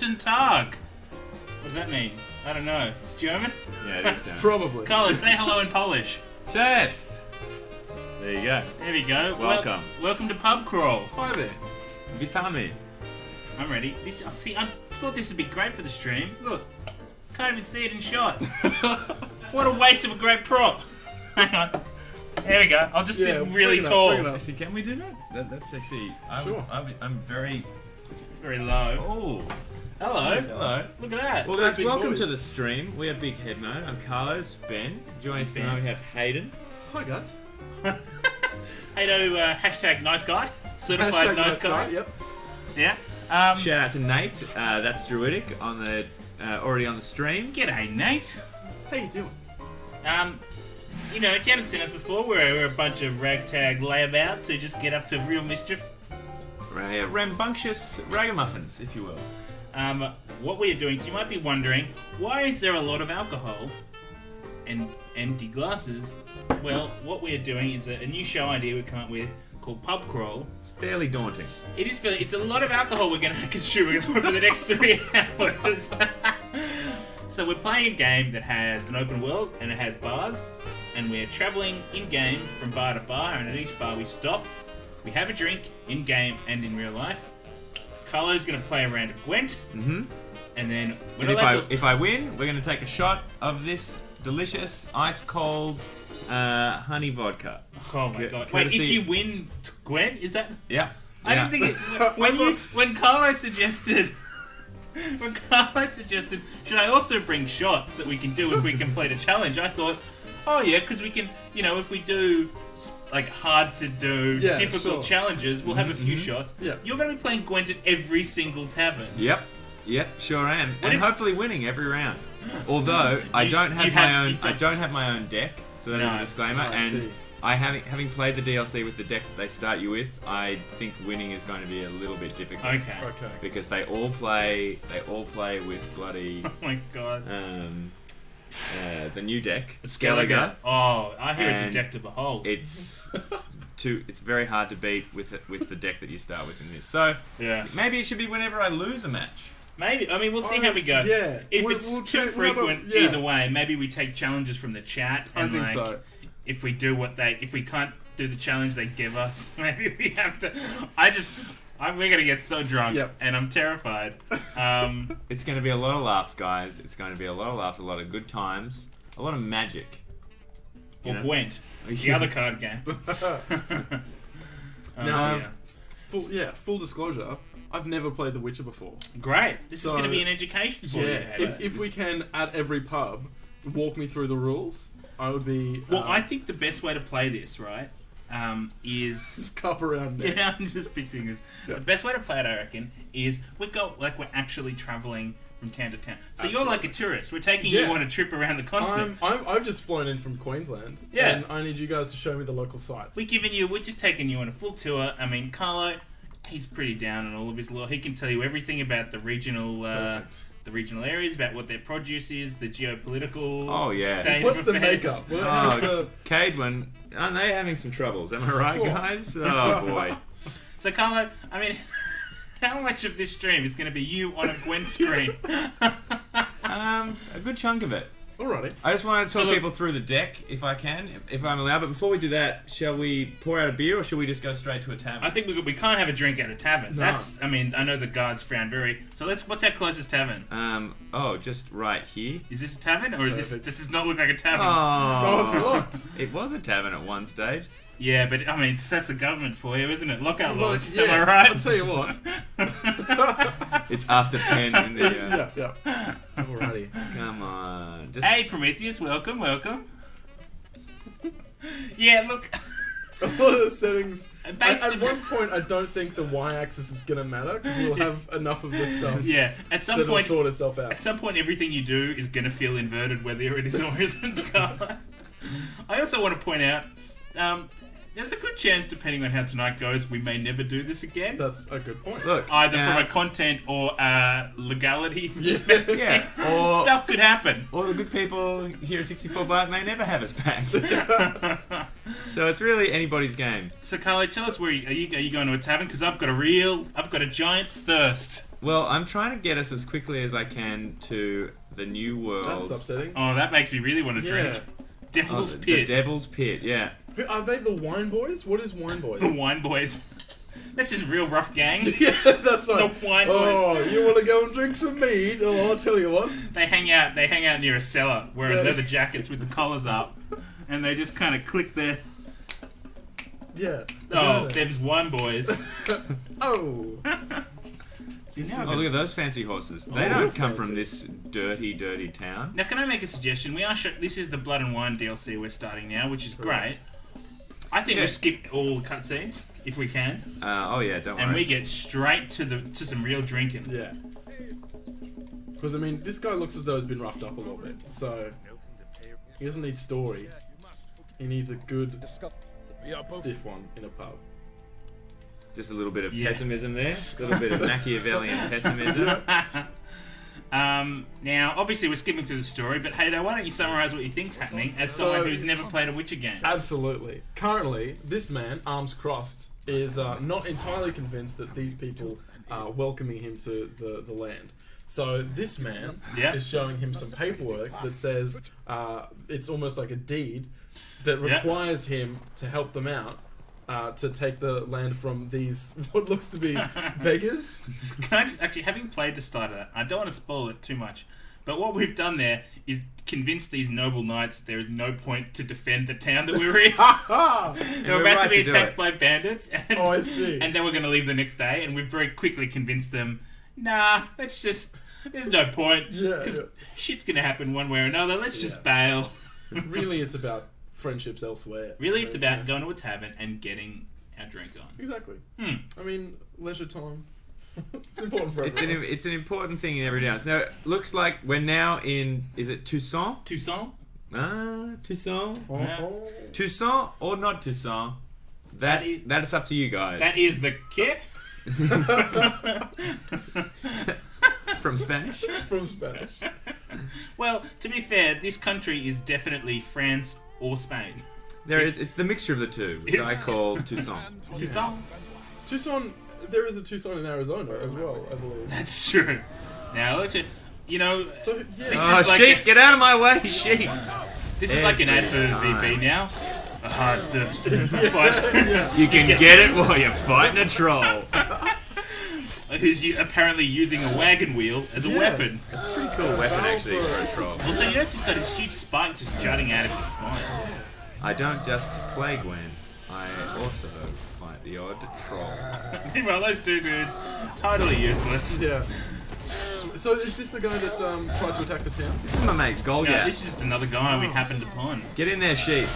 Guten Tag. What does that mean? I don't know. It's German? Yeah, it is German. Probably. Carlos, say hello in Polish. Cześć! There you go. There we go. Welcome. Welcome to Pub Crawl. Hi there. Witamy. I'm ready. I thought this would be great for the stream. Look, can't even see it in shot. What a waste of a great prop. Hang on. There we go. I'll just sit really tall. Actually, can we do that? That's actually... Sure. I'm very... Very low. Oh. Hello. Hello. Look at that. Well, guys, big welcome boys. to the stream. We have Big Head Mode. I'm Carlos, Ben. Joining us Ben. tonight we have Hayden. Hi guys. Hey, hashtag nice guy. Certified Hashtag nice guy. Yep. Yeah. Shout out to Nate. That's Druidic on the already on the stream. G'day, Nate. How you doing? You know, if you haven't seen us before, we're a bunch of ragtag layabouts who just get up to real mischief. Rambunctious ragamuffins, if you will. What we are doing, so you might be wondering, why is there a lot of alcohol and empty glasses? Well, what we are doing is a new show idea we've come up with called Pub Crawl. It's fairly daunting. It's a lot of alcohol we're going to consume for the next 3 hours. So we're playing a game that has an open world and it has bars, and we're travelling in-game from bar to bar, and at each bar we stop, we have a drink in-game and in real life. Carlo's going to play a round of Gwent, and then we're And not allowed to... if I win, we're going to take a shot of this delicious, ice-cold honey vodka. Oh my god. Wait, if courtesy- you win Gwent, is that... Yeah. I didn't think it... When Carlo suggested... When Carlo suggested, should I also bring shots that we can do if we complete a challenge? I thought, oh yeah, because we can, you know, if we do like hard to do, difficult sure. challenges, we'll have a few shots. Yeah. You're going to be playing Gwent at every single tavern. Yep, sure am, and if- hopefully winning every round. Although I don't have my own deck, so that's No. a disclaimer. I And see. I having played the DLC with the deck that they start you with, I think winning is going to be a little bit difficult. Okay. Okay. Because they all play with bloody Oh my god. the new deck, Skellige. Oh, I hear it's a And deck to behold. It's it's very hard to beat with the deck that you start with in this. So Yeah. maybe it should be whenever I lose a match. Maybe. I mean, we'll see how we go. Yeah. If We'll- it's we'll too check- we'll have a- frequent, yeah. either way, maybe we take challenges from the chat. I And think like, so. if we do if we can't do the challenge they give us, maybe we have to. We're gonna get so drunk, Yep. and I'm terrified. It's going to be a lot of laughs, guys. It's going to be a lot of laughs, a lot of good times, a lot of magic. Or You know? Gwent, the Yeah. other card game. Now, dear. full disclosure, I've never played The Witcher before. Great. This is So- going to be an education for you. If we can, at every pub, walk me through the rules, I would be... Well, I think the best way to play this, right, is... Just cup around there. Yeah, I'm just picturing this. Yeah. The best way to play it, I reckon, is we're actually travelling from town to town. So you're Absolutely. like a tourist. We're taking Yeah. you on a trip around the continent. I've just flown in from Queensland. Yeah. And I need you guys to show me the local sites. We're just taking you on a full tour. I mean, Carlo, he's pretty down on all of his lore. He can tell you everything about the regional areas, about what their produce is, the geopolitical state What's of the affairs. makeup? Oh, Caedwin, aren't they having some troubles? Am I right, Cool. guys? Oh, boy. So, Carlo, I mean, how much of this stream is going to be you on a Gwent screen? A good chunk of it. Alrighty. I just want to talk So look- people through the deck, if I can, if I'm allowed. But before we do that, shall we pour out a beer, or shall we just go straight to a tavern? I think we can't have a drink at a tavern. No. I mean, I know the guards frown very. So what's our closest tavern? Just right here. Is this a tavern, or is Perfect. this does not look like a tavern? Oh, it's locked. It was a tavern at one stage. Yeah, but I mean, that's the government for you, isn't it? Lockout Look, laws. yeah, Am I right? I'll tell you what. It's after 10 in the... Yeah. Alrighty. Come on. Just... Hey, Prometheus, welcome. Yeah, look. A lot of the settings. Back At to- one point, I don't think the y-axis is going to matter because we'll have enough of this stuff Yeah, at some that'll point, sort itself out. everything you do is going to feel inverted, whether it is or isn't. I also want to point out, there's a good chance, depending on how tonight goes, we may never do this again. That's a good point. Look, Either from a content or legality perspective. Yeah, or- Stuff could happen. all the good people here at 64 Byte may never have us back. So it's really anybody's game. So, Carlo, tell us where are you going to a tavern? Because I've got a giant's thirst. Well, I'm trying to get us as quickly as I can to the new world. That's upsetting. Oh, that makes me really want to Yeah. drink. Devil's The Pit. Devil's Pit, yeah. Are they the Wine Boys? What is Wine Boys? The Wine Boys. That's his real rough gang. Yeah, that's right. The Wine Boys. Oh, you want to go and drink some mead? Oh, I'll tell you what. They hang out near a cellar wearing Yeah. leather jackets with the collars up, and they just kind of click their. Yeah. Oh, them's Wine Boys. Oh. Oh, look at those fancy horses. They Oh, don't real come from fancy. this dirty, dirty town. Now, can I make a suggestion? This is the Blood and Wine DLC we're starting now, which is Correct. great. I think Yeah. we skip all the cutscenes if we can, Oh yeah, don't worry. and we get straight to some real drinking. Yeah. Because, I mean, this guy looks as though he's been roughed up a little bit. So, he doesn't need story. He needs a good, stiff one in a pub. Just a little bit of Yeah. pessimism there. A little bit of Machiavellian pessimism. Now, obviously, we're skipping through the story, but hey, why don't you summarise what you think's happening as someone So- who's never played a Witcher game? Absolutely. Currently, this man, arms crossed, is not entirely convinced that these people are welcoming him to the land. So this man Yeah. is showing him some paperwork that says it's almost like a deed that Yeah. requires him to help them out to take the land from these what looks to be beggars. Can I just actually, having played the start of that, I don't want to spoil it too much, but what we've done there is convince these noble knights there is no point to defend the town that we're in. And We're we're about right to be to do attacked it. by bandits, and, Oh, I see. and then we're going to leave the next day, and we've very quickly convinced them, nah, there's no point, Yeah, because yeah. shit's going to happen one way or another, let's just Yeah. bail. Really, it's about friendships elsewhere. Really, it's about going to a tavern and getting our drink on. Exactly. Hmm. I mean, leisure time. It's important for It's an everyone. it's an important thing in every dance. Now, it looks like we're now in. Is it Toussaint? Toussaint? Toussaint. Yeah. Toussaint or not Toussaint? That is up to you guys. That is the kit. From Spanish. From Spanish. Well, to be fair, this country is definitely France or Spain. It's the mixture of the two, which It's- I call Toussaint. Toussaint? Tucson, there is a Tucson in Arizona as well, I believe. That's true. Now, let's you know, So, yeah. This Oh, is like sheep! a- Get out of my way, sheep! this is like an ad for Every VB now. A hard thirst. Fight. You can get it while you're fighting a troll. Who's apparently using a wagon wheel as a Yeah. weapon. It's a pretty cool weapon, actually, for a troll. Also, you notice he's got this huge spike just jutting out of his spine. I don't just play Gwen. I also fight the odd troll. Meanwhile, those two dudes, totally useless. Yeah. So is this the guy that tried to attack the town? This is my mate, Golgat. No, this is just another guy we happened upon. Get in there, sheep.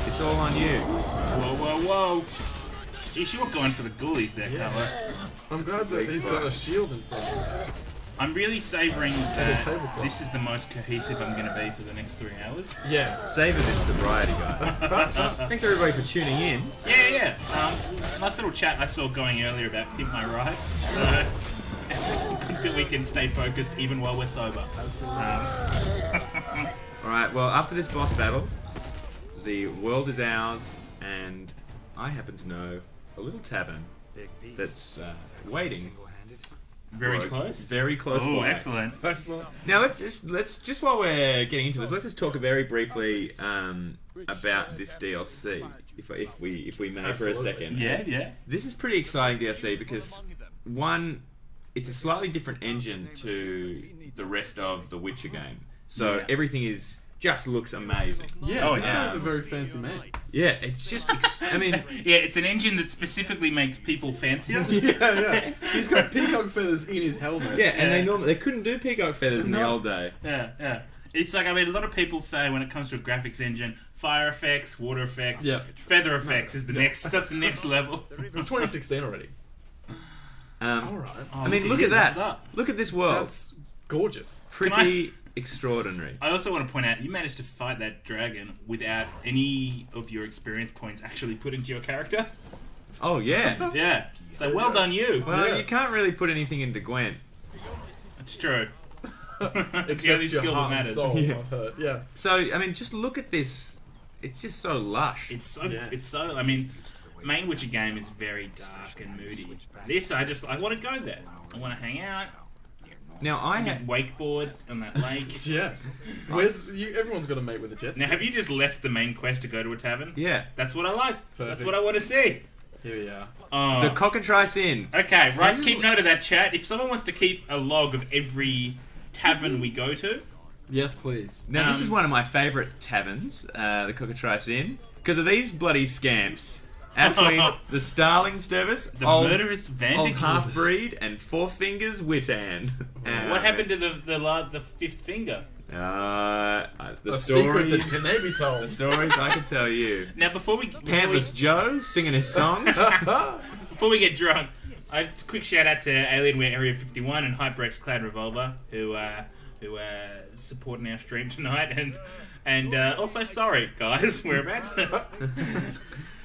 It's all on you. Whoa, whoa, whoa. Geez, you're going for the ghoulies there, Yeah. Carlo. I'm glad that he's got a shield in front of him. I'm really savouring that tablecloth. this is the most cohesive I'm going to be for the next 3 hours. Yeah. Savor this sobriety, guys. Thanks everybody for tuning in. Yeah. Nice little chat I saw going earlier about Pimp My Ride. So, good that we can stay focused even while we're sober. Alright, well, after this boss battle, the world is ours, and I happen to know a little tavern that's waiting. Very for a close. Very close Oh, by. excellent. Now let's just while we're getting into this, let's just talk very briefly about this DLC, if we may for a Absolutely. second. Yeah. This is pretty exciting DLC because one, it's a slightly different engine to the rest of the Witcher game, so Yeah. everything just looks amazing. Yeah, Oh, this yeah. guy's a very fancy man. Yeah, it's just I mean, Yeah, it's an engine that specifically makes people fancier. Yeah. He's got peacock feathers in his helmet. yeah, and Yeah. they couldn't do peacock feathers in the No. old day. Yeah. It's like, I mean, a lot of people say when it comes to a graphics engine, fire effects, water effects, Yeah. feather effects is the next. That's the next level. It's 2016 already. Alright. I mean, look at that. Look at this world. That's gorgeous. Pretty extraordinary. I also want to point out you managed to fight that dragon without any of your experience points actually put into your character. Oh yeah. Yeah. So well done, you. Well, Yeah. you can't really put anything into Gwent. It's true. It's Except the only your skill that heart and matters. soul, Yeah. I've heard. Yeah. So I mean, just look at this. it's just so lush. It's so. Yeah. It's so. I mean, main Witcher game is very dark and moody. This, I want to go there. I want to hang out. Now I had Wakeboard on that lake. Yeah. Everyone's got a mate with a jet. Now, have you just left the main quest to go to a tavern? yeah That's what I like. That's Perfect. what I want to see. Here we are. Oh. the Cockatrice Inn. Okay, right. This is- Keep note of that, chat. If someone wants to keep a log of every tavern we go to, Yes, please. Now this is Um, one of my favourite taverns, the Cockatrice Inn, because of these bloody scamps. Between the Starling service, the old, murderous old Vanderkillers. half-breed, and Four Fingers Witan. What happened to the fifth finger? The A secret that stories, can never be the told. stories I can tell you. Now, before we Pantless Joe singing his songs. before we get drunk, a quick shout out to Alienware Area 51 and HyperX Cloud Revolver who supporting our stream tonight, and also sorry guys, we're about.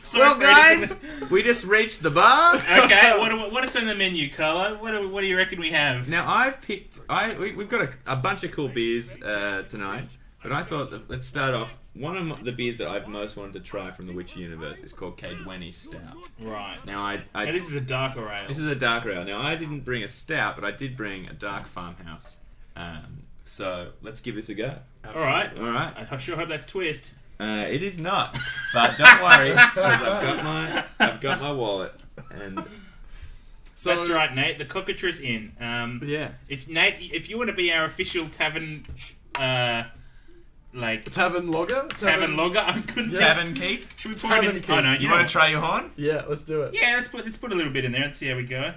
Sorry Well, for guys, anything. we just reached the bar. Okay, what is on the menu, Carlo? What do you reckon we have? Now we've got a bunch of cool beers tonight, but I thought let's start off. One of the beers that I've most wanted to try from the Witcher universe is called Cadwenny Stout. Right. Now Now this is a darker ale. this is a darker ale. Now I didn't bring a stout, but I did bring a dark farmhouse. So let's give this a go. All right. All right. I sure hope that's twist. It is not, but don't worry because I've got my wallet and. So, That's right, Nate. The Cockatrice Inn. Yeah. If Nate, if you want to be our official tavern, Tavern logger? tavern logger, I couldn't. Yeah. Tavern keep. Should we pour it Tavern in? keep. Oh no, You know want what? to try your horn? Yeah, let's do it. Yeah, let's put a little bit in there and see how we go.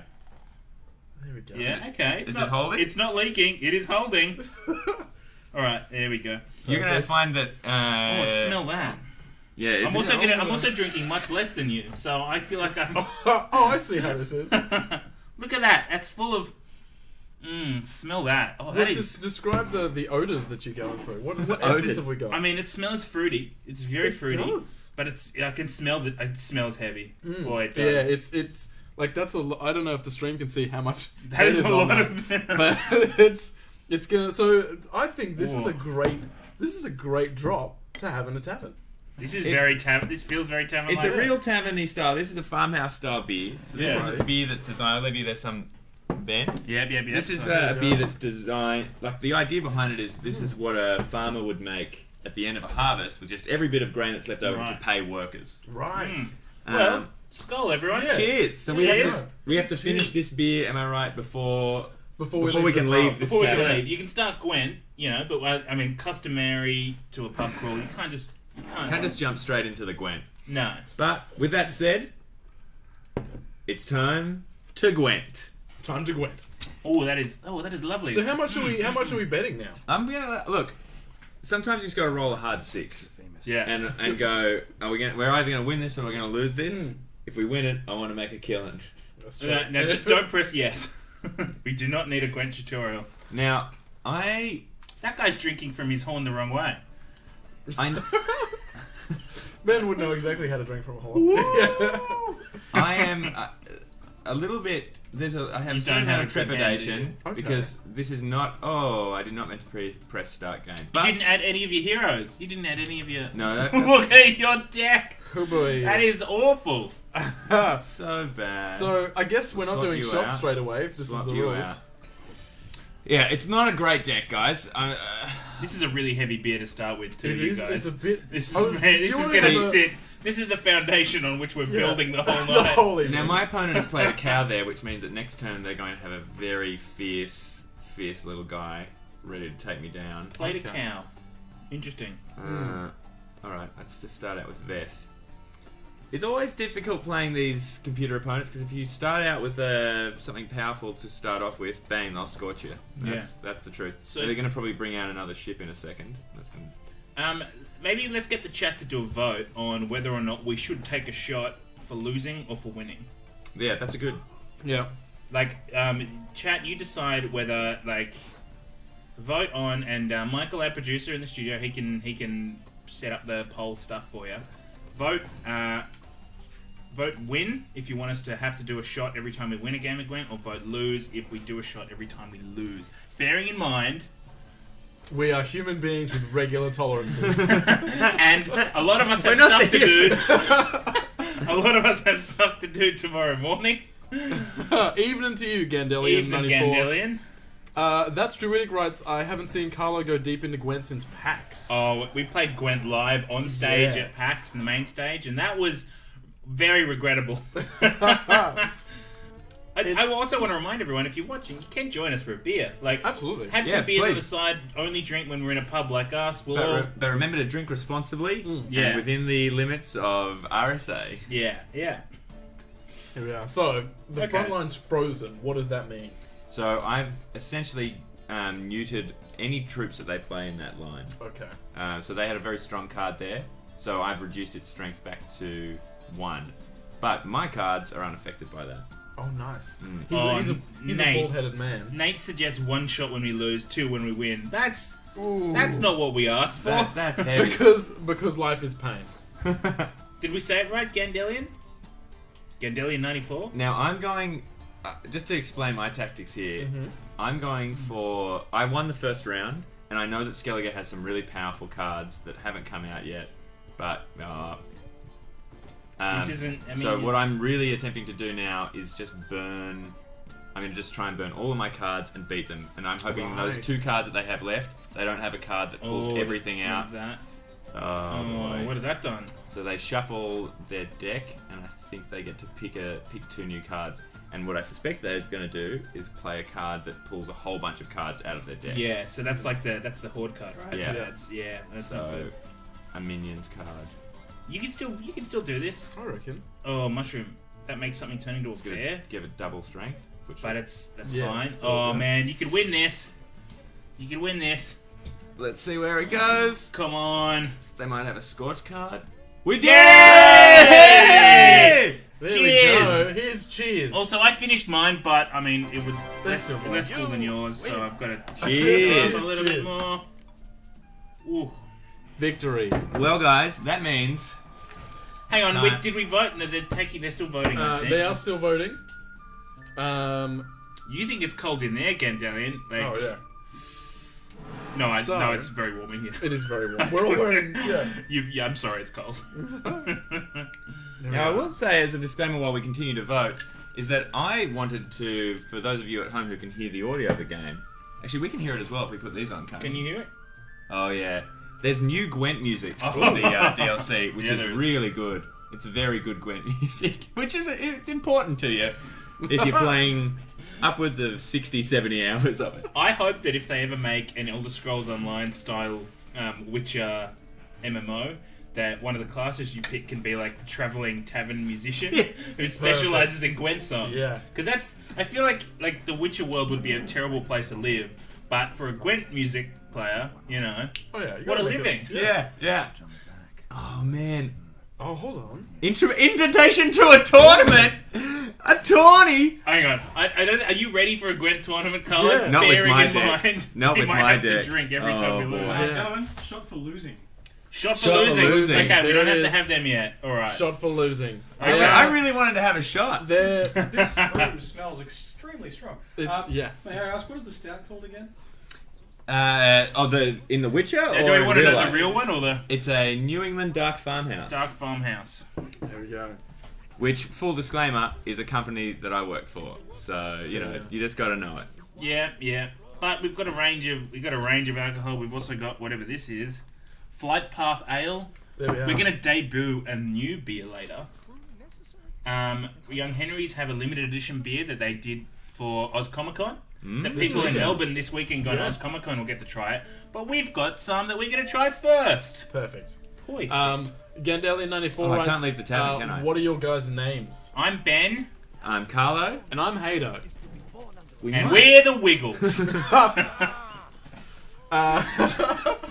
There we go. Yeah, okay. It's Is not, it holding? It's not leaking. It is holding. All right, there we go. You're gonna Perfect. find that. Oh, smell that. Yeah, I'm also drinking much less than you, so I feel like I'm. Oh, I see how this is. Look at that. That's full of. Smell that. Oh, that Well, is. just describe the odors that you're going through. What essence Odours? have we got? I mean, it smells fruity. It's very It fruity. does. But I can smell that. It smells heavy. Boy, it does. Yeah, it's like that's I don't know if the stream can see how much That is a on lot that, of. but it's gonna. So I think this is Whoa. a great drop to have in a tavern. This is It's- very tavern. This feels very tavern. It's a real taverny style. This is a farmhouse style beer. So this Yeah. is a beer that's designed. I'll leave you there some bend. Yeah. This is so- a beer that's designed. Like the idea behind it is, this is what a farmer would make at the end of a harvest with just every bit of grain that's left over Right. to pay workers. Right. Well, skull, everyone. Yeah. Cheers! So we Cheers. have to finish this beer. Am I right? Before Before we leave can the leave pub. this Before we can tavern. leave, you can start Gwen, but I mean, customary to a pub crawl. You can't just. Can't just jump straight into the Gwent. No. But with that said, it's time to Gwent. Time to Gwent. Oh, that is lovely. So how much are we betting now? I'm gonna look. Sometimes you just got to roll a hard six Yeah. and go. We're either gonna win this or we're gonna lose this. If we win it, I want to make a killing. That's true. Now, And just if don't press yes. We do not need a Gwen tutorial. Now, That guy's drinking from his horn the wrong way. Ben would know exactly how to drink from a horn. I am a little bit. I have You some don't amount have of a good hand, do trepidation you? Okay. because this is not. Oh, I did not meant to press start game. You But didn't add any of your heroes. You didn't add any of your. no, that's Look at your deck. Oh boy. That is awful. so bad. So I guess we're not Swap doing you shots out. straight away if this Swap is the you rules. out. Yeah, it's not a great deck, guys. This is a really heavy beer to start with, too, It you is. guys. It's a bit. This is Oh, man, do this you is wanna gonna have a- sit. This is the foundation on which we're Yeah. building the whole the night. holy. Now my opponent has played a cow there, which means that next turn they're going to have a very fierce little guy ready to take me down. Played Okay. a cow. Interesting. All right, let's just start out with Vess. It's always difficult playing these computer opponents because if you start out with something powerful to start off with, bang, they'll scorch you. That's the truth. So- So they're going to probably bring out another ship in a second. That's gonna... Maybe let's get the chat to do a vote on whether or not we should take a shot for losing or for winning. Yeah, that's a good. Yeah. Like, chat, you decide whether, like, vote on, and Michael, our producer in the studio, he can set up the poll stuff for you. Vote win if you want us to have to do a shot every time we win a game of Gwent, or vote lose if we do a shot every time we lose. Bearing in mind, We are human beings with regular tolerances. And a lot of us have We're not stuff to there. do. A lot of us have stuff to do tomorrow morning. Evening to you, Gandelian Evening, 94. Gandelian. That's Druidic writes, I haven't seen Carlo go deep into Gwent since PAX. Oh, we played Gwent live on stage Yeah. at PAX, in the main stage, and that was very regrettable. I also want to remind everyone, if you're watching, you can join us for a beer. Like, Absolutely. have Yeah, some beers on please. the side. Only drink when we're in a pub like us. We'll all... But remember to drink responsibly Yeah. and within the limits of RSA. Yeah. Here we are. So, the Okay. front line's frozen. What does that mean? So I've essentially neutered any troops that they play in that line. Okay. So they had a very strong card there. So I've reduced its strength back to 1. But my cards are unaffected by that. Oh, nice. Oh, He's a Nate. bald-headed man. Nate suggests 1 shot when we lose, 2 when we win. That's Ooh. not what we asked for. That's heavy. Because life is pain. Did we say it right, Gandelian? Gandelian 94? Now I'm going, just to explain my tactics here, I'm going for, I won the first round, and I know that Skellige has some really powerful cards that haven't come out yet, but This isn't... I mean, so what I'm really attempting to do now is just burn. I'm going to just try and burn all of my cards and beat them. And I'm hoping those Right. 2 cards that they have left, they don't have a card that pulls everything What out. is that? Oh, boy. What has that done? So they shuffle their deck, and I think they get to pick 2 new cards. And what I suspect they're going to do is play a card that pulls a whole bunch of cards out of their deck. Yeah, so that's like that's the horde card, right? Yeah. That's not So good. a minions card. You can still do this. I reckon. Oh, mushroom. That makes something turn into a It's going bear. to give it double strength. Which But that's Yeah, fine. it's still Oh good. man, you could win this. You could win this. let's see where it goes. Come on. They might have a scorch card. We did! Yay! There Cheers! we go. Here's cheers. Also, I finished mine, but I mean, it was That's less, still less full than yours, so I've got to Cheers. a little bit Cheers. more. Ooh. Victory. Well, guys, that means Hang on, Time. did we vote? No, they're still voting. I think. They are still voting. You think it's cold in there, Gandelian? Like, Oh yeah, No, So- no, it's very warm in here. it is very warm. We're all wearing Yeah, I'm sorry, it's cold. Now, I will say, as a disclaimer while we continue to vote, is that I wanted to, for those of you at home who can hear the audio of the game, actually, we can hear it as well if we put these on, can't Can we? you hear it? Oh, yeah. There's new Gwent music for Oh. the DLC, which Yeah, is there is. really good. It's very good Gwent music, which is it's important to you if you're playing upwards of 60, 70 hours of it. I hope that if they ever make an Elder Scrolls Online style Witcher MMO, that one of the classes you pick can be like the traveling tavern musician who specializes in Gwent songs. Yeah. Because I feel like the Witcher world would be a terrible place to live, but for a Gwent music player, you know, Oh yeah, you what a gotta make living. Yeah. Oh, man. Oh, hold on. Invitation to a tournament? A tourney? Hang on, I don't. Are you ready for a Gwent tournament, Colin? Yeah. Not with Bearing my in deck. mind, Not we with might my have deck. to drink every Oh, time we boy. lose. Yeah. Gentlemen, shot for losing. Shot for Shot for losing. losing. Okay, we There don't have it to is. have them yet. All right. Shot for losing. Okay. Yeah. I really wanted to have a shot. They're This room smells extremely strong. it's yeah. May I ask, what is the stout called again? In The Witcher? Do or we in want to real know the life? real one or the It's a New England Dark Farmhouse. Dark Farmhouse? There we go. Which, full disclaimer, is a company that I work for. So, you know, Yeah. you just gotta know it. Yeah. But we've got a range of alcohol. We've also got whatever this is, Flight Path Ale. There we are. We're gonna debut a new beer later. Young Henry's have a limited edition beer that they did for Oz Comic Con. That This people in weekend. Melbourne this weekend going to Yeah. Oz Comic Con will get to try it. But we've got some that we're gonna try first. Perfect. Boy. Gandelian 94 Oh, I writes, can't leave the tavern, can I? What are your guys' names? I'm Ben, I'm Carlo. And I'm Hato. and we're the Wiggles. Uh,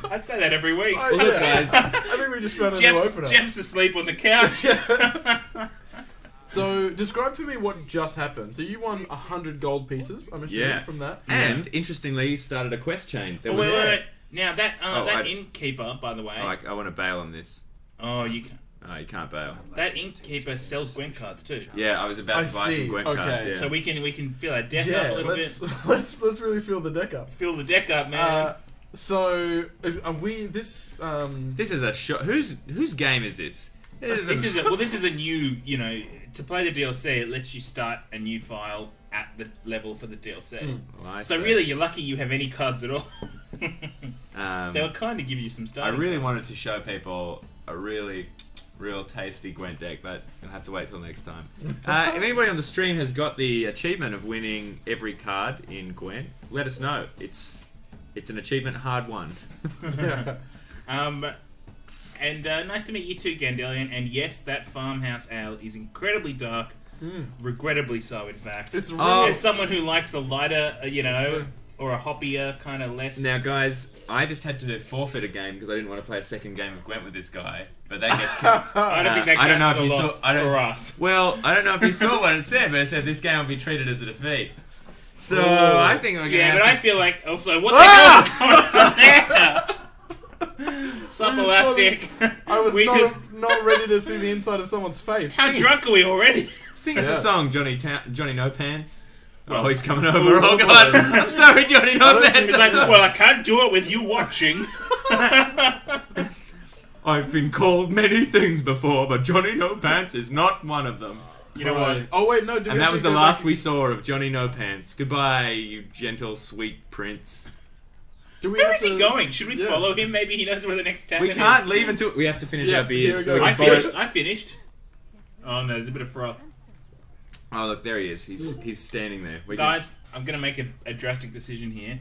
I'd say that every week. oh, look, yeah. guys. I think we just found a new opener. Jeff's asleep on the couch. So, describe for me what just happened. So, you won 100 gold pieces, I'm assuming, Yeah. from that. And, interestingly, started a quest chain. There Oh, was... wait. Now that Oh, that I- innkeeper, by the way. I want to bail on this. Oh, you can. Oh, you can't bail. That innkeeper sells Gwent cards too. Yeah, I was about I to buy see. some Gwent Okay. cards, yeah. So we can fill our deck up Yeah, a little let's, bit. let's really fill the deck up. Fill the deck up, man. So, are we this? This is a shot. Whose game is this? This is a new, to play the DLC, it lets you start a new file at the level for the DLC. Well, So really, you're lucky you have any cards at all. They would kind of give you some stuff. I really wanted to show people a real tasty Gwent deck, but I'll have to wait till next time. If anybody on the stream has got the achievement of winning every card in Gwent, let us know. It's an achievement hard won. Yeah. And nice to meet you too, Gandelian. And yes, that farmhouse ale is incredibly dark. Regrettably so, in fact. It's really. As someone who likes a lighter, or a hoppier, kind of less... Now, guys, I just had to forfeit a game because I didn't want to play a second game of Gwent with this guy. But that gets... I don't think that I don't know counts if as a you loss saw- for us. Well, I don't know if you saw what it said, but it said this game will be treated as a defeat. So, Ooh. I think we're going to Yeah, have but to... I feel like... Also, what the hell is going on there? Sup, Elastic? I was We just- not ready to see the inside of someone's face. How drunk are we already? Sing us Yeah. a song, Johnny No Pants. Well- Oh, he's coming over. Oh, God. I'm sorry, Johnny No don't Pants. think It's like, well, I can't do it with you watching. I've been called many things before, but Johnny No Pants is not one of them. You know what? Oh wait, no. And that was the last we saw of Johnny No Pants. Goodbye, you gentle, sweet prince. Where is he going? Should we follow him? Maybe he knows where the next tavern We is. can't leave until we have to finish Yeah, our beers. here we go. I can follow- finished. I finished. Oh no, there's a bit of froth. Oh, look, there he is. He's standing there. We can- Guys, I'm going to make a drastic decision here.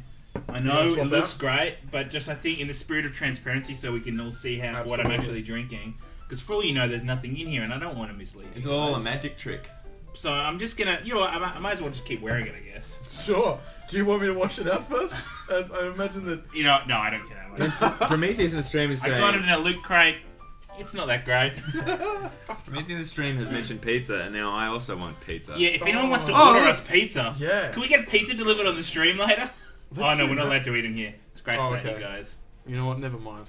I know You it wanna looks swap great, but just I think in the spirit of transparency so we can all see what I'm Absolutely. actually drinking. Because for all you know, there's nothing in here and I don't want to mislead you It's all a guys. magic trick. So I'm just going to, I might as well just keep wearing it, I guess. Sure. Do you want me to wash it out first? I imagine that. No, I don't care. Prometheus in the stream is I got it saying... in a loot crate. It's not that great. Prometheus in the stream has mentioned pizza, and now I also want pizza. Yeah, if anyone wants to Oh. order us pizza, Yeah. can we get pizza delivered on the stream later? Oh no, we're not allowed to eat in here. Scratch Oh, that, okay. you guys. You know what? Never mind.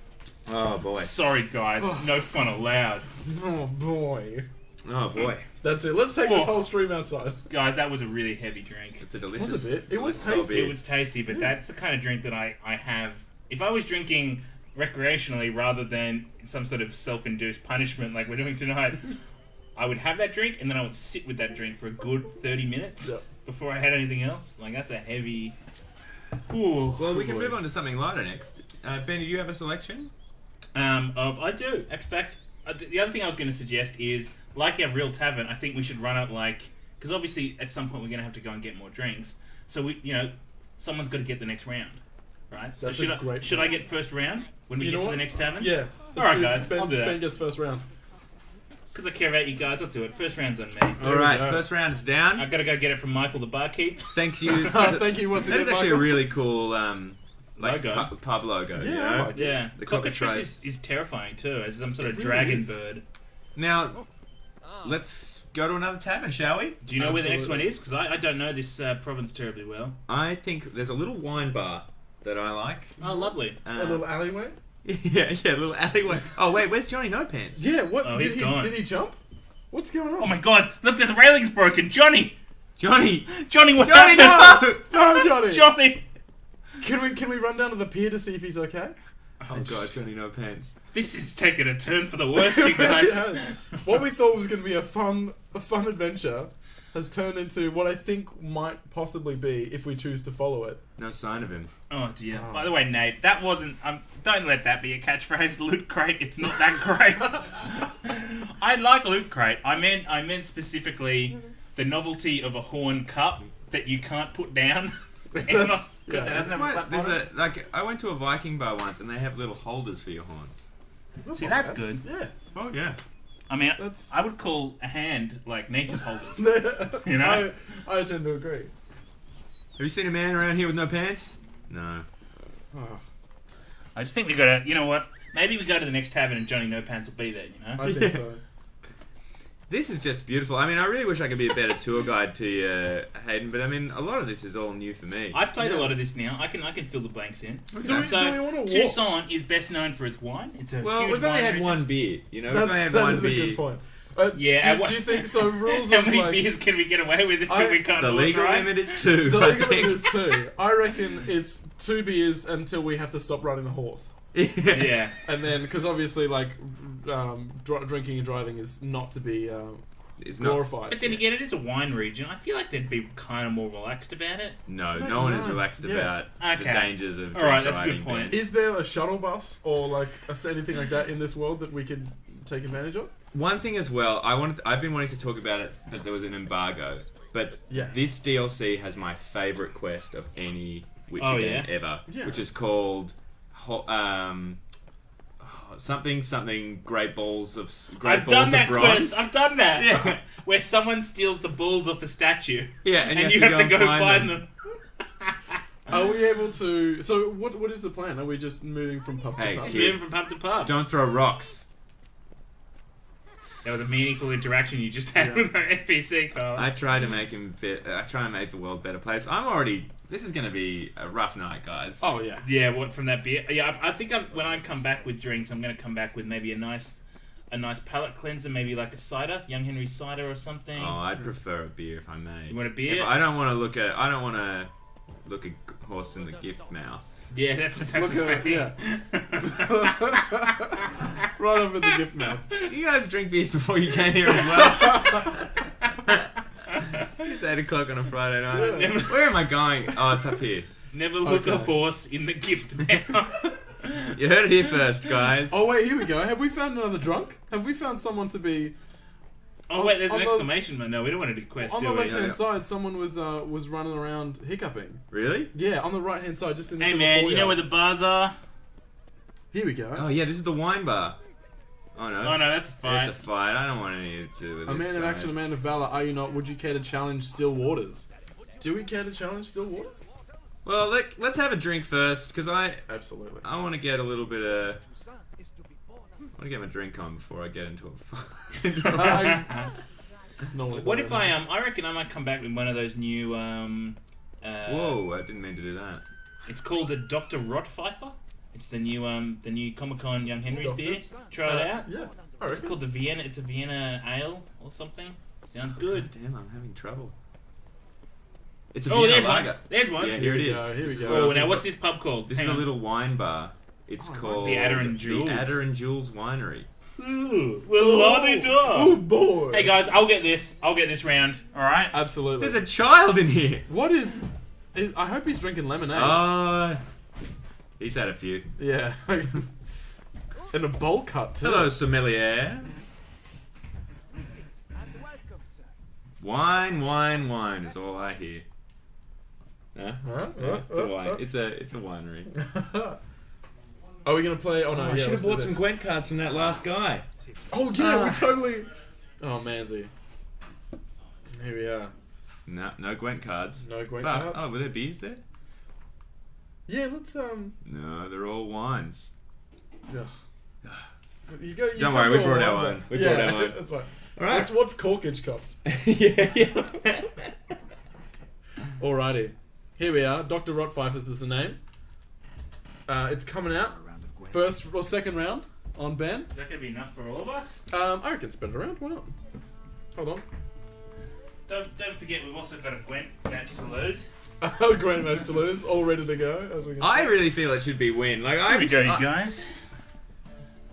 Oh, boy. Sorry, guys. No fun allowed. Oh boy. Oh, boy. That's it. Let's take this Whoa. whole stream outside. Guys, that was a really heavy drink. It's a delicious... Was it? It was delicious tasty. It was tasty, but that's the kind of drink that I have. If I was drinking recreationally rather than some sort of self-induced punishment like we're doing tonight, I would have that drink and then I would sit with that drink for a good 30 minutes Yeah. before I had anything else. Like, that's a heavy... Ooh. Well, we can move on to something lighter next. Ben, do you have a selection? I do. In fact, the other thing I was going to suggest is, like our real tavern, I think we should run it like... Because obviously, at some point, we're going to have to go and get more drinks. So, someone's got to get the next round. Right? That's so a great should I get first round when we You get know to what? the next tavern? Yeah. Alright, do- guys, Ben, I'll do that. Ben gets first round. Because I care about you guys, I'll do it. First round's on me. All right, go. first round is down. I've got to go get it from Michael the barkeep. Thank you. Thank you once That again, is actually Michael. a really cool Logo. pub logo. Yeah, you I know? like it. Yeah. The Cockatrice cockatrice. is terrifying too, as some sort of It really dragon is. bird. Now, let's go to another tavern, shall we? Do you know where the next one Absolutely. is? Because I don't know this province terribly well. I think there's a little wine bar that I like. Oh, lovely. A little alleyway. Yeah, a little alleyway. Oh wait, where's Johnny No Pants? Yeah. What? Oh, did he's he? gone. Did he jump? What's going on? Oh my god, look, the railing's broken. Johnny! Johnny! Johnny, what Johnny, happened? no! No, Johnny. Johnny! Can we run down to the pier to see if he's okay? Oh god, Johnny No Pants. This is taking a turn for the worst, you guys. It has. What we thought was going to be a fun adventure has turned into what I think might possibly be, if we choose to follow it. No sign of him. Oh dear. Oh. By the way, Nate, that wasn't... don't let that be a catchphrase. Loot Crate, it's not that great. I like Loot Crate. I meant specifically the novelty of a horn cup that you can't put down. Because it yeah. doesn't have a flat bottom. I went to a Viking bar once and they have little holders for your horns. See, not that's bad. good. Yeah. Oh yeah. I mean, That's- I would call a hand like nature's holders. You know? I tend to agree. Have you seen a man around here with no pants? No. Oh, I just think we gotta, you know what? Maybe we go to the next tavern and Johnny No Pants will be there, you know? I think so. This is just beautiful. I mean, I really wish I could be a better tour guide to you, Hayden, but I mean, a lot of this is all new for me. I played a Yeah. lot of this now. I can fill the blanks in. Do we So, want to walk? Tucson is best known for its wine. It's a Well, huge we've only wine had region. one beer, you know? We've only had That one is a beer. good point. Yeah, Do you think so? Rules How of many like beers can we get away with until we can't The horse legal ride? limit is 2. the I legal think. limit is 2. I reckon it's 2 beers until we have to stop riding the horse. Yeah. And then, because obviously, like, drinking and driving is not to be It's not. glorified. But then again, it is a wine region. I feel like they'd be kind of more relaxed about it. No, No, no one is no. relaxed Yeah. about the Okay. dangers of All right, that's a driving. good point. Ben. Is there a shuttle bus or like anything like that in this world that we could take advantage of? One thing as well, I've been wanting to talk about it, but there was an embargo. But Yeah. this DLC has my favourite quest of any Witcher game ever, Yeah. which is called something Great Balls of I've done that Bronze. quest. I've done that. Yeah. Where someone steals the balls off a statue. Yeah, And you have to go find them. Are we able to? So what is the plan? Are we just moving from pub Hey, to pub? It's kid. moving from pub to pub. Don't throw rocks. That was a meaningful interaction you just had Yeah. with our NPC, Carl. I try to make I try and make the world a better place. This is going to be a rough night, guys. Oh yeah. Yeah, what from that beer? Yeah, I think when I come back with drinks, I'm going to come back with maybe a nice palate cleanser, maybe like a cider, Young Henry cider or something. Oh, I'd prefer a beer if I may. You want a beer? I don't want to look a horse in the gift mouth. Yeah, that's Look a at yeah. Right over the gift mouth. You guys drink beers before you came here as well. It's 8 o'clock on a Friday night. Yeah. Where am I going? Oh, it's up here. Never look a Okay. horse in the gift mouth. You heard it here first, guys. Oh wait, here we go. Have we found another drunk? Have we found someone to be? Oh wait, there's an On the- exclamation mark. No, we don't want to do quest, On do the we? left hand Yeah. side, someone was running around hiccuping. Really? Yeah, on the right hand side, just in this Hey little man, you know foyer. where the bars are? Here we go. Oh yeah, this is the wine bar. Oh no. Oh no, that's a fight. It's a fight. I don't want anything to do with A this. man of action, a guys. man of valor. Are you not? Would you care to challenge still waters? Do we care to challenge still waters? Well, let's have a drink first, because I Absolutely. want to get a little bit of. I want to get my drink on before I get into a fight. It's normally What the if way it I reckon I might come back with one of those new Whoa! I didn't mean to do that. It's called the Dr. Rottpfeifer. It's the new Comic-Con Young Henry's Doctor? beer. Try it out. Yeah. I It's reckon. called the Vienna. It's a Vienna ale or something. Sounds good. Damn, I'm having trouble. It's a Oh, Vienna there's lager. one. There's one. Yeah, here it we is. go, here we This is go. what I Oh, was now looking what's for. this pub called? This Hang is a on. little wine bar. It's Oh, called The Adder and Jules. The Adder and Jules Winery. Ooh, well, la-di-da. Oh boy. Hey guys, I'll get this. I'll get this round. All right. Absolutely. There's a child in here. What is? I hope he's drinking lemonade. He's had a few. Yeah. And a bowl cut too. Hello, sommelier. Wine, wine, wine is all I hear. Huh? Huh? Yeah, it's a wine. It's a winery. Are we gonna play? Oh no, I yeah, should have let's do bought some this. Gwent cards from that last guy. Oh yeah, we totally. Oh Manzi. Here we are. No Gwent cards. No Gwent But- cards. Oh, were there beers there? Yeah, let's No, they're all wines. ugh. You go. You Don't can't worry, we go brought all our over. wine. We yeah, brought our wine. That's right. All right. What's corkage cost? yeah. Alrighty. Here we are. Dr. Rottpfeifers is the name. It's coming out first or second round on Ben. Is that gonna be enough for all of us? I reckon spin it around. Why not? Hold on. Don't forget, we've also got a Gwent match to lose. Grand match to lose. All ready to go. As we can I see. really feel it should be win. Like Here we go, you guys.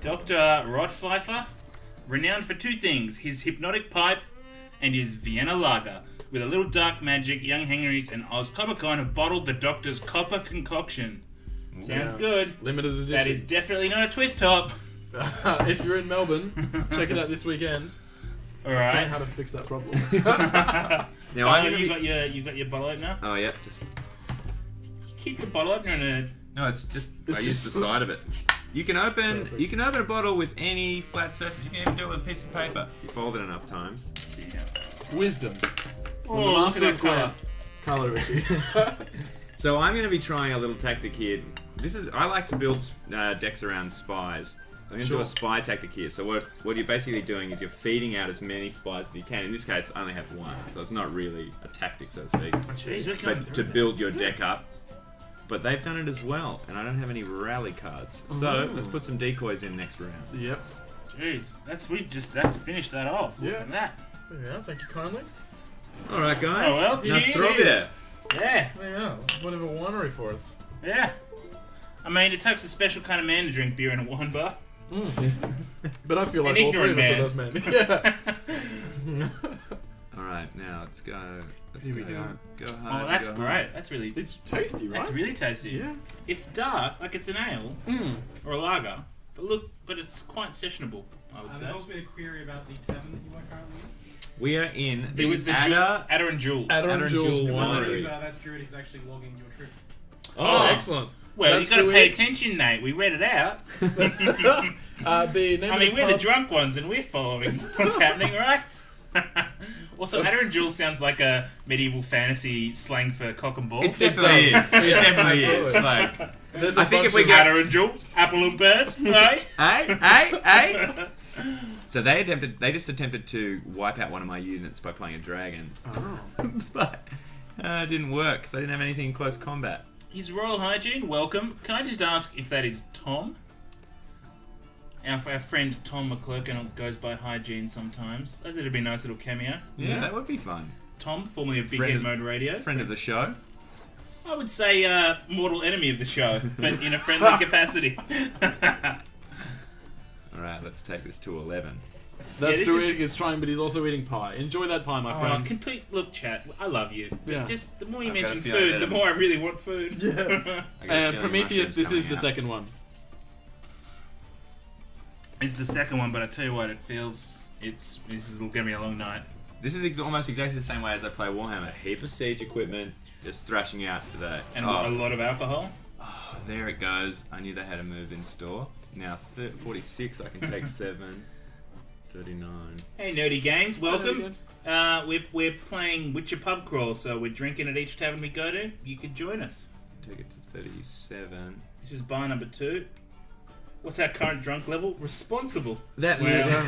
Dr. Rottpfeifer, renowned for two things: his hypnotic pipe and his Vienna lager. With a little dark magic, Young Henry's and Oz Comic-Con have bottled the Doctor's copper concoction. Sounds Yeah. good. Limited edition. That is definitely not a twist top. If you're in Melbourne, check it out this weekend. All Don't know right. how to fix that problem. Now Oh, I'm gonna you be- got your bottle opener. Oh yeah, just Keep your bottle opener in a. no. It's just It's I use just- the side of it. You can open Perfect. a bottle with any flat surface. You can even do it with a piece of paper. You fold it enough times. Wisdom. Oh, look at Master that of Gwent. colour. Colour Ricky. So I'm going to be trying a little tactic here. I like to build decks around spies. So I'm going to do Sure. a spy tactic here. So what you're basically doing is you're feeding out as many spies as you can. In this case, I only have one, so it's not really a tactic, so to speak. Jeez, we're coming But to through. build your deck up. But they've done it as well, and I don't have any rally cards. So Ooh. let's put some decoys in next round. Yep. Jeez, that's finished that off. Look Yeah. at that. Yeah, thank you kindly. All right, guys. Oh, well, Now cheers. throw there. Yeah, Yeah, what of a winery for us. yeah. I mean, it takes a special kind of man to drink beer in a wine bar. But I feel like An all three of us are those ignorant men. Yeah. All right, now let's go. Here we go. Go hard. Oh, that's go great. hard. That's really. It's tasty, right? That's really tasty. Yeah. It's dark, like it's an ale or a lager, but it's quite sessionable. I would There's say. also been a query about the tavern that you are currently in. We are in It was the Adder. Adder and Jules. Adder and Jules Because I Winery. believe that's Druid is actually logging your trip. Oh, Oh. excellent. Well, That's you've got to pay Druid. attention, Nate. We read it out. The name I of mean, the we're the pub- drunk ones, and we're following what's happening, right? Also, Adder and Jules sounds like a medieval fantasy slang for cock and balls. It definitely is. It definitely is. Absolutely. Like, There's I a think if bunch we of- get Adder and Jules, apple and pears, right? hey. So they just attempted to wipe out one of my units by playing a dragon, Oh. but it didn't work because I didn't have anything in close combat. His Royal Hygiene, welcome. Can I just ask if that is Tom? Our friend Tom McClurkin goes by Hygiene sometimes. I thought it'd be a nice little cameo. Yeah, that would be fun. Tom, formerly of Big Friend Head of- Mode Radio. Friend of the show. I would say mortal enemy of the show, but in a friendly capacity. All right, let's take this to 11. That's Yeah, this Druid is- is trying, but he's also eating pie. Enjoy that pie, my friend. Complete look, chat. I love you. But Yeah. just the more you I've got a mention feeling food, that the I'm- more I really want food. Yeah. I got a And feeling Prometheus, mushrooms this is coming the out. second one. It's the second one, but I tell you what, it feels this is gonna be a long night. This is almost exactly the same way as I play Warhammer. Heap of siege equipment, just thrashing out today. And a lot of alcohol. Oh, there it goes. I knew they had a move in store. Now 46, I can take 7. 39. Hey, Nerdy Games, welcome. Nerdy Games. We're playing Witcher Pub Crawl, so we're drinking at each tavern we go to. You could join us. Take it to 37. This is bar number 2. What's our current drunk level? Responsible. That Well,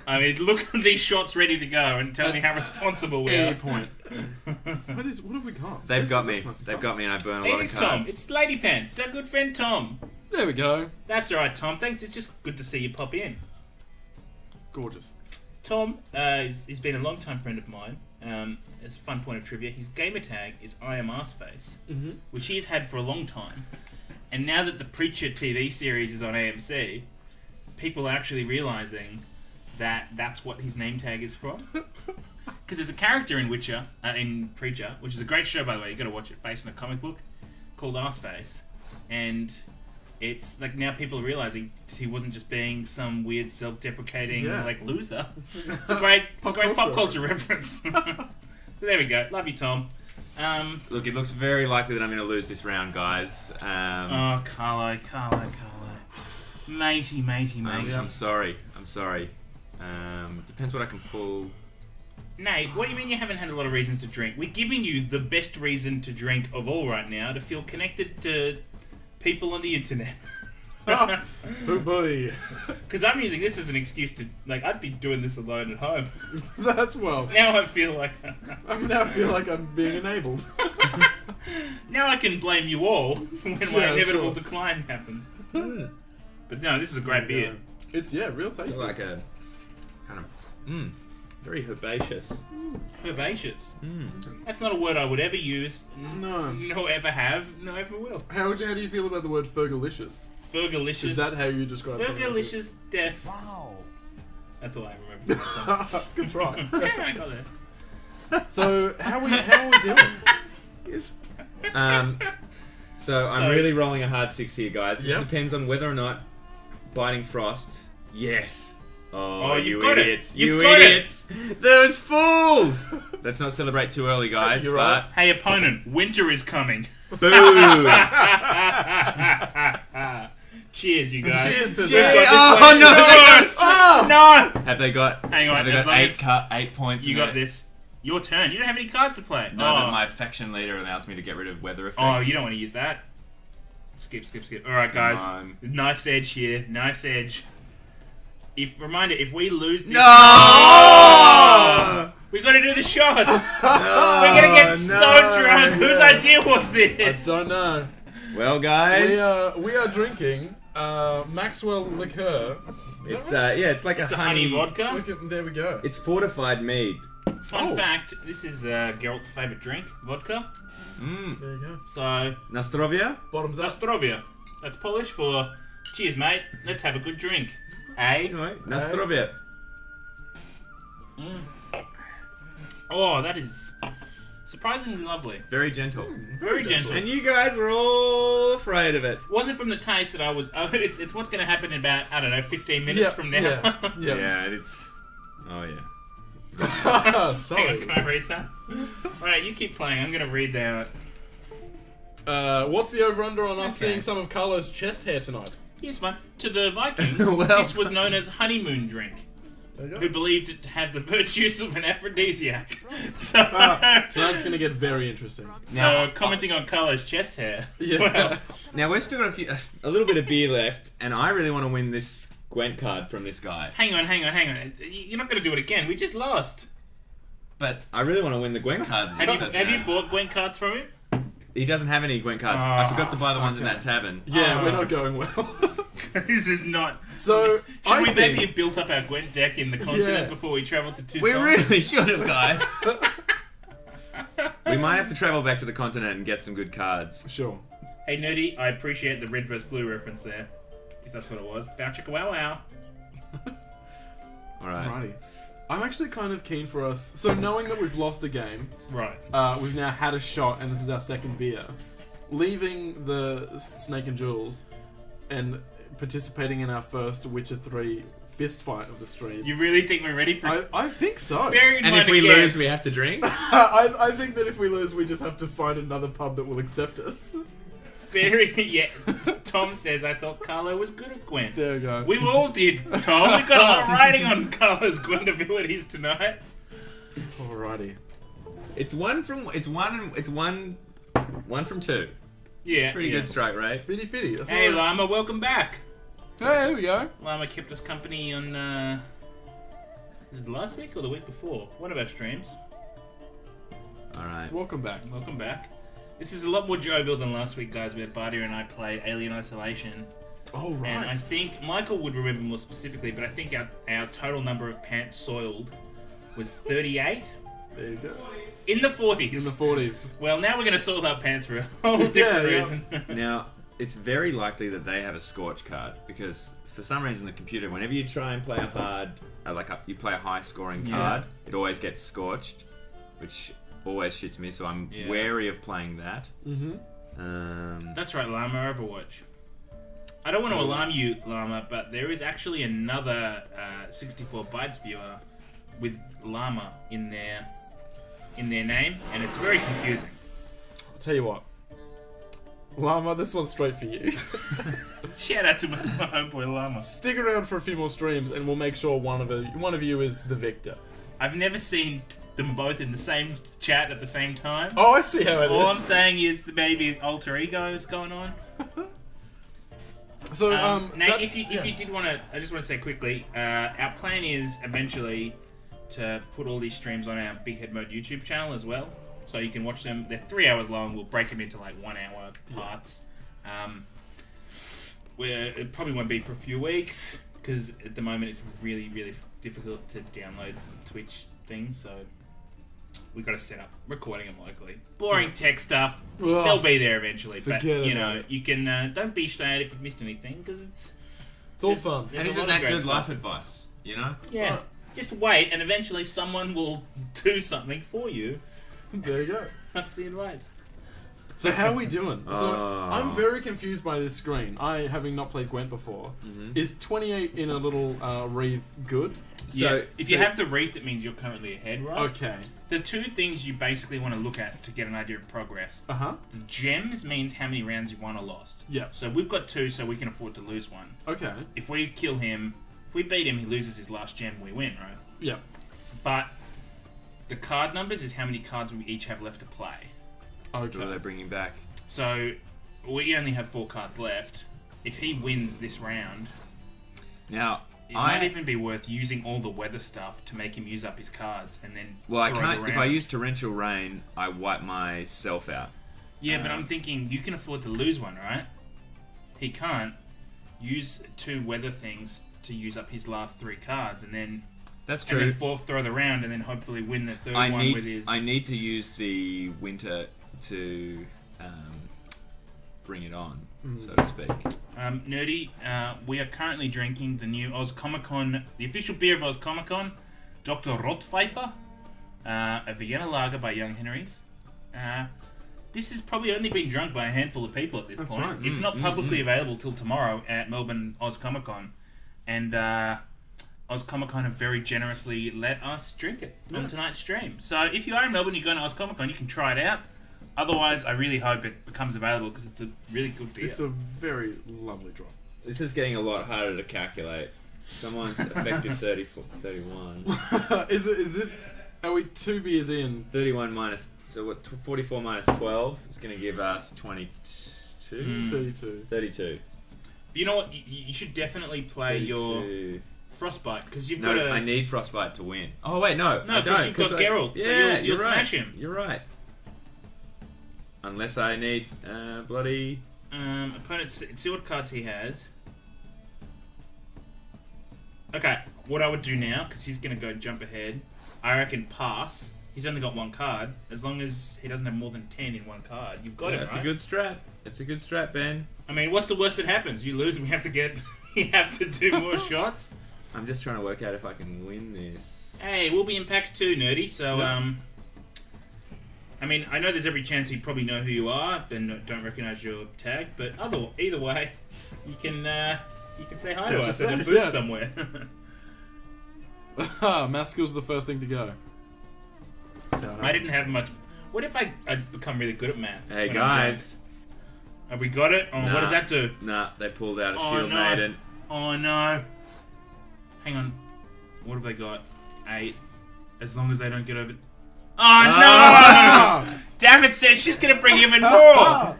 I mean, look at these shots ready to go and tell me how responsible we Any are. point. What have we got? They've got me. That's nice and They've fun. got me, and I burn a It lot is of Tom. cards. It's Lady Pants. Our good friend Tom. There we go. That's all right, Tom. Thanks. It's just good to see you pop in. Gorgeous. Tom he's been a long-time friend of mine. As a fun point of trivia, his gamer tag is I am Arseface, Mm-hmm. which he has had for a long time. And now that the Preacher TV series is on AMC, people are actually realizing that that's what his name tag is from. Because there's a character in in Preacher, which is a great show, by the way. You got to watch it, based on a comic book called Arseface, and it's like now people are realizing he wasn't just being some weird self-deprecating like loser. It's a great pop culture reference. So there we go. Love you, Tom. Look, it looks very likely that I'm going to lose this round, guys. Oh, Carlo. Matey. I'm sorry. Depends what I can pull. Nate, what do you mean you haven't had a lot of reasons to drink? We're giving you the best reason to drink of all right now, to feel connected to people on the internet. Oh boy. Because I'm using this as an excuse to, I'd be doing this alone at home. That's well. Now I feel like... I feel like I'm being enabled. now I can blame you all when my Yeah, inevitable sure. decline happens. But no, this is a great beer. It's real tasty. It's like a kind of very herbaceous. Herbaceous. That's not a word I would ever use, No. nor ever have, nor ever will. How do you feel about the word Fergalicious? Fergalicious. Is that how you describe something like this? Fergalicious Def. Wow. That's all I remember from that song. Good try. Yeah, I got there. So how are we doing? Yes. So I'm really rolling a hard 6 here, guys. It Yep. depends on whether or not biting frost. Yes. Oh, you've you got it. idiots! You've You got it. idiots! Those fools! Let's not celebrate too early, guys. You're but right. Hey, opponent, winter is coming. boo! Cheers, you guys. Cheers to We've that. got this one. Oh, no, Oh! No! Have they got? Hang on, Have they as got long 8 as- 8 points? You in got there? this. Your turn. You don't have any cards to play. No, but my faction leader allows me to get rid of weather effects. Oh, you don't want to use that. Skip. Alright, guys. Come on. Knife's edge here. Knife's edge. Reminder, if we lose this... No! Oh! We gotta do the shots! No, We're gonna get so no, drunk! no. Whose idea was I this? don't know. Well, guys. We are drinking Maxwell liqueur. It's it's like It's a a honey vodka. Look at, there we go. It's fortified mead. Fun Oh. fact: this is Geralt's favorite drink, vodka. Mm. There you go. So Nastrovia? Bottoms up. Nastrovia. That's Polish for cheers, mate. Let's have a good drink. Eh? Anyway, Nastrovia. Oh, that is surprisingly lovely. Very gentle. Very gentle. And you guys were all afraid of it. Wasn't from the taste that I was. Oh, it's what's going to happen in about 15 minutes from now. Yeah. Yeah, it's... Oh, yeah. Hang on, Sorry. can I read that? Alright, you keep playing. I'm going to read out. What's the over/under on us Okay. seeing some of Carlo's chest hair tonight? Here's one. To the Vikings, Well- this was known as honeymoon drink, There you go. who believed it to have the virtues of an aphrodisiac. So, So that's going to get very interesting. so commenting on Carlo's chest hair. Yeah. Well, Now, we've still got a little bit of beer left, and I really want to win this Gwent card from this guy. hang on. You're not going to do it again. We just lost. But I really want to win the Gwent card. Have you bought Gwent cards from him? He doesn't have any Gwent cards. I forgot to buy the ones in that tavern. Yeah, Oh. we're not going well. This is not. So, Should I we think... maybe have built up our Gwent deck in the continent Yeah. before we travelled to Tucson? We really should have, guys. We might have to travel back to the continent and get some good cards. Sure. Hey, Nerdy, I appreciate the red versus blue reference there. Because that's what it was. Bow chicka wow wow. Alright. Alrighty. I'm actually kind of keen for us. So, knowing that we've lost a game, Right. we've now had a shot, and this is our second beer. Leaving the Snake and Jewels and participating in our first Witcher 3 fist fight of the stream. You really think we're ready for I think so. Bearing in And mind if we again, lose, we have to drink? I think that if we lose, we just have to find another pub that will accept us. yeah. Tom says, I thought Carlo was good at Gwent. There we go. We all did, Tom. We got a lot of writing on Carlo's Gwent abilities tonight. Alrighty. It's one from two. Yeah. Pretty yeah. good strike rate. Fitty fitty. That's Hey, all right. Llama, welcome back. Hey, there we go. Llama kept us company on, this is last week or the week before? One of our streams. Alright. Welcome back. Welcome back. This is a lot more jovial than last week, guys, where Barty and I played Alien Isolation. Oh, right. And I think Michael would remember more specifically, but I think our total number of pants soiled was 38 There you go. in the 40s. In the 40s. Well, now we're going to soil our pants for a whole different yeah. reason. Now, it's very likely that they have a scorch card because for some reason the computer, whenever you try and play a hard, you play a high scoring Yeah. card, it always gets scorched, which always shits me. So I'm Yeah. wary of playing that. Mm-hmm. That's right, Llama, Overwatch. I don't want to alarm you, Llama, but there is actually another 64 bytes viewer with Llama in their name, and it's very confusing. I'll tell you what. Llama, this one's straight for you. Shout out to my homeboy Llama. Stick around for a few more streams and we'll make sure one of you is the victor. I've never seen them both in the same chat at the same time. Oh, I see how it All I'm is. saying is the maybe alter ego is going on. So, Nate, that's- if you did want to, I just want to say quickly, our plan is eventually to put all these streams on our Big Head Mode YouTube channel as well, so you can watch them. They're 3 hours long. We'll break them into like 1 hour parts. It probably won't be for a few weeks because at the moment it's really, really difficult to download Twitch things. So we've got to set up recording them locally. Boring tech stuff. Ugh. They'll be there eventually. But Forget you about know, it. you can don't be sad if you've missed anything because It's all there's- fun. there's And a isn't lot of that great good stuff. life advice? You know? Yeah. Right. Just wait, and eventually someone will do something for you. There you go. That's the advice. So how are we doing? So Oh. I'm very confused by this screen. I, having not played Gwent before, is 28 in a little wreath good? So if you have the wreath, it means you're currently ahead, right? Okay. The two things you basically want to look at to get an idea of progress. Uh-huh. The gems means how many rounds you won or lost. Yeah. So we've got 2, so we can afford to lose 1. Okay. If we kill him, if we beat him, he loses his last gem, we win, right? Yeah. But the card numbers is how many cards we each have left to play. What are they Okay. bringing back? So we only have 4 cards left. If he wins this round, Now, it might even be worth using all the weather stuff to make him use up his cards, and then. Well, I throw can't. the If I round. use torrential rain, I wipe myself out. Yeah, but I'm thinking you can afford to lose 1, right? He can't. use 2 weather things to use up his last 3 cards, and then That's and true. then throw the round, and then hopefully win the third one with his. I need to use the winter to bring it on, so to speak. Nerdy, we are currently drinking the new Oz Comic Con, the official beer of Oz Comic Con, Dr. Rotpfeifer, a Vienna lager by Young Henry's. This has probably only been drunk by a handful of people at this That's point. right. It's not publicly available till tomorrow at Melbourne Oz Comic Con, and Oz Comic Con have very generously let us drink it on tonight's stream. So if you are in Melbourne, you're going to Oz Comic Con, you can try it out. Otherwise, I really hope it becomes available because it's a really good beer. It's a very lovely drop. This is getting a lot harder to calculate. Someone's effective 31. Is this? Are we 2 beers in? 31 minus, so what? 44 minus 12 is going to give us 22. 32. 32. You know what? You should definitely play your 32. Frostbite because you've No, got a. I need Frostbite to win. Oh wait, no, No, I because don't. you've got Geralt, so yeah, you'll you're right. smash him. You're right. Unless I need bloody. Opponent. See what cards he has. Okay, what I would do now, because he's going to go jump ahead, I reckon pass. He's only got 1 card. As long as he doesn't have more than 10 in 1 card, you've got it, That's right? a good strat. It's a good strat, Ben. I mean, what's the worst that happens? You lose and we have to get... you have to do more shots. I'm just trying to work out if I can win this. Hey, we'll be in packs too, Nerdy, so, Yep. I mean, I know there's every chance he'd probably know who you are and don't recognise your tag, but either way, you can say hi to us at a booth somewhere. Math skills are the first thing to go. I didn't have much... What if I become really good at maths? Hey when I'm drunk? guys. Have we got it? Oh, Nah. what does that do? Nah, they pulled out a Oh, shield no. maiden. Oh no. Hang on. What have they got? 8. As long as they don't get over... Oh no! Damn it, Seth, she's gonna bring even more!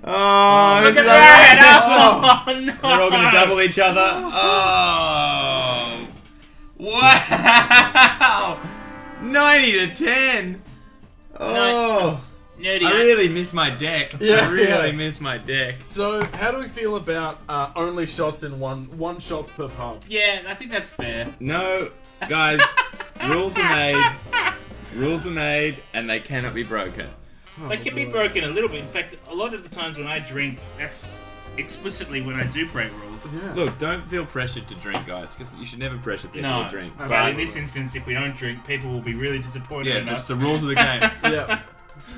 Oh, Look this at is that! Oh no! They're all going to double each other. Oh. Wow. 90 to 10. Oh. Nerdy, I really miss my deck. Yeah, I really yeah. miss my deck. So, how do we feel about only shots in one shots per pub? Yeah, I think that's fair. No, guys, rules are made. Rules are made, and they cannot be broken. They can be broken a little bit. In fact, a lot of the times when I drink, that's explicitly when I do break rules. Yeah. Look, don't feel pressured to drink, guys, because you should never pressure people No, to drink. but Absolutely. in this instance, if we don't drink, people will be really disappointed in Yeah, us. that's the rules of the game. Yeah.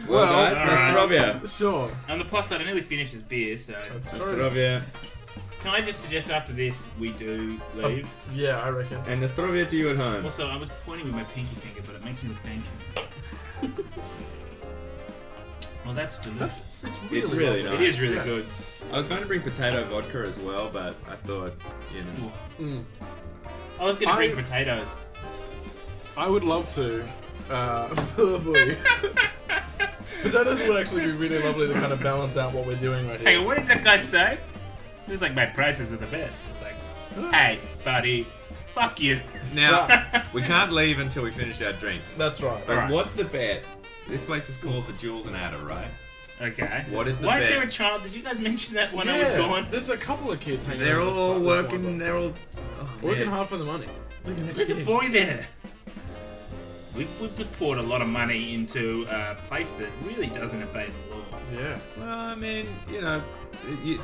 Well, guys, alright. Nastrovia. Sure. On the plus side, I nearly finished his beer, so... That's true. Nastrovia. Can I just suggest after this, we do leave? Yeah, I reckon. And Nastrovia to you at home. Also, I was pointing with my pinky finger, but it makes me look dainty. Well, that's delicious. It's really lovely. It is nice. really Yeah. good. I was going to bring potato vodka as well, but I thought, you know. Ooh. Mm. I was going to bring I- potatoes. I would love to. Lovely. Potatoes would actually be really lovely to kind of balance out what we're doing right Hang on, here. what did that guy say? He was like, my prices are the best. It's like, hey, buddy, fuck you. Now, we can't leave until we finish our drinks. That's right. But Alright. what's the bet? This place is called the Jules and Adder, right? Okay. What is the Why is bet? there a child? Did you guys mention that when I was Yeah, gone? There's a couple of kids hanging They're around this all bar- this working, one. they're all... Oh, Working man. hard for the money. There's a boy there. We've poured a lot of money into a place that really doesn't obey the law. Yeah. Well, I mean, you know...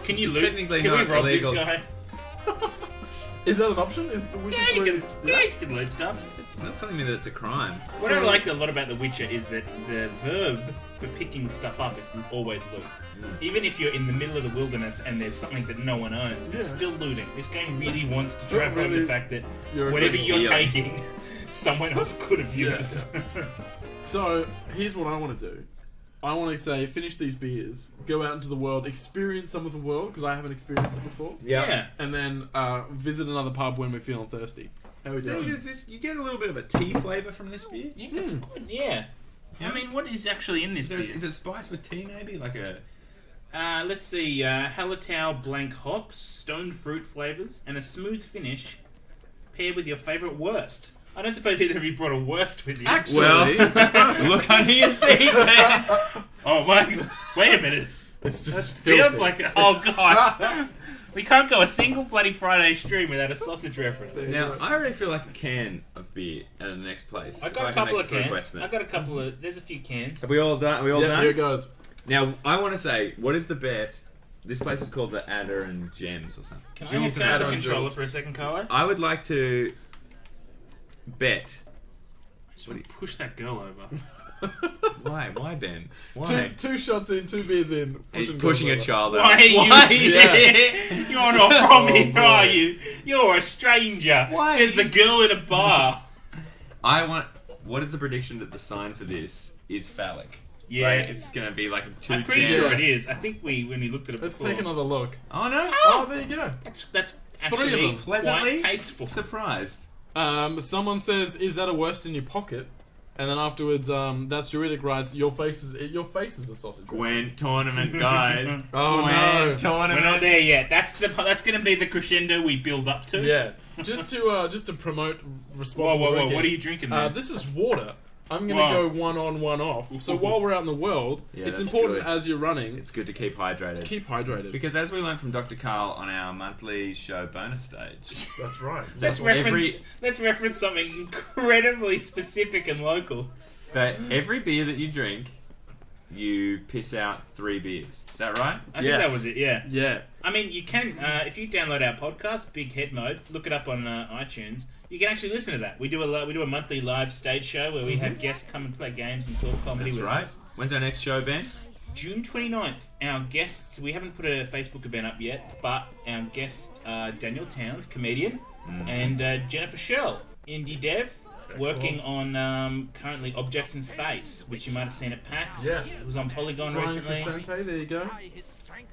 Can you it's loot? technically Can not we rob illegal. this guy? Is that an option? Is the Witcher Yeah, you 3 can. Yeah, you can loot stuff. It's not telling me that it's a crime. What I like a lot about The Witcher is that the verb for picking stuff up is always loot. Even if you're in the middle of the wilderness and there's something that no one owns, Yeah. it's still looting. This game really wants to Not drive home really. the fact that You're a whatever good you're stealer. taking, someone else could have Yeah, used. So, here's what I want to do. I want to say, finish these beers, go out into the world, experience some of the world, because I haven't experienced it before, Yeah. and then visit another pub when we're feeling thirsty. How we So doing? does this, you get a little bit of a tea flavour from this beer? Yeah, it's good. Yeah. I mean, what is actually in this beer? Is it spiced with tea maybe? Like a... Let's see. Hallertau blank hops, stone fruit flavors, and a smooth finish paired with your favorite wurst. I don't suppose either of you brought a wurst with you. Actually, Well, look under your seat there. Oh my! Wait a minute. it's That just feels filthy. like oh god. We can't go a single bloody Friday stream without a sausage reference. Now, I already feel like a can of beer at the next place. I got a If couple can of make cans. request, mate. I got a couple of. There's a few cans. Have we all done? Are we all Yeah, done? here it goes. Now, I want to say, what is the bet? This place is called the Adder and Gems or something. Can I Jules have and the Adam controller Jules. for a second, Carlo? I would like to bet. Just want to push that girl over. Why? Why, Ben? Why? Two shots in, 2 beers in. He's pushing a child out. Why are you? Yeah. You're not from here, boy. are you? You're a stranger. Why? Says the girl in a bar. I want. What is the prediction that the sign for this is phallic? Yeah. Like, it's gonna be like 2 I'm pretty gems. sure it is. I think when we looked at it Let's before. take another look. Oh no! Oh, there you go. That's 3 of actually them. Pleasantly quite tasteful. surprised. Someone says, "Is that a worst in your pocket?" And then afterwards, that's Druidic writes, "Your face is a sausage." Gwen tournament, guys. Oh Gwen no. tournament. We're not there yet. That's going to be the crescendo we build up to. Yeah. Just to promote Whoa, responsible whoa, whoa! drinking. What are you drinking there? This is water. I'm gonna Whoa. go 1 on, 1 off. So while we're out in the world, Yeah, it's that's important good. as you're running, It's good to keep hydrated. keep hydrated. Because as we learned from Dr. Carl on our monthly show bonus stage, That's right. let's reference something incredibly specific and local. that every beer that you drink, you piss out 3 beers. Is that right? I think that was it. Yeah. Yeah. I mean, you can if you download our podcast, Big Head Mode, look it up on iTunes. You can actually listen to that. We do a monthly live stage show where we have guests come and play games and talk comedy That's with right. us. When's our next show, Ben? June 29th, our guests, we haven't put a Facebook event up yet, but our guests are Daniel Towns, comedian, and Jennifer Shell, indie dev, working on currently Objects in Space, which you might have seen at PAX. Yes. It was on Polygon Brian recently. Crescente, there you go.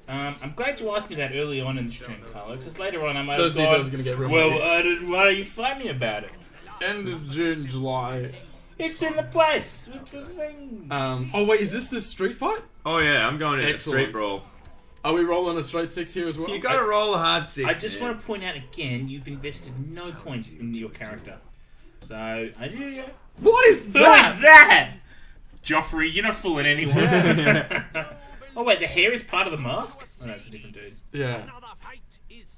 I'm glad you asked me that early on in the stream, Carlo, because later on I might Those have details gone, are gonna get real well, muddy. why don't you fight me about it? End of June, July. It's in the place with the thing. Oh wait, is this the street fight? Oh yeah, I'm going to Excellent. street brawl. Are we rolling a straight 6 here as well? You got to roll a hard 6. I just want to point out again, you've invested no points in your character. So, I do, yeah. What is Who is that? Joffrey, you're not fooling anyone. Oh, wait, the hair is part of the mask? Oh, no, it's a different dude. Yeah.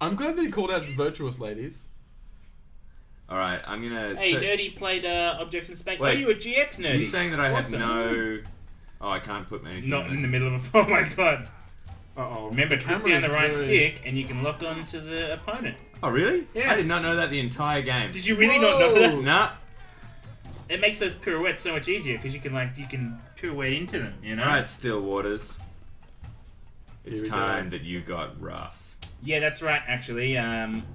I'm glad that he called out virtuous ladies. All right, I'm gonna. Hey, so- Nerdy played Objects in Space. Wait, oh, you a GX Nerdy? Are you saying that I have Awesome. no? Oh, I can't put anything. Not on in this. the middle of a... Oh, my God. Uh-oh. Remember, click down the Camera's right very- stick, and you can lock on to the opponent. Oh really? Yeah. I did not know that the entire game. Did you really not know that? Nah. It makes those pirouettes so much easier, because you can pirouette into them, you know? All right, Still Waters. It's Here we time go. that you got rough. Yeah, that's right. Actually,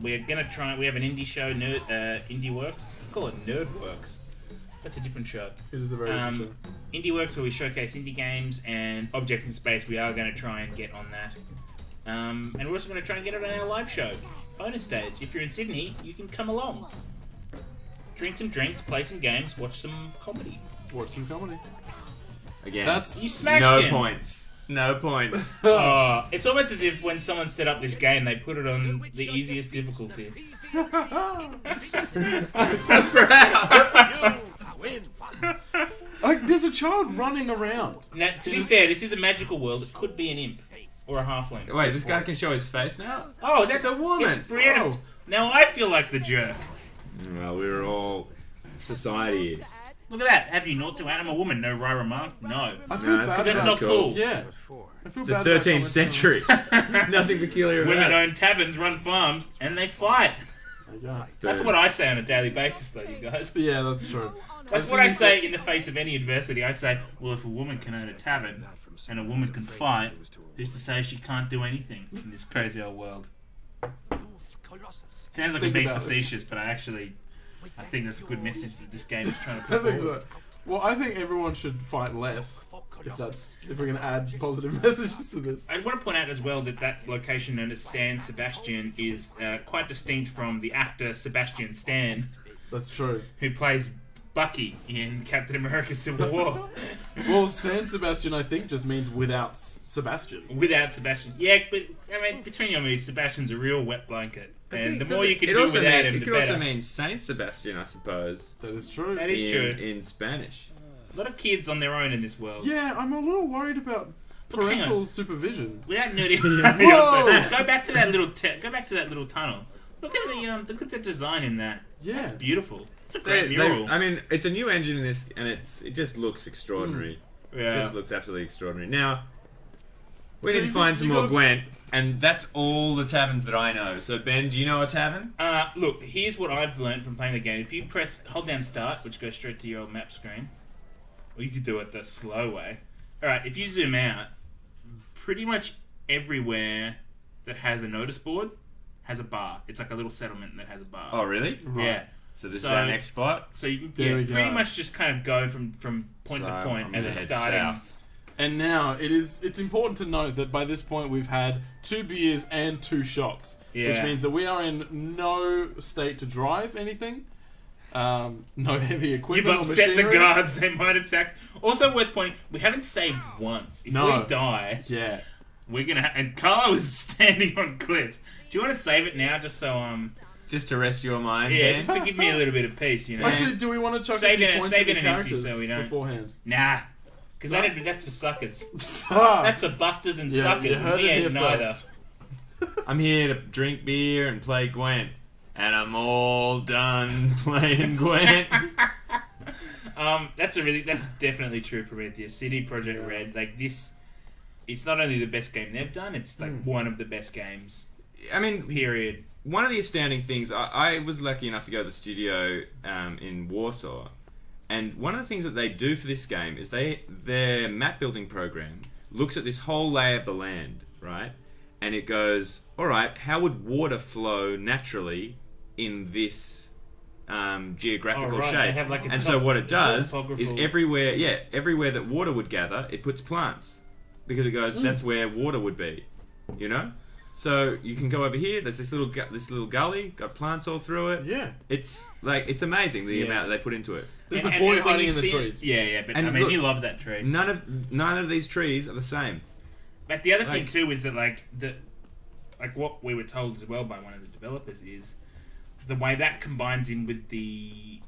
we're gonna try. We have an indie show, Indie Works. Call it Nerd Works. That's a different show. It is a very good show. Indie Works, where we showcase indie games and Objects in Space. We are going to try and get on that, and we're also going to try and get it on our live show, bonus stage. If you're in Sydney, you can come along, drink some drinks, play some games, watch some comedy. Watch some comedy. Again. That's You smashed no him. points. No points. Oh, it's almost as if when someone set up this game, they put it on the easiest difficulty. Like, there's a child running around. Now, to be fair, this is a magical world. It could be an imp or a halfling. Wait, this guy can show his face now? Oh, that's a woman. It's brilliant. Oh. Now I feel like the jerk. Well, we're all. Society is. Look at that. Have you not to add? I'm a woman. No wry remarks. No. I feel No, bad. That's about- not cool. Yeah. I feel It's the bad about 13th commenting century. Nothing peculiar about Women it. own taverns, run farms, and they fight. on- Yeah. That's what I say on a daily basis, though, you guys. Yeah, that's true. That's what I say in the face of any adversity. I say, well, if a woman can own a tavern and a woman can fight, who's to say she can't do anything in this crazy old world? Sounds like I'm Think being about it. facetious, but I think that's a good message that this game is trying to I put think forward. so. Well, I think everyone should fight less. If we're gonna add positive messages to this. I want to point out as well that that location known as San Sebastian is quite distinct from the actor Sebastian Stan, That's true. who plays Bucky in Captain America Civil War. Well, San Sebastian, I think, just means without Sebastian. Without Sebastian. Yeah, but, I mean, between you and me, Sebastian's a real wet blanket. And the more you can It do also without mean- him, It the could better. also mean Saint Sebastian, I suppose. That is true. That is true. In Spanish. A lot of kids on their own in this world. Yeah, I'm a little worried about parental supervision. Without nerding, Whoa! go back to that little tunnel. Look at the design in that. Yeah. That's beautiful. It's a great mural. I mean, it's a new engine in this, and it just looks extraordinary. Yeah. It just looks absolutely extraordinary. Now, we So need to you find got- some you more gotta- Gwent, and that's all the taverns that I know. So, Ben, do you know a tavern? Look, here's what I've learned from playing the game. If you hold down start, which goes straight to your old map screen, or you could do it the slow way. Alright, if you zoom out, pretty much everywhere that has a notice board has a bar. It's like a little settlement that has a bar. Oh, really? Yeah. So this is our next spot. So you can There we pretty go. much just kind of go from point to So point I'm as a gonna head starting. south. And now it's important to note that by this point we've had 2 beers and 2 shots, which Yeah. means that we are in no state to drive anything. No heavy You've equipment or upset the machinery. guards, they might attack. Also worth pointing, we haven't saved once. If No. we die, Yeah. we're gonna and Carlo is standing on cliffs. Do you want to save it now just so Just to rest your mind. yeah, Ben? just to give me a little bit of peace, you know? Actually, do we want to chuck Save a few it- points save at it the and empty characters so we don't- beforehand? Nah. Because No? that's for suckers. Ah, That's for busters and yeah, suckers. you And heard we it ain't here neither. first. I'm here to drink beer and play Gwent. And I'm all done playing Gwent. That's definitely true, Prometheus. CD Projekt Red, like this, it's not only the best game they've done, it's like one of the best games. I mean, Period. one of the astounding things, I was lucky enough to go to the studio in Warsaw, and one of the things that they do for this game is their map building program looks at this whole lay of the land, right? And it goes, all right, how would water flow naturally in this geographical Oh, right, shape? they have like a And so what it does is topographical- everywhere that water would gather, it puts plants, because it goes, that's where water would be, you know? So you can go over here. There's this little gully, got plants all through it. Yeah. It's amazing the Yeah. amount that they put into it. There's And- a and boy when hiding you in the see it- trees. Yeah, but And I mean, look, he loves that tree. None of these trees are the same. But the other thing Like- too is that like what we were told as well by one of the developers is the way that combines in with the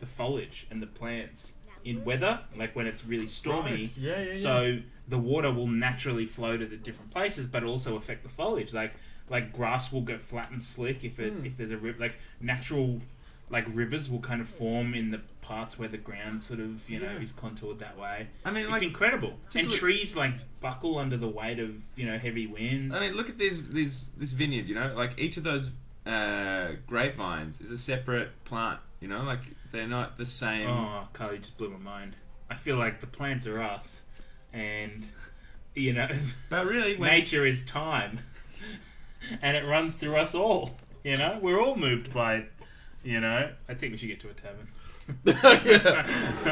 foliage and the plants in weather, like when it's really stormy. Right. Yeah. So the water will naturally flow to the different places, but also affect the foliage. Like grass will go flat and slick if there's a river. Like natural, like rivers will kind of form in the parts where the ground sort of is contoured that way. I mean, It's like, incredible. And look- trees like buckle under the weight of heavy winds. I mean, look at this vineyard. You know, like each of those grapevines is a separate plant. You know, like they're not the same. Oh, Carl, you just blew my mind. I feel like the plants are us, and But really, when nature is time, and it runs through us all. We're all moved by it. I think we should get to a tavern.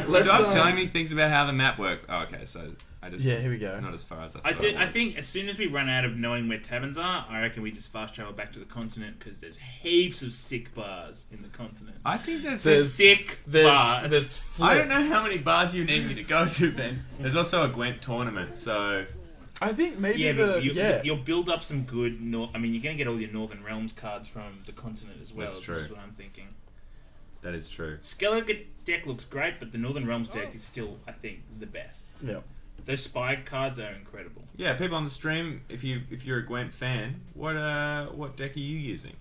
stop telling me things about how the map works. Oh, okay, so I just Yeah, here we go. not as far as I I thought. did. it I was. think as soon as we run out of knowing where taverns are, I reckon we just fast travel back to the continent because there's heaps of sick bars in the continent. I think There's- Sick bars. There's I flip. don't know how many bars you need me to go to, Ben. There's also a Gwent tournament, so I think maybe Yeah, but you'll you'll build up some good. I mean, you're going to get all your Northern Realms cards from the continent as well. That's Is true. what I'm thinking. that is true. Skellige deck looks great, but the Northern Realms deck is still, I think, the best. Yeah. Those spy cards are incredible. Yeah, people on the stream, if you're a Gwent fan, what deck are you using?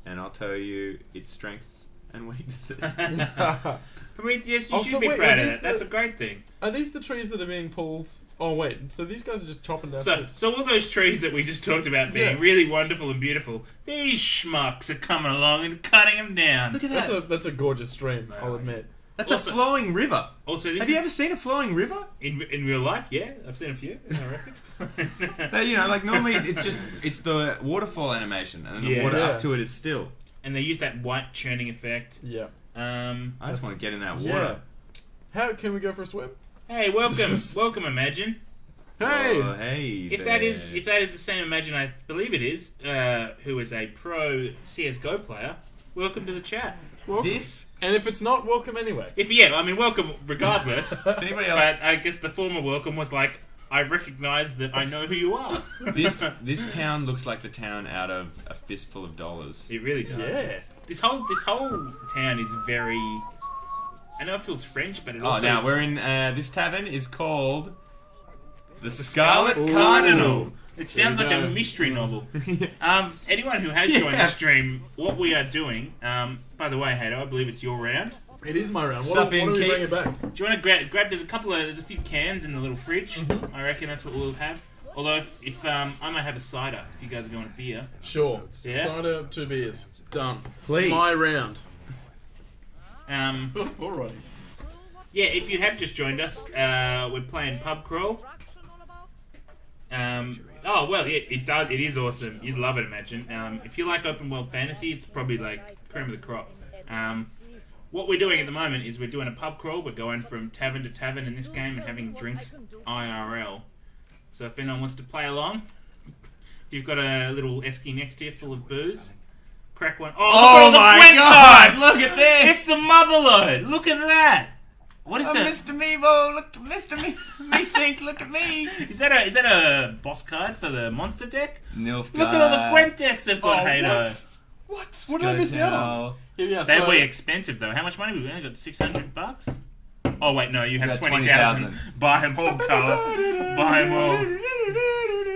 And I'll tell you its strengths and weaknesses. Prometheus, you Also, should be wait, proud are of these that. That's the- a great thing. Are these the trees that are being pulled? Oh wait, so these guys are just chopping down So, trees. so all those trees that we just talked about being Yeah. really wonderful and beautiful, these schmucks are coming along and cutting them down. Look at that. That's a gorgeous stream, I'll Wow. admit. That's Also- a flowing river. Also, this Have is, you ever seen a flowing river? in real life, yeah, I've seen a few. I reckon. But, like normally it's the waterfall animation, and then the Yeah. water Yeah. up to it is still. And they use that white churning effect. Yeah. I just That's- want to get in that Yeah. water. How can we go for a swim? Hey, welcome, Imagine. Hey! Oh, hey. If there. that is the same Imagine, I believe it is, who is a pro CS:GO player, welcome to the chat. Welcome. This And if it's not, welcome anyway. Welcome regardless. Does anybody else? But I guess the former welcome was like, I recognise that I know who you are. This town looks like the town out of A Fistful of Dollars. It really does. Yeah. This whole town is very. I know it feels French, but it also. Oh, now we're in. This tavern is called The Scarlet Scarlet Cardinal. It There sounds you like a go. mystery novel. Anyone who has joined the stream, what we are doing, by the way, Hato, I believe it's your round. It is my round. Sup, What do we Inky? bring it back? Do you want to grab there's a few cans in the little fridge. I reckon that's what we'll have. Although, if I might have a cider, if you guys are going to beer. Sure. Yeah? Cider, 2 beers. Done. Please. My round. Alrighty. Yeah, if you have just joined us, we're playing Pub Crawl. Oh well, it is awesome. You'd love it, imagine. If you like open world fantasy, it's probably like cream of the crop. What we're doing at the moment is we're doing a pub crawl. We're going from tavern to tavern in this game and having drinks IRL. So if anyone wants to play along, if you've got a little esky next to you full of booze, crack one. Oh look at all the my Gwent god! cards! Look at this! It's the Motherlode! Look at that! What is Oh, that? Mr. Meebo, look, Mr. Me Sink, look at me! Is that a boss card for the monster deck? Nilfgaard. Look at all the Gwent decks they've got, Hato. What? What did I miss out on? Yeah, They're so, way expensive though. How much money? We've only got $600. Oh wait, no, you have got 20,000. Buy them all, Carla. Buy them all.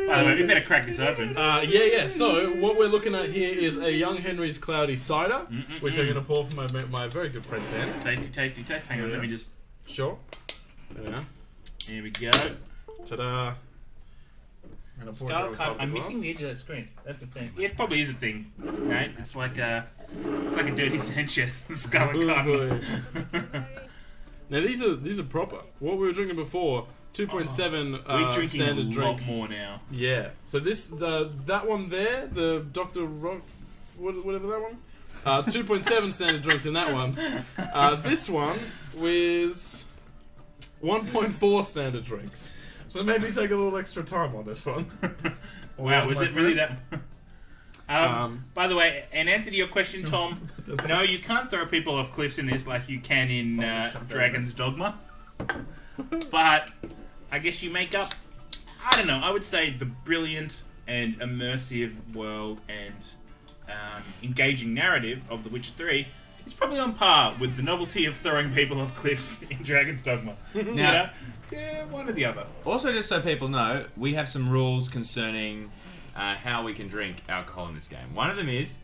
By the way, we better crack this open. yeah. So what we're looking at here is a Young Henry's Cloudy Cider, which I'm going to pour for my very good friend Ben. Tasty, tasty, tasty. Hang on, Yeah. let me just. Sure. There we are. Here we go. Ta-da. I'm gonna pour it down Scarlet the card. side I'm of the missing glass. the edge of that screen. That's the thing. Yeah, it probably is a thing, Nate. It's like a dirty Sanchez. Scarlet Oh, Cardinal. Now these are proper. What we were drinking before, 2.7 We're drinking standard a lot drinks. more now. Yeah. So that one there, the Dr. Rock, whatever that one, 2.7 standard drinks in that one. This one was 1.4 standard drinks. So maybe take a little extra time on this one. Wow, was my it really friend? that? By the way, in answer to your question, Tom, no, you can't throw people off cliffs in this like you can in Dragon's Dogma. But I guess you make up, I don't know, I would say the brilliant and immersive world and engaging narrative of The Witcher 3 is probably on par with the novelty of throwing people off cliffs in Dragon's Dogma. Now- Yeah, one or the other. Also, just so people know, we have some rules concerning how we can drink alcohol in this game. One of them is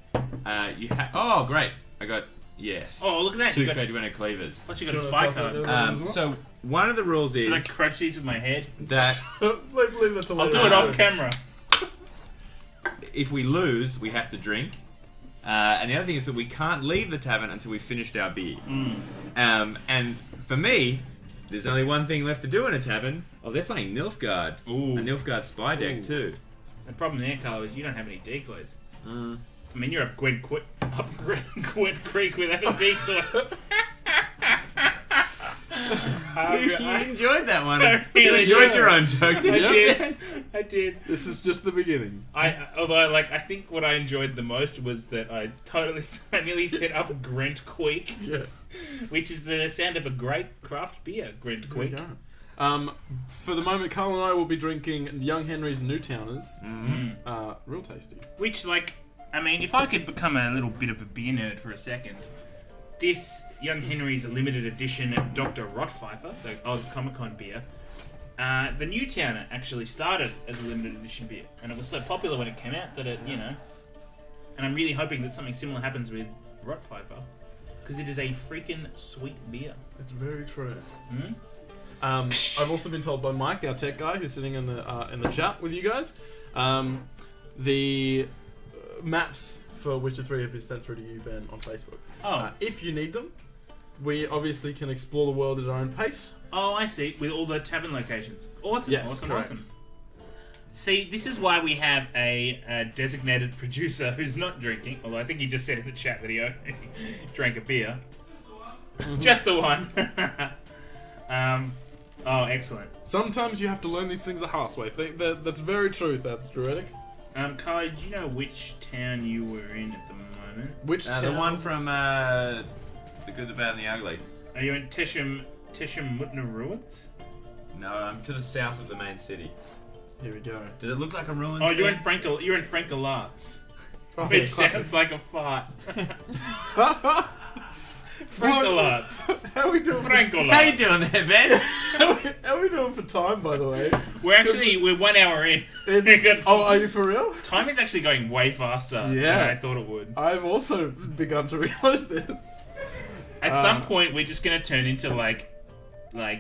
you have. Oh, great! I got yes. Oh, look at that. 2 You got, Credit clovers. plus you got a Do you spy wanna toss that card. over? So one of the rules Should I is crunch these with my head? that I believe that's a I'll do it off camera. if we lose, we have to drink. And the other thing is that we can't leave the tavern until we've finished our beer. And for me, there's only one thing left to do in a tavern. Oh, they're playing Nilfgaard. Ooh. A Nilfgaard spy deck too. The problem there, Carl, is you don't have any decoys. I mean, you're up Gwent Creek without a decoy. You enjoyed that one. I really you enjoyed did. your own joke, I didn't you? did. I did. This is just the beginning. Although, I think what I enjoyed the most was that I nearly set up Gwent Creek, Yeah. which is the sound of a great craft beer, Gwent Creek. For the moment, Carl and I will be drinking Young Henry's Newtowners. Mm. Real tasty. Which, I mean, if I could become a little bit of a beer nerd for a second, this Young Henry's limited edition Dr. Rottpfeifer, the Oz Comic Con beer, the Newtowner actually started as a limited edition beer, and it was so popular when it came out that it, and I'm really hoping that something similar happens with Rottpfeifer, because it is a freaking sweet beer. It's very true. Hmm? I've also been told by Mike, our tech guy, who's sitting in the chat with you guys, the maps for Witcher 3 have been sent through to you, Ben, on Facebook. Oh. If you need them, we obviously can explore the world at our own pace. Oh, I see. With all the tavern locations. Awesome, Yes, awesome, correct. awesome. See, this is why we have a designated producer who's not drinking, although I think he just said in the chat that he drank a beer. Just the one. Oh, excellent. Sometimes you have to learn these things the hard way. That's very true, that's Druidic. Kai, do you know which town you were in at the moment? Which The town? one from The Good, the Bad, and the Ugly. Are you in Tesham Mutna Ruins? No, I'm to the south of the main city. Here we go. Does it look like a ruins? Oh, you're Ben? in Frankel Arts. Oh, Which classic. sounds like a fart. Frank-a-lots. How are we doing? Frank-a-lots. How you doing there, Ben? How are we doing for time, by the way? We're 1 hour in. Oh, are you for real? Time is actually going way faster than Yeah. I thought it would. I've also begun to realize this. At some point, we're just gonna turn into like Oh,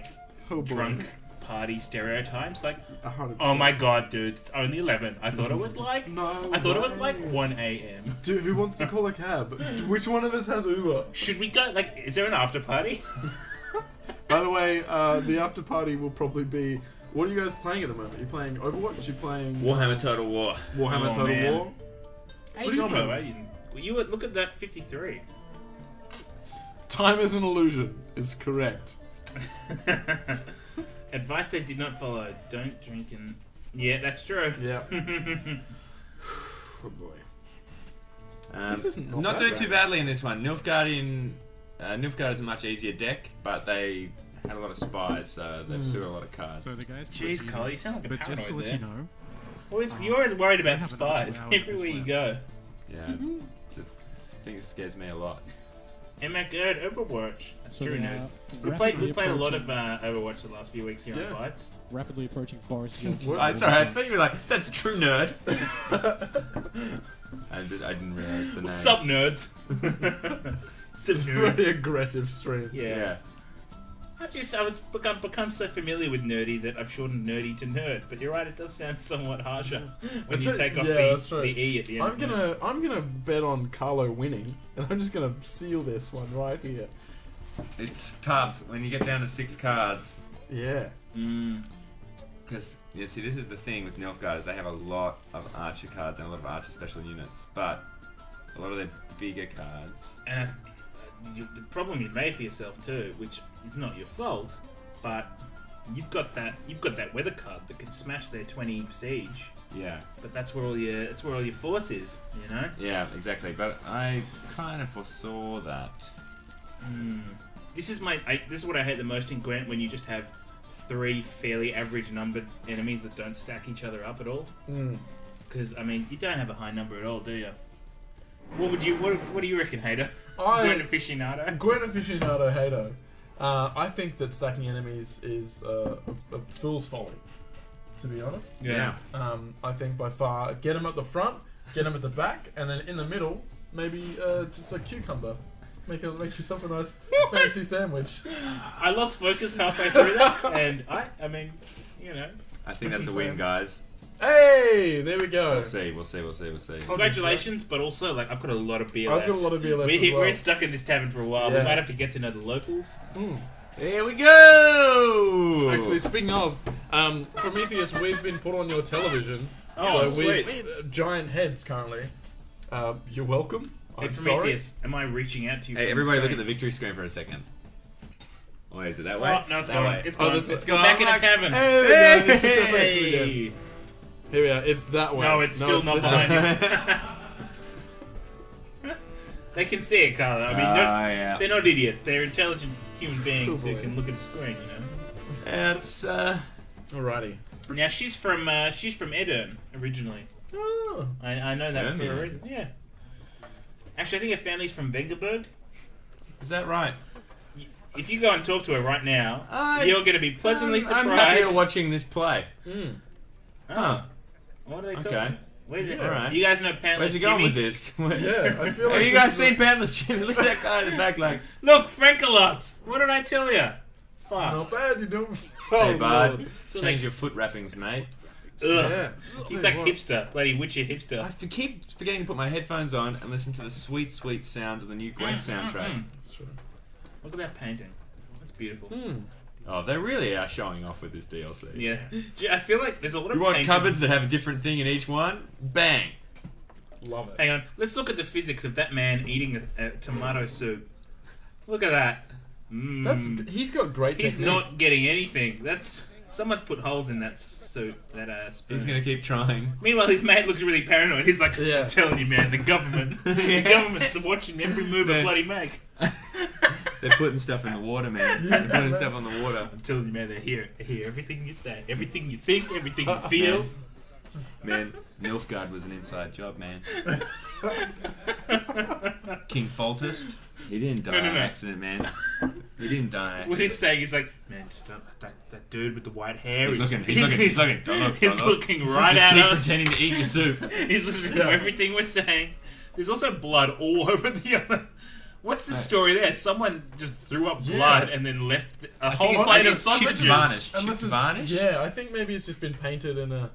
boy. drunk party stereotypes. Like, 100%. oh my god, dudes, it's only 11. I thought it was like No. I thought it was like way. 1 a.m. Dude, who wants to call a cab? Which one of us has Uber? Should we go? Like, is there an after party? By the way, the after party will probably be. What are you guys playing at the moment? Are you playing Overwatch? Are you playing Warhammer Total War. Warhammer Oh, Total man. War? Hey, What are you Gomo, playing? you look at that 53. Time is an illusion. Is correct. Advice they did not follow: don't drink and. Yeah, that's true. Yeah. Oh boy. This isn't not not that doing bad. too badly in this one. Nilfgaard is a much easier deck, but they had a lot of spies, so they've sewer a lot of cards. So the guys. Jeez, Carl, you sound like a But just to paranoid let you there. know, You're always worried about I have another 2 spies hours everywhere just you left. go. Yeah, it's a thing that scares me a lot. And my god, Overwatch. That's So true, they nerd. are We played a lot of approaching- Overwatch the last few weeks here Yeah. on Bites. rapidly approaching Boris Johnson. What? Sorry, I thought you were like, that's true, nerd. I didn't realize the name. What's up, nerds? Some nerd. Very aggressive stream. Yeah. I was become so familiar with nerdy that I've shortened nerdy to nerd. But you're right, it does sound somewhat harsher when you take off that's true. the E at the end. I'm gonna bet on Carlo winning, and I'm just gonna seal this one right here. It's tough when you get down to 6 cards. Yeah. Because, you see, this is the thing with Nilfgaard is they have a lot of archer cards and a lot of archer special units, but a lot of their bigger cards. And the problem you made for yourself too, which is not your fault, but you've got that weather card that can smash their 20 siege. Yeah. But that's where all your force is, you know. Yeah, exactly. But I kind of foresaw that. This is this is what I hate the most in Gwent, when you just have 3 fairly average numbered enemies that don't stack each other up at all. Because I mean, you don't have a high number at all, do you? What do you reckon, Hater? Gwent aficionado. Gwent aficionado hater. I think that stacking enemies is a fool's folly, to be honest. Yeah. I think by far, get them at the front, get them at the back, and then in the middle, maybe just a cucumber. Make yourself a nice fancy sandwich. I lost focus halfway through that, and I mean, you know. I think What that's a you win, saying? guys. Hey, there we go. We'll see. Congratulations, but also like I've got a lot of beer I've left. got a lot of beer left We're, as well. we're stuck in this tavern for a while. We Yeah. might have to get to know the locals. Here we go! Actually, speaking of, Prometheus, we've been put on your television. Oh, so sweet. we've giant heads currently. You're welcome. Hey, I'm sorry. Prometheus, am I reaching out to you? Hey, from everybody, look at screen? the victory screen for a second. Oh, is it that way? Oh, no, it's That gone. way. It's Oh, gone. this It's way. gone back in a tavern. Hey, there we go. It's just a face again. Hey! Here we are. It's that way. No, it's still not this behind way. you. They can see it, Carla. I mean, yeah. they're not idiots. They're intelligent human beings Cool who boy. can look at a screen, you know. That's, Alrighty. Now she's from Edern originally. Oh. I know that for a Edern? reason. Yeah. Actually, I think her family's from Vengerberg. is that right? If you go and talk to her right now, I- you're going to be pleasantly surprised. I'm happier watching this play. Mm. Oh. What are they talking Okay. about? What is it? Yeah. Alright. You guys know Pantless Where's he Jimmy? going with this? Yeah, I feel like Have you this guys is seen Pantless Jimmy? Look at that guy in the back, like, Look, Frank-a-lot. What did I tell you? Not Farts. bad, you don't. hey, bud, Lord. So change like- your foot wrappings, mate. Ugh. Yeah. He's like What? hipster. Bloody witchy hipster. I keep forgetting to put my headphones on and listen to the sweet, sweet sounds of the new Gwent soundtrack. That's true. Look at that painting. That's beautiful. Oh, they really are showing off with this DLC. Yeah. Gee, I feel like there's a lot of You want painting- cupboards that have a different thing in each one? Bang! Love it. Hang on. Let's look at the physics of that man eating a tomato soup. Look at that. He's got great He's technique. not getting anything. That's someone's put holes in that soup. That spoon. He's gonna keep trying. Meanwhile, his mate looks really paranoid. He's like, Yeah. I'm telling you, man, the government's watching every move I bloody make. They're putting stuff in the water, man. They're putting stuff on the water. I'm telling you, man, they hear everything you say, everything you think, everything you feel. Man, Nilfgaard was an inside job, man. King Foltest. He didn't die No. on accident, man. He didn't die on What accident. he's saying is like, man, just don't, that dude with the white hair. He's is- looking. He's looking. Don't look. He's don't look. looking Just right at keep us. pretending to eat your soup. He's listening to everything we're saying. There's also blood all over the other. What's the story there? Someone just threw up blood and then left a whole think- plate I of think chips sausages. varnish. Unless Chips it's, varnish? Yeah, I think maybe it's just been painted in a.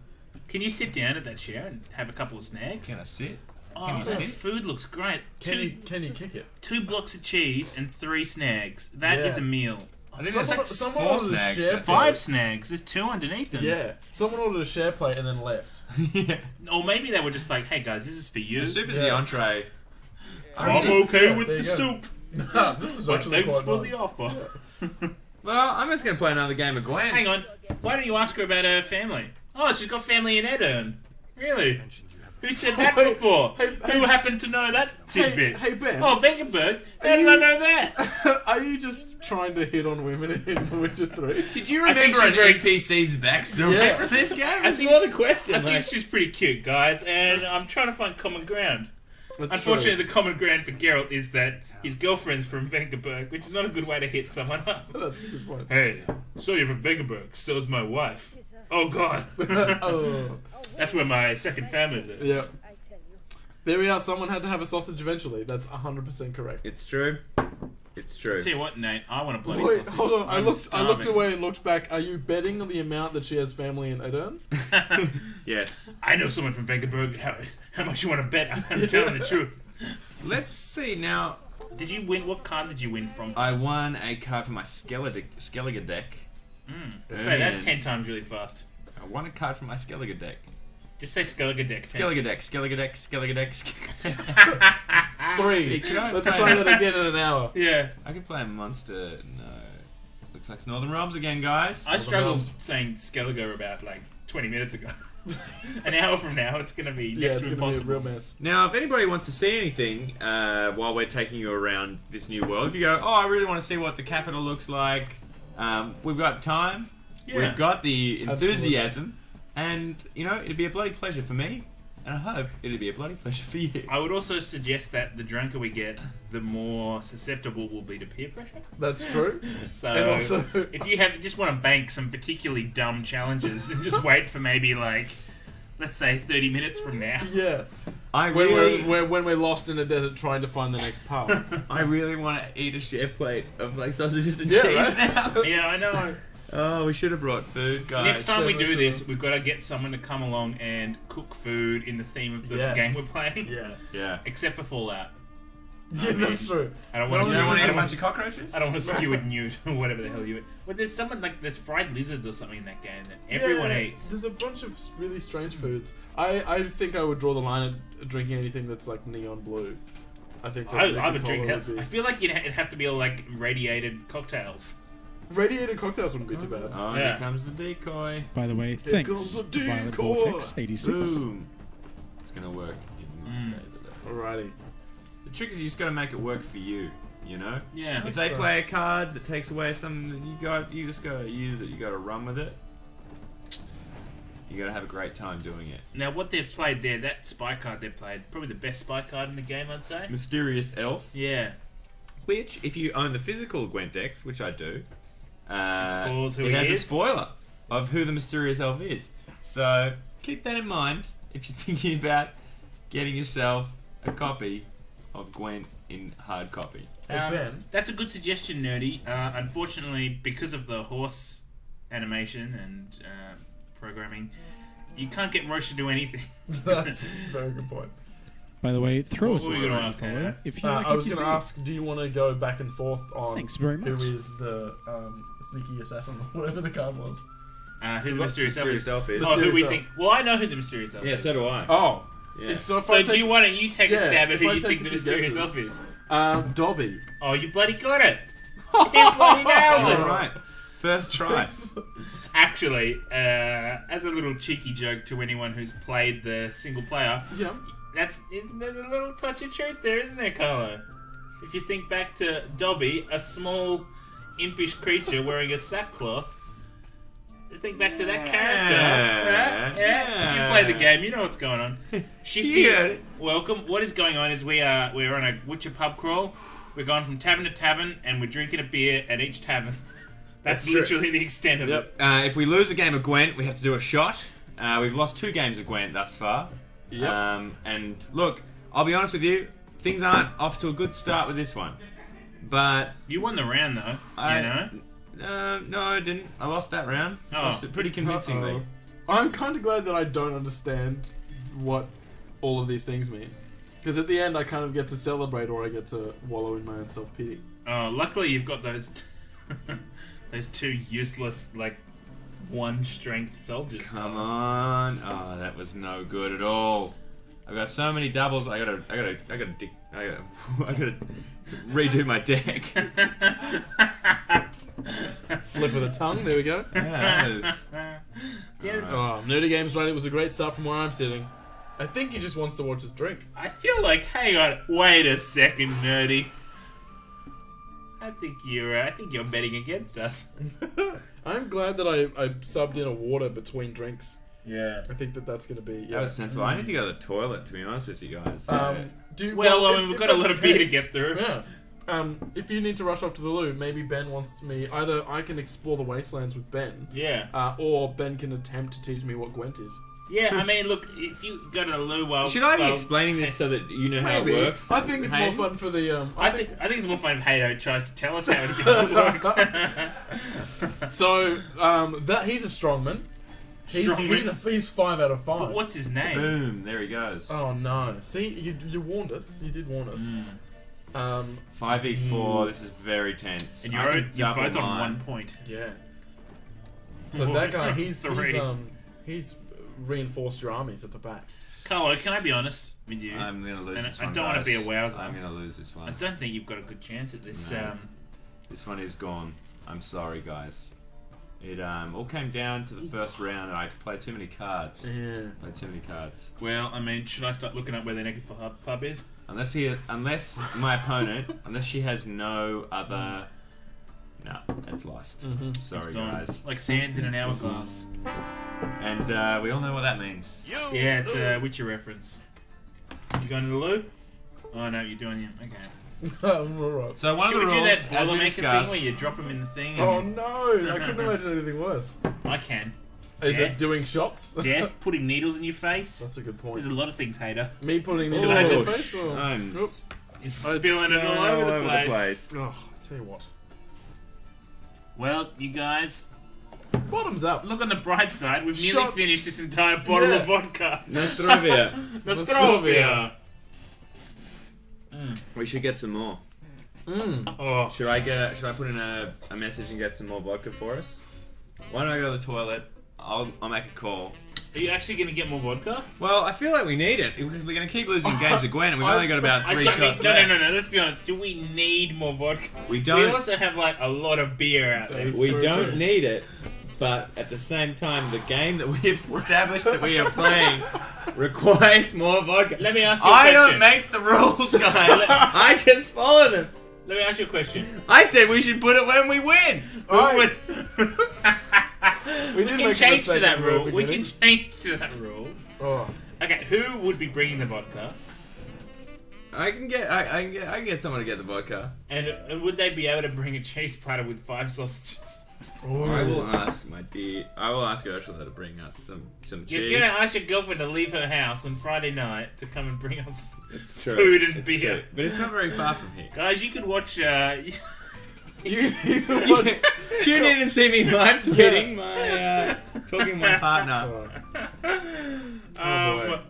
Can you sit down at that chair and have a couple of snags? Can I sit? Oh, Can you the sit? food looks great. Can you kick it? 2 blocks of cheese and 3 snags. That is Yeah. a meal. I think there's like Someone 4 ordered a snags. share I think. 5 snags. There's 2 underneath them. Yeah, someone ordered a share plate and then left. Yeah. Or maybe they were just like, hey guys, this is for you. The soup is Yeah. the entree. I'm mean, okay yeah, with there the you go. soup. This is But actually thanks quite for nice. the offer. Well, I'm just gonna play another game of Gwen. Hang on. Why don't you ask her about her family? Oh, she's got family in Edern. Really? Who said that Hey, before? hey, Who hey. happened to know that tidbit? Hey Ben, Oh, Vengerberg? How did I know that? are you just trying to hit on women in The Witcher 3? Did you I think remember an she's very- NPC's backstory Yeah. from this game? I It's think more she- the question. I think like- she's pretty cute, guys, and I'm trying to find common ground. That's Unfortunately, true. the common ground for Geralt is that his girlfriend's from Vengerberg, which is not a good way to hit someone up. That's a good point. Hey, so you're from Vengerberg, so is my wife. Oh god. Oh, That's where my second family lives. yeah. There we are. Someone had to have a sausage eventually. That's 100% correct. It's true. It's true. Tell you what, Nate, I want a bloody Wait, sausage. hold on. I I'm looked starving. away and looked back. Are you betting on the amount that she has family in Edern? Yes. I know someone from Vengerberg. How much you want to bet? I'm telling the truth. Let's see now. Did you win? What card did you win from? I won a card for my Skellige deck. Say that And 10 times really fast. I won a card for my Skellige deck. Just say Skellige deck. Skellige deck. Skellige deck. Skellige deck. 3. Can I Let's play- try that again in an hour. Yeah. I can play a monster. No. Looks like it's Northern Realms again, guys. I struggled Realms. saying Skellige about like 20 minutes ago. An hour from now, it's going to be Yeah, next it's to going to be a impossible. real mess. Now, if anybody wants to see anything while we're taking you around this new world, if you go, oh, I really want to see what the capital looks like, we've got time, Yeah. we've got the Absolutely. enthusiasm, and, you know, it'd be a bloody pleasure for me, and I hope it'd be a bloody pleasure for you. I would also suggest that the drunker we get, the more susceptible we'll be to peer pressure. That's true. So, And also- if you just want to bank some particularly dumb challenges and just wait for maybe like, let's say 30 minutes from now. Yeah. I When really, when we're lost in a desert trying to find the next path. I really want to eat a share plate of, like, sausages and Yeah, cheese right? now. Yeah, I know. Oh, we should have brought food, guys. Next time we do certainly this, we've got to get someone to come along and cook food in the theme of the Yes. game we're playing. Yeah. Yeah. Except for Fallout. Yeah, that's true. I don't want No, to. You don't want to eat a I bunch of cockroaches? don't want to skew it newt or whatever the hell you eat. But there's someone like there's fried lizards or something in that game that everyone Yeah, eats. There's a bunch of really strange foods. I think I would draw the line at drinking anything that's like neon blue. I think that I would drink Coca-Cola that. would I be... feel like it'd have to be all like radiated cocktails. Radiated cocktails wouldn't be too bad. Oh, Yeah. here comes the decoy. By the way, Here thanks, comes the Violet decoy. Vortex 86. Boom. It's gonna work in my favour, though. Alrighty. The trick is you just gotta make it work for you, you know? Yeah. If they play a card that takes away something that you just gotta use it, you gotta run with it. You gotta have a great time doing it. Now what they've played there, that spy card they played, probably the best spy card in the game, I'd say. Mysterious Elf, Yeah. which, if you own the physical Gwent decks, which I do, spoils who it he has a is. spoiler of who the Mysterious Elf is. So, keep that in mind if you're thinking about getting yourself a copy of Gwent in hard copy. Hey, Ben. That's a good suggestion, Nerdy. Unfortunately, because of the horse animation and programming, you can't get Roche to do anything. That's a very good point. By the way, throw What us a were you gonna sign ask, follow Hannah? if you like I what was you going see. to ask, do you want to go back and forth on Thanks very who much. is the sneaky assassin, whatever the card was? Who the mysterious elf is? Elf is. Oh, who we Mysterious think? Well, I know who the mysterious elf Yeah, is. so do I. Oh. Yeah. So if So I do take, you want to you take a Yeah, stab at if who I you take think a the few mysterious guesses. elf is? Dobby. Oh, you bloody got it! You bloody nailed it! Alright. First try. Actually, as a little cheeky joke to anyone who's played the single player, Yeah. there's a little touch of truth there, isn't there, Carlo? If you think back to Dobby, a small, impish creature wearing a sackcloth, Think back to that Yeah. character. Yeah. If you play the game, you know what's going on. Shifty, Yeah. welcome. What is going on is we're on a Witcher pub crawl. We're going from tavern to tavern, and we're drinking a beer at each tavern. That's true. literally the extent of it. If we lose a game of Gwent, we have to do a shot. We've lost 2 games of Gwent thus far. Yep. And look, I'll be honest with you, things aren't off to a good start with this one. But You won the round, though. You know? no, I didn't. I lost that round. Oh. Lost it pretty convincingly. I'm kind of glad that I don't understand what all of these things mean. Because at the end, I kind of get to celebrate or I get to wallow in my own self-pity. Oh, luckily you've got those those 2 useless, like, 1 strength soldiers. Come on. Oh, that was no good at all. I've got so many doubles. I gotta redo my deck. Slip of the tongue, there we go. Yeah, Yes. Oh, Nerdy Games right, it was a great start from where I'm sitting. I think he just wants to watch us drink. I feel like, hang on, wait a second, nerdy. I think you're betting against us. I'm glad that I subbed in a water between drinks. Yeah. I think that's going to be... that was sensible. I need to go to the toilet, to be honest with you guys. We've got a lot of beer to get through. Yeah. If you need to rush off to the loo, maybe Ben wants me... Either I can explore the wastelands with Ben, Yeah. or Ben can attempt to teach me what Gwent is. Yeah, I mean, look, if you go to the loo while... Should I be explaining this so that you know how it works? I think it's Hayden? more fun for the... I think it's more fun if Hato tries to tell us how it works. So, that he's a strongman. He's 5 out of 5. But what's his name? Boom, there he goes. Oh no! See, you warned us. You did warn us. 5v4, this is very tense. And I you're could double both on mine. 1 point. Yeah. So that guy, he's 3. he's reinforced your armies at the back. Carlo, can I be honest with you? I'm gonna lose And this I one. don't wanna guys. be a wowser. I'm gonna lose this I one. don't think you've got a good chance at this. No. This one is gone. I'm sorry, guys. It all came down to the first round, and I played too many cards. Yeah. Played too many cards. Well, I mean, should I start looking up where the next pub is? Unless my opponent, unless she has no other. No, it's lost. Sorry, It's gone. guys. Like sand in an hourglass. And we all know what that means. Yeah, it's a Witcher reference. You going to the loo? Oh no, you're doing it. Okay. Alright. So one Should of we the do rules, that as we Boilermaker thing discussed, where you drop them in the thing? Oh And no! I couldn't imagine anything worse. I can. Is Yeah. it doing shots? Death, putting needles in your face. That's a good point. There's a lot of things, Hater. Me putting Should needles I in your just- face? Or... I'm Oop. Spilling it all over the place. Oh, I tell you what. Well, you guys, Bottoms up. look on the bright side. We've nearly Shot- finished this entire bottle Yeah. of vodka. Nostrovia. Nostrovia. We should get some more. Oh, Should I put in a message and get some more vodka for us? Why don't I go to the toilet? I'll make a call. are you actually going to get more vodka? Well, I feel like we need it because we're going to keep losing games of Gwen, and we've only got about 3 don't shots mean, left. no. Let's be honest. Do we need more vodka? We We don't. also have like a lot of beer out there. That is We true, don't too. need it, but at the same time, the game that we've established that we are playing requires more vodka. Let me ask you a I question. don't make the rules, guys. I just follow them. Let me ask you a question. I said we should put it when we win. We did can make a change mistake to that at the very rule. We can beginning. change to that rule. Oh. Okay, who would be bringing the vodka? I can get someone to get the vodka. And would they be able to bring a cheese platter with 5 sausages? I will ask I will ask Ursula to bring us some You're cheese. gonna ask your girlfriend to leave her house on Friday night to come and bring us It's true. food and It's beer. true. But it's not very far from here. Guys, you could watch. You was... Tune in and see me live tweeting my talking to my partner. boy.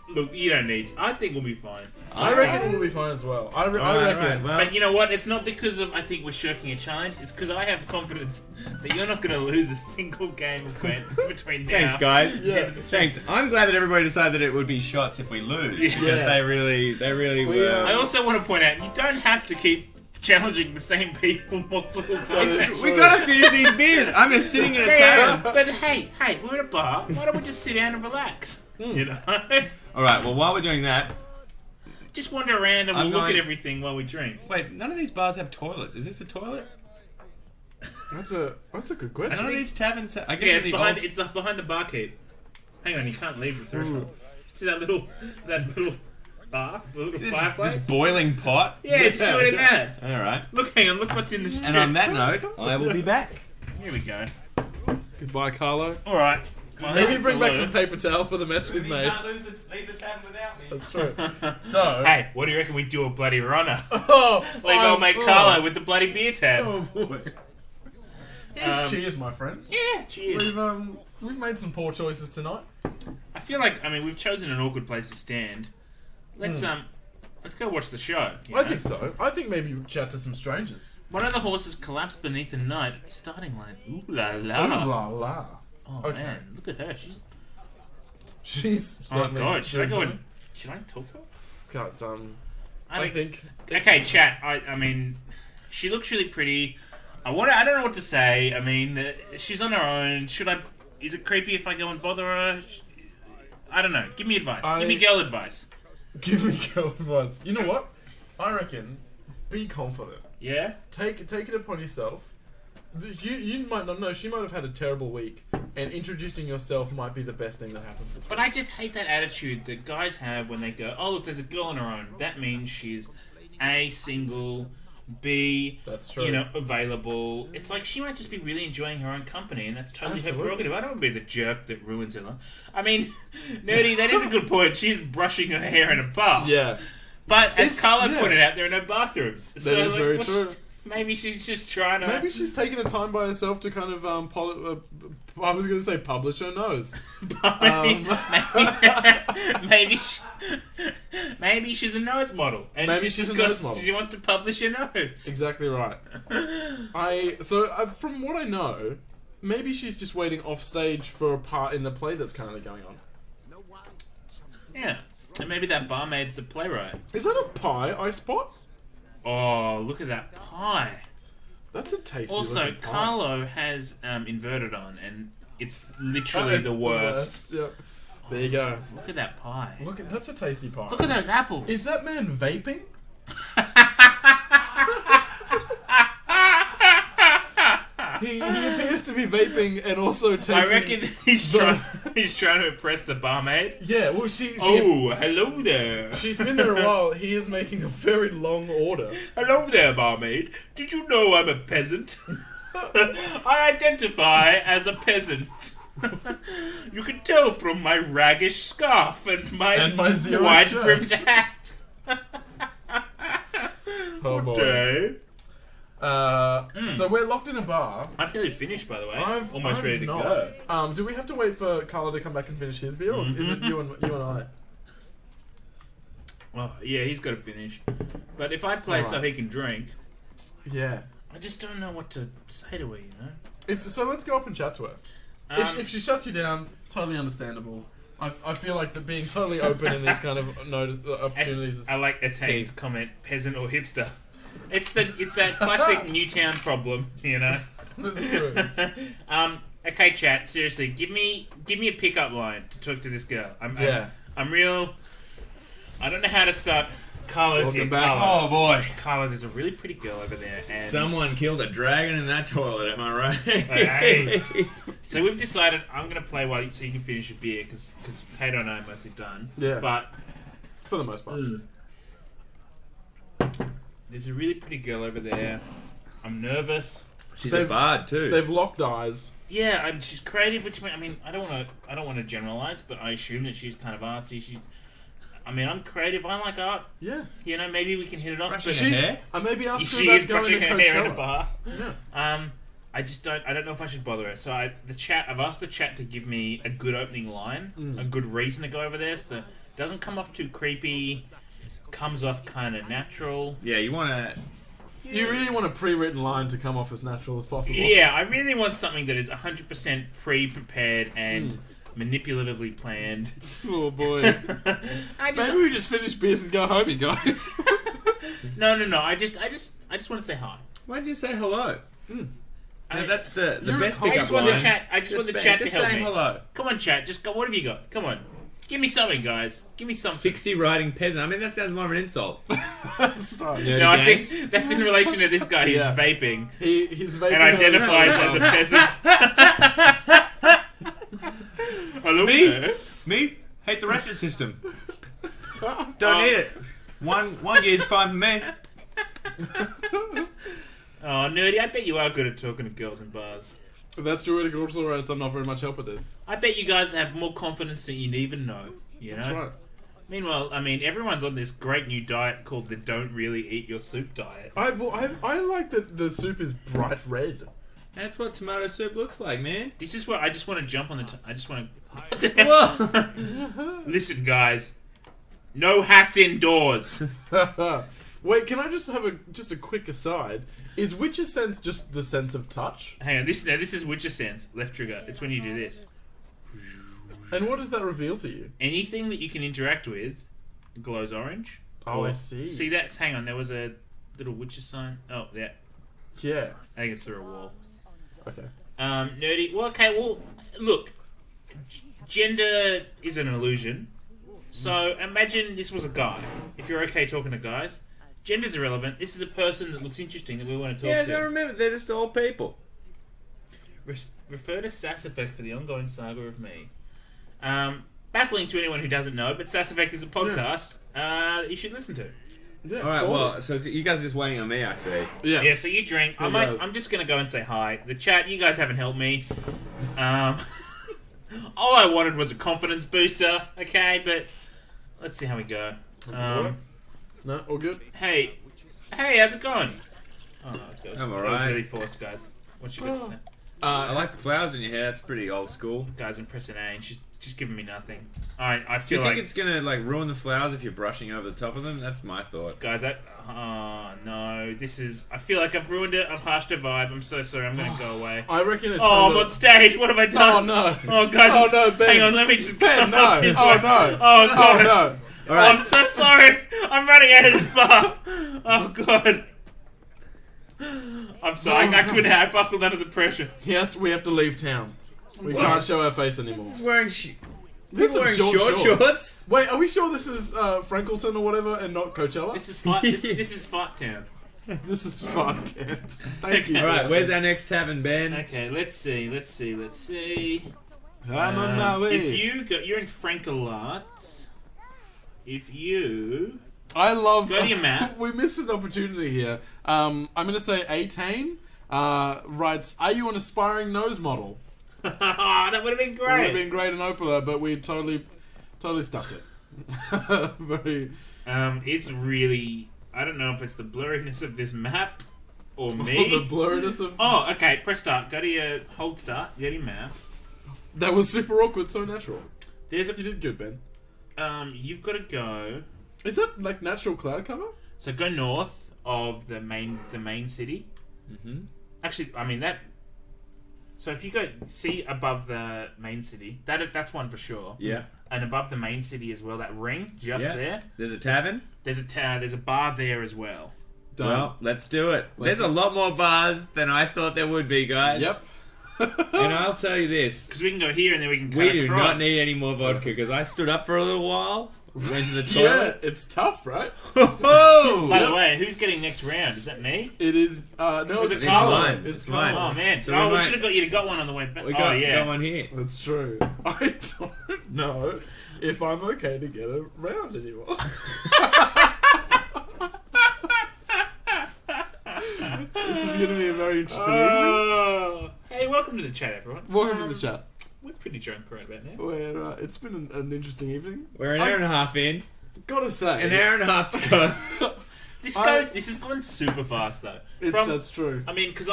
Look, you don't need. I think we'll be fine. I reckon we'll be fine as well. I reckon. Right, well, But you know what? It's not because of I think we're shirking a challenge. It's because I have confidence that you're not going to lose a single game of Gwent between now. thanks, guys. Yeah. and the show. Thanks. I'm glad that everybody decided that it would be shots if we lose because Yeah. they really We, were. I also want to point out you don't have to keep challenging the same people multiple times. It's- We gotta finish these beers. I'm just sitting in a tavern. But hey, we're in a bar. Why don't we just sit down and relax? You know, All right. Well, while we're doing that, just wander around and we'll I'm look at going- everything while we drink. wait. None of these bars have toilets. Is this the toilet? That's a good question. None of these taverns. I guess Yeah, it's in the behind. old- It's behind the barkeep. Hang on, you can't leave the threshold. See that little bar, the little fireplace? this boiling pot. Yeah, just do it in that. All right. Look, hang on, look what's in this. And on that note, I will be back. Here we go. Goodbye, Carlo. All right. Well, Maybe that's bring back below. some paper towel for the mess we've made. leave the tavern without me. That's true. So, Hey, what do you reckon we do a bloody runner? oh, Leave old mate Carlo with the bloody beer tab. Oh boy. Here's cheers, my friend. Yeah, cheers. We've made some poor choices tonight. I feel like we've chosen an awkward place to stand. Let's go watch the show. you I know? think so. I think maybe we chat to some strangers. One of the horses collapsed beneath the night starting line. Ooh la la. Ooh la la. Oh Okay. man, look at her. She's Oh certainly god, should I go doing and should I talk to her? Got some. I I don't- think. Okay, chat. I mean, she looks really pretty. I don't know what to say. I mean, she's on her own. Is it creepy if I go and bother her? I don't know. Give me advice. Give me girl advice. Give me girl advice. You know what? I reckon. Be confident. Yeah. Take it upon yourself. You might not know. She might have had a terrible week, and introducing yourself might be the best thing that happens this But week. I just hate that attitude that guys have when they go, "Oh, look, there's a girl on her own." That means she's A, single, B, That's true. available. It's like she might just be really enjoying her own company, and that's totally Absolutely. her prerogative. I don't want to be the jerk that ruins her life. I mean, Nerdy, that is a good point. She's brushing her hair in a bar. Yeah. But as It's- Carlo yeah. pointed out, there are no bathrooms. That is very true. Maybe she's just trying to. Maybe she's taking the time by herself to kind of I was going to say publish her nose. maybe she's a nose model, and Maybe she's she's just a nose model. She wants to publish her nose. Exactly right. From what I know, maybe she's just waiting off stage for a part in the play that's currently going on. Yeah, and maybe that barmaid's a playwright. Is that a pie I spot? Oh, look at that pie! That's a tasty. Also, looking pie. Carlo has inverted on, and it's literally That's the worst. Yep. There you go. Look at that pie. That's a tasty pie. Look at those apples. Is that man vaping? He appears to be vaping and also taking. I reckon he's the- trying to impress the barmaid. Yeah, well, she Oh, hello there. she's been there a while. He is making a very long order. Hello there, barmaid. Did you know I'm a peasant? I identify as a peasant. You can tell from my raggish scarf and my zero wide-brimmed shirt. hat. Oh Good boy. day. So we're locked in a bar. I'm nearly finished, by the way. I'm Almost ready to not. go. Do we have to wait for Carlo to come back and finish his beer, or is it you and I? Well, yeah, he's got to finish. But if I play so Alright. he can drink, Yeah. I just don't know what to say to her, you know? Let's go up and chat to her. If she shuts you down, totally understandable. I feel like that being totally open in these kind of opportunities is I like Atane's comment, peasant or hipster. It's that classic Newtown problem, you know. That's true. Okay, chat. Seriously, give me a pickup line to talk to this girl. I'm real. I don't know how to start. Carlo's Welcome here. back. Carlo. Oh boy. Carlo, there's a really pretty girl over there, and Someone killed a dragon in that toilet, am I right? Hey. So we've decided I'm gonna play so you can finish your beer because Tato and I are mostly done. Yeah. But For the most part. there's a really pretty girl over there. I'm nervous. She's They've- a bard too. They've locked eyes. Yeah, and she's creative, which I mean, I don't want to generalize, but I assume that she's kind of artsy. I'm creative. I like art. Yeah. You know, maybe we can hit it off. Brushing But her She's. hair? I maybe asked her she about is going brushing to her hair in a Coachella. bar. Yeah. I just don't. I don't know if I should bother her. So I've asked the chat to give me a good opening line, a good reason to go over there, so that it doesn't come off too creepy, comes off kind of natural. Yeah, you want to. You really want a pre-written line to come off as natural as possible. Yeah, I really want something that is 100% pre-prepared and manipulatively planned. Oh boy. I just Maybe we just finish beers and go home, you guys. no. I just want to say hi. Why did you say hello? I- That's the You're best a pickup I just want the line. chat. I just want the chat to just help saying me. hello. Come on, chat. Just go. What have you got? Come on. Give me something, guys. Give me something. Fixie riding peasant. I mean, that sounds more of an insult. That's right. Nerdy No, I games. think that's in relation to this guy who's Yeah. vaping He's vaping and identifies as a peasant. Hello Me? there. Me? Hate the ratchet system. Don't need it. One gear's fine for me. Oh, nerdy, I bet you are good at talking to girls in bars. That's true. It also writes, I'm not very much help at this. I bet you guys have more confidence than you even know. You know? That's right. Meanwhile, I mean, everyone's on this great new diet called the don't really eat your soup diet. I like that the soup is bright red. That's what tomato soup looks like, man. This is where I just want to jump on the... I just want to... Whoa. Listen, guys. No hats indoors. Wait, can I just have a quick aside? Is Witcher sense just the sense of touch? Hang on, this is Witcher sense. Left trigger. It's when you do this. And what does that reveal to you? Anything that you can interact with glows orange. Oh, I see. See, that's... Hang on, there was a little Witcher sign. Oh, yeah. Yeah. I think it's through a wall. Okay. Nerdy. Well, okay, well, look. Gender is an illusion. So imagine this was a guy. If you're okay talking to guys, gender's irrelevant. This is a person that looks interesting that we want to talk Yeah, to. no, remember, they're just all people. Refer to Sass Effect for the ongoing saga of me. Baffling to anyone who doesn't know, but Sass Effect is a podcast that you should listen to. Yeah. All right, cool. well, so you guys are just waiting on me, I see. Yeah. Yeah, so you drink. Who knows? I'm just going to go and say hi. The chat, you guys haven't helped me. All I wanted was a confidence booster, okay? But let's see how we go. That's all right. No, all good. Hey, how's it going? Oh, that was I'm that was alright. really forced, guys. What you got to say? I like the flowers in your hair. That's pretty old school. Guys, impressing A, and she's just giving me nothing. I Do you feel think like... it's gonna like ruin the flowers if you're brushing over the top of them? That's my thought. Guys, oh no, this is... I feel like I've ruined it. I've harshed a vibe. I'm so sorry. I'm going to go away. I reckon it's Oh, time I'm to... on stage. What have I done? Oh, no. Oh, guys. Oh, no, Ben. Hang on, let me just Ben, come no. up this Oh, way. no. Oh, God. Oh, no. All Oh, right. I'm so sorry. I'm running out of this bar. Oh, God. I'm sorry. I couldn't. I buckled under the pressure. Yes, we have to leave town. We can't show our face anymore. He's wearing These are wearing short short shorts. Wait, are we sure this is Frankleton or whatever and not Coachella? This is fight. This is Fight Town. This is fun. Thank you. All right, where's our next tavern, Ben? Okay, let's see. I'm on my way. If you're in Frankelat. If you I love. Go to your map. We missed an opportunity here. I'm going to say Atane writes, "Are you an aspiring nose model?" that would have been It would have great. been great in Opera, but we totally stuffed it. Very. It's really. I don't know if it's the blurriness of this map or The me. blurriness of. Oh, okay. Press start. Go to your hold start. Go to your map. That was super awkward. So natural. There's You a. did good, Ben. You've got to go. Is that like natural cloud cover? So go north of the main city. Mm-hmm. Actually, I mean that. So if you go see above the main city, that's one for sure. Yeah. And above the main city as well, that ring just Yeah. there. There's a tavern. There's a bar there as well. Done. Well, let's do it. Let's- There's a lot more bars than I thought there would be, guys. Yep. And I'll tell you this: Because we can go here and then we can cut we do across. not need any more vodka because I stood up for a little while, went to the Yeah, toilet. it's tough, right? Whoa! By the way, who's getting next round? Is that me? It is. No, Was it's it Carlo. mine? It's It's mine. Carlo. Oh man! So we we might- should have got you to got one on the way back. We got, oh yeah. got one here. That's true. I don't know if I'm okay to get around anymore. This is going to be a very interesting evening. Oh. Hey, welcome to the chat, everyone. Welcome to the chat. We're pretty drunk right about now. Where it's been an interesting evening. We're an hour and a half in. Gotta say, An hour and a half to go. This has gone super fast though. That's true. I mean, because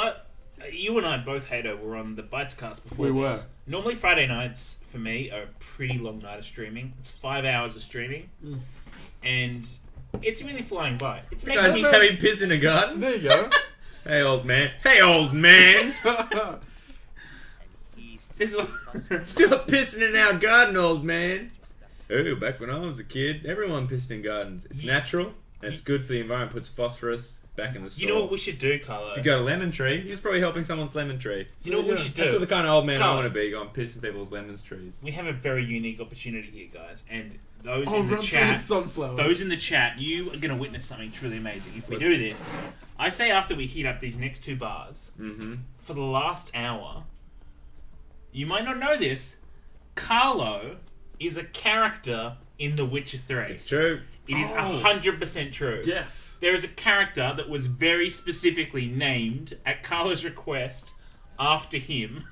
you and I both, Hato, were on the Bitescast before. We this. were. Normally Friday nights for me are a pretty long night of streaming. It's 5 hours of streaming, and it's really flying by. It's making Guys, me. just having piss in a garden. There you go. Hey, old man. Hey, old man. Stop pissing in our garden, old man. Oh, back when I was a kid, everyone pissed in gardens. It's natural, and it's good for the environment. Puts phosphorus back in the store. You know what we should do, Carlo? If you got a lemon tree, he was probably helping someone's lemon tree. You know what we should do? That's what the kind of old man I Carlo. want to be, going pissing people's lemon trees. We have a very unique opportunity here, guys, and those Oh, in the run through the chat, sunflowers. those in the chat, you are going to witness something truly amazing. If we What's- do this, I say after we heat up these next 2 bars, Mm-hmm. for the last hour, you might not know this, Carlo is a character in The Witcher 3. It's true. It is Oh. 100% true. Yes. There is a character that was very specifically named at Carlo's request after him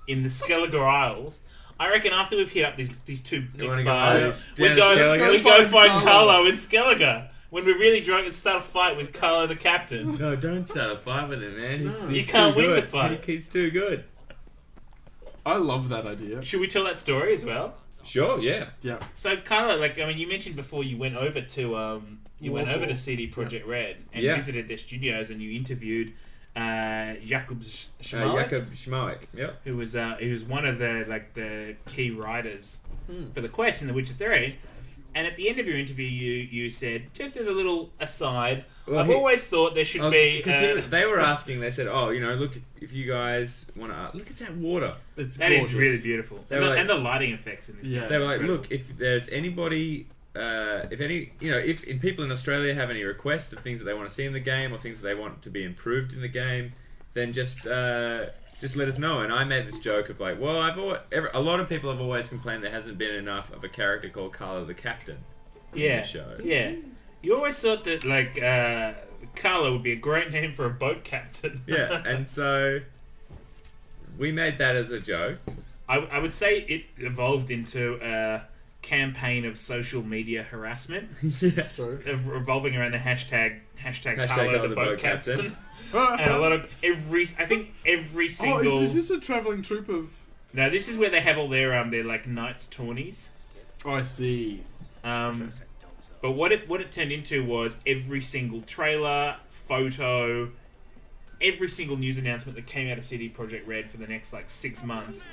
in the Skellige Isles. I reckon after we've hit up these 2 You next wanna go bars, down we to go Skellige? we go find Carlo. Carlo in Skellige. When we're really drunk and start a fight with Carlo the captain. No, don't start a fight with him, man. No. He's You can't too win good. the fight. He's too good. I love that idea. Should we tell that story as well? Sure, yeah. Yeah. So Carlo, you mentioned before you went over to Warsaw. CD Projekt Red and Yeah. visited their studios and you interviewed Jakub Szmalik, Jakub Szmalik. Yep. who was one of the key writers Hmm. for the quest in The Witcher 3. And at the end of your interview, you said, just as a little aside, Well, I've always thought there should be. Because they were asking, they said, oh, look, if you guys want to, look at that water. It's That gorgeous. is really beautiful, They and were the, like- and the lighting effects in this. Yeah. game They are were like, incredible. look, if there's anybody, if people in Australia have any requests of things that they want to see in the game or things that they want to be improved in the game, then just let us know. And I made this joke of like, well, a lot of people have always complained there hasn't been enough of a character called Carlo the Captain in Yeah, the show. yeah. You always thought that Carlo would be a great name for a boat captain. Yeah, and so we made that as a joke. I would say it evolved into a campaign of social media harassment, Yeah. True. revolving around the hashtag Hashtag Carlo the boat captain. And a lot of every single. Oh, is this a travelling troupe of... No, this is where they have all their like knights tourneys. Oh, I see. But what it turned into was every single trailer, photo, every single news announcement that came out of CD Projekt Red for the next 6 months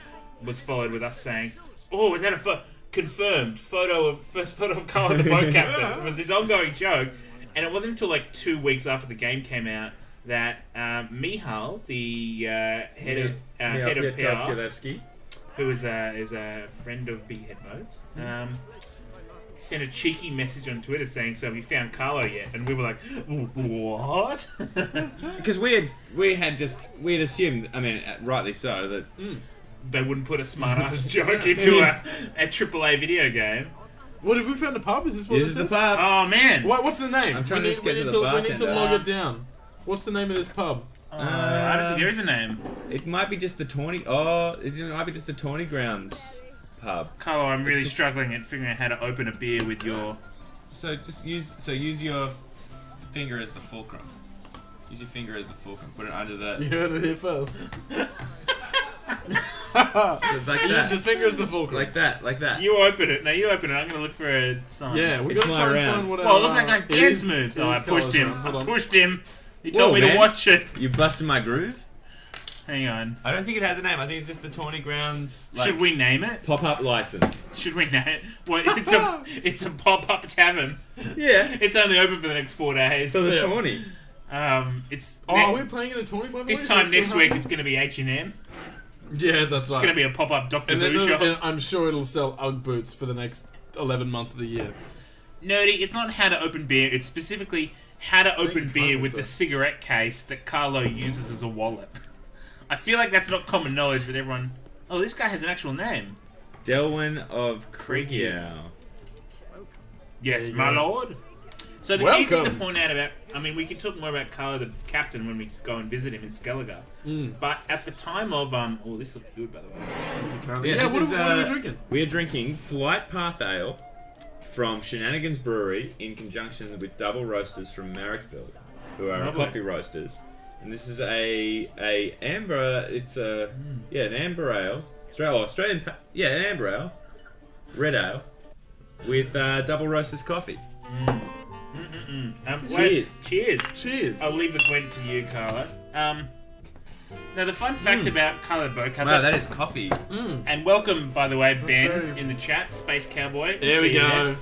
was followed with us saying, "Oh, is that a confirmed first photo of Carlo the boat captain?" It was this ongoing joke, and it wasn't until 2 weeks after the game came out that Mihal, the head of PR, Gilevsky. who is a friend of Big Head Modes, sent a cheeky message on Twitter saying, "So have you found Carlo yet?" And we were like, "What?" Because we had assumed, I mean, rightly so, that They wouldn't put a smart ass joke into a AAA video game. What, have we found a pub? Is this what this this is the is? pub. Oh man! What's the name? I'm trying to schedule the we need to bartender. log it down. What's the name of this pub? I don't think there is a name. It might be just the Tawny. Oh, it might be just the Tawny Grounds pub. Carlo, I'm really just- struggling at figuring out how to open a beer with your. So just use your finger as the fulcrum. Use your finger as the fulcrum. Put it under the. You heard it here first. Like Use that. the finger as the fulcrum. Like that. You open it. No, you open it. I'm gonna look for a sign. Yeah, we It's gotta my try and round. find what Well, our, look, that guy's it dance is- moves. it Oh, is I pushed Carlo's him. round. Hold I on. pushed him. He Whoa, told me to man. watch it. You busted my groove. Hang on. I don't think it has a name. I think it's just the Tawny Grounds. Should we name it? pop-up license? Should we name it? Well, it's a pop-up tavern. Yeah. It's only open for the next 4 days. So the Yeah. Tawny. It's Oh, are we playing in a tourney by the way? this Is time that still next week. happening? It's going to be H&M. Yeah, that's right. It's going to be a pop-up Doctor and then Who shop. and I'm sure it'll sell UGG boots for the next 11 months of the year. Nerdy, it's not how to open beer. It's specifically how to open you beer kindly, with sir. the cigarette case that Carlo uses as a wallet. I feel like that's not common knowledge that everyone... Oh, this guy has an actual name. Delwyn of Kriegiau. Yes, There you my go. lord. So the key thing to Welcome. point out about... I mean, we can talk more about Carlo the captain when we go and visit him in Skellige. But at the time of... Oh, this looks good, by the way. Yeah, this what is, are we drinking? We are drinking Flight Path Ale from Shenanigans Brewery in conjunction with Double Roasters from Marrickville, who are Lovely. coffee roasters. And this is a amber. It's an amber ale. Australian. An amber ale, red ale, with Double Roasters coffee. Wait, Cheers. cheers. Cheers. I'll leave the point to you, Carlo. Now, the fun fact about Carlo Bocata... Wow, that is coffee. And welcome, by the way, Ben, very- in the chat, Space Cowboy. There See we you go.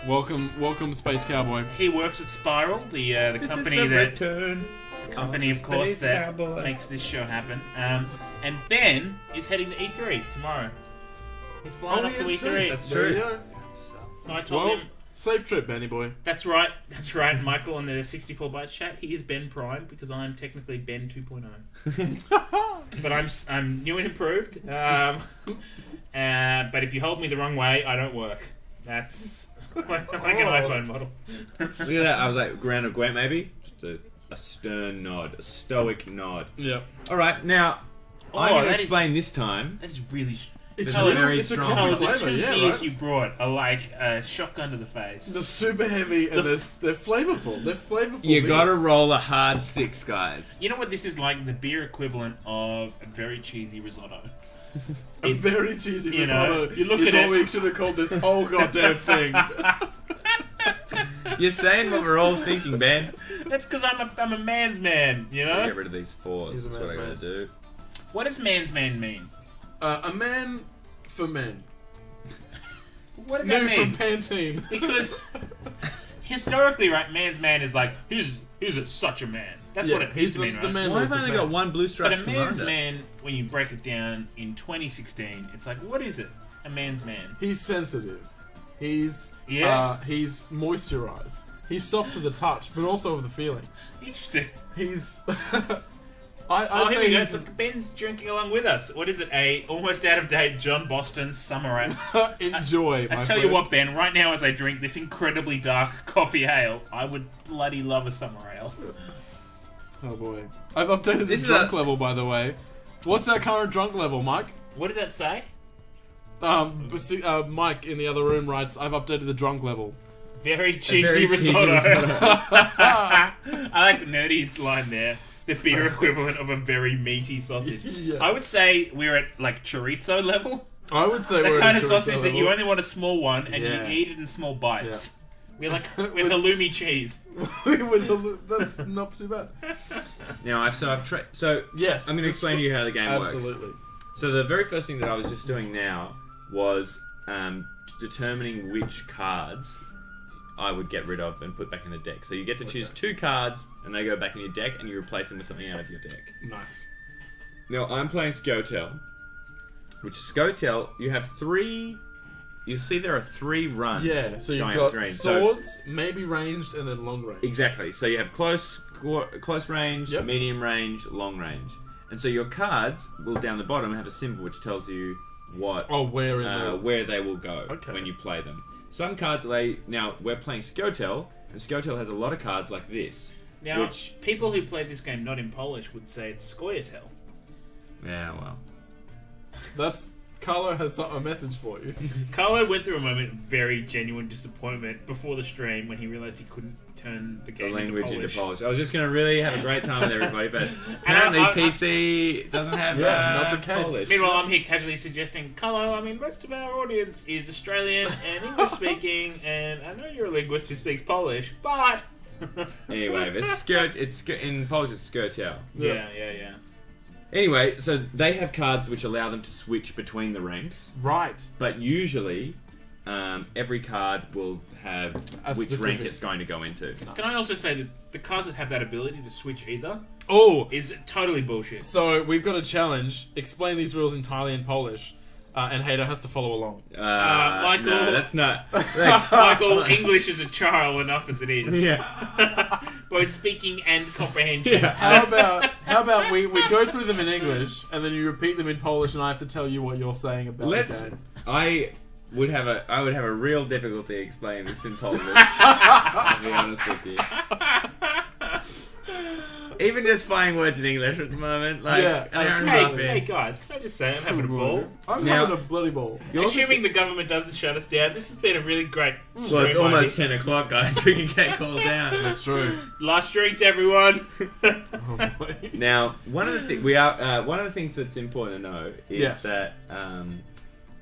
Welcome, Space Cowboy. He works at Spiral, the company of course, that makes this show happen. And Ben is heading to E3 tomorrow. He's flying off to E3. That's There you true. go. So I told Well, him, safe trip, Benny boy. that's right, Michael, on the 64 bytes chat. He is Ben Prime because I'm technically Ben 2.0. But I'm new and improved. But if you hold me the wrong way, I don't work. That's like an iPhone model. Look at that. I was like, ground of Gwent maybe? Just a stern nod. A stoic nod. Yeah. Alright, now, I'm going to that explain this time. That is really... It's There's a very it's a strong coffee the flavor, two yeah, beers right? you brought are like a shotgun to the face. They're super heavy and they're flavorful. They're flavorful. You beers. gotta roll a hard 6, guys. You know what this is like? The beer equivalent of a very cheesy risotto. A very cheesy you know, risotto. you look is at it- what we should have called this whole goddamn thing. You're saying what we're all thinking, Ben. That's because I'm a man's man, you know? Get rid of these 4s. He's a That's what I man's gotta do. What does man's man mean? A man for men. What does that New from mean? Pantene. Because historically, right, man's man is like, who's such a man? That's what it he's used to mean, the right? man. Well, was I've the only man. got one blue But stripes a man's commander. man, when you break it down in 2016, it's like, what is it? A man's man. He's sensitive. He's Yeah. he's moisturized. He's soft to the touch, but also with the feelings. Interesting. He's. Oh, I'd here say we go. he's So Ben's drinking along with us. What is it? A almost out of date John Boston summer ale. enjoy. I tell you what, Ben. Right now, as I drink this incredibly dark coffee ale, I would bloody love a summer ale. Oh boy. I've updated This the is drunk a- level, by the way. What's our current drunk level, Mike? What does that say? Mike in the other room writes, I've updated the drunk level. Very cheesy very cheesy risotto. risotto. I like Nerdy's line there. The beer equivalent of a very meaty sausage. Yeah. I would say we're at like chorizo level. I would say The we're kind at of a chorizo sausage that you level. only want a small one and Yeah. you eat it in small bites. We're like with halloumi cheese. That's not too bad. Now, so Yes. I'm going to explain to you how the game works. Absolutely. So the very first thing that I was just doing now was determining which cards I would get rid of and put back in the deck. So you get to choose 2 cards, and they go back in your deck, and you replace them with something out of your deck. Nice. Now, I'm playing Scotel, which is Scotel, you have 3... You see there are 3 runs. Yeah, so you've going got up the range. So- swords, maybe ranged, and then long range. Exactly. So you have close range, Yep. medium range, long range. And so your cards will, down the bottom, have a symbol which tells you what... Oh, where in the... where they will go Okay. when you play them. Some cards now we're playing Scotel, and Scotel has a lot of cards like this. Now, Which- people who play this game not in Polish would say it's Skoyatel. Yeah, well. That's... Carlo has a message for you. Carlo went through a moment of very genuine disappointment before the stream when he realised he couldn't turn the The game language into Polish. I was just going to really have a great time with everybody, but And I- apparently PC doesn't have Yeah, not the case. Polish. Meanwhile, I'm here casually suggesting, Carlo, I mean, most of our audience is Australian and English speaking, and I know you're a linguist who speaks Polish, but... Anyway, in Polish it's Scotel. yeah. Anyway, so they have cards which allow them to switch between the ranks, Right. but usually every card will have A which specific- rank it's going to go into. Can I also say that the cards that have that ability to switch either Oh, is totally bullshit. so we've got a challenge. Explain these rules entirely in Polish, and Hader has to follow along. Michael- No, that's not. Michael, English is a child enough as it is. Yeah. Both speaking and comprehension. Yeah. How about we go through them in English, and then you repeat them in Polish, and I have to tell you what you're saying about Let's. the game. I would have a real difficulty explaining this in Polish. I'll be honest with you. Even just finding words in English at the moment, like Yeah, I don't Hey, know if hey it- guys, can I just say I'm having a ball? I'm Now- having a bloody ball. You're also Assuming the government doesn't shut us down, this has been a really great Well, it's stream, I almost think. 10 o'clock, guys. We can get called down. That's true. Last drinks, everyone. Oh, boy. Now, one of the things that's important to know is Yes. that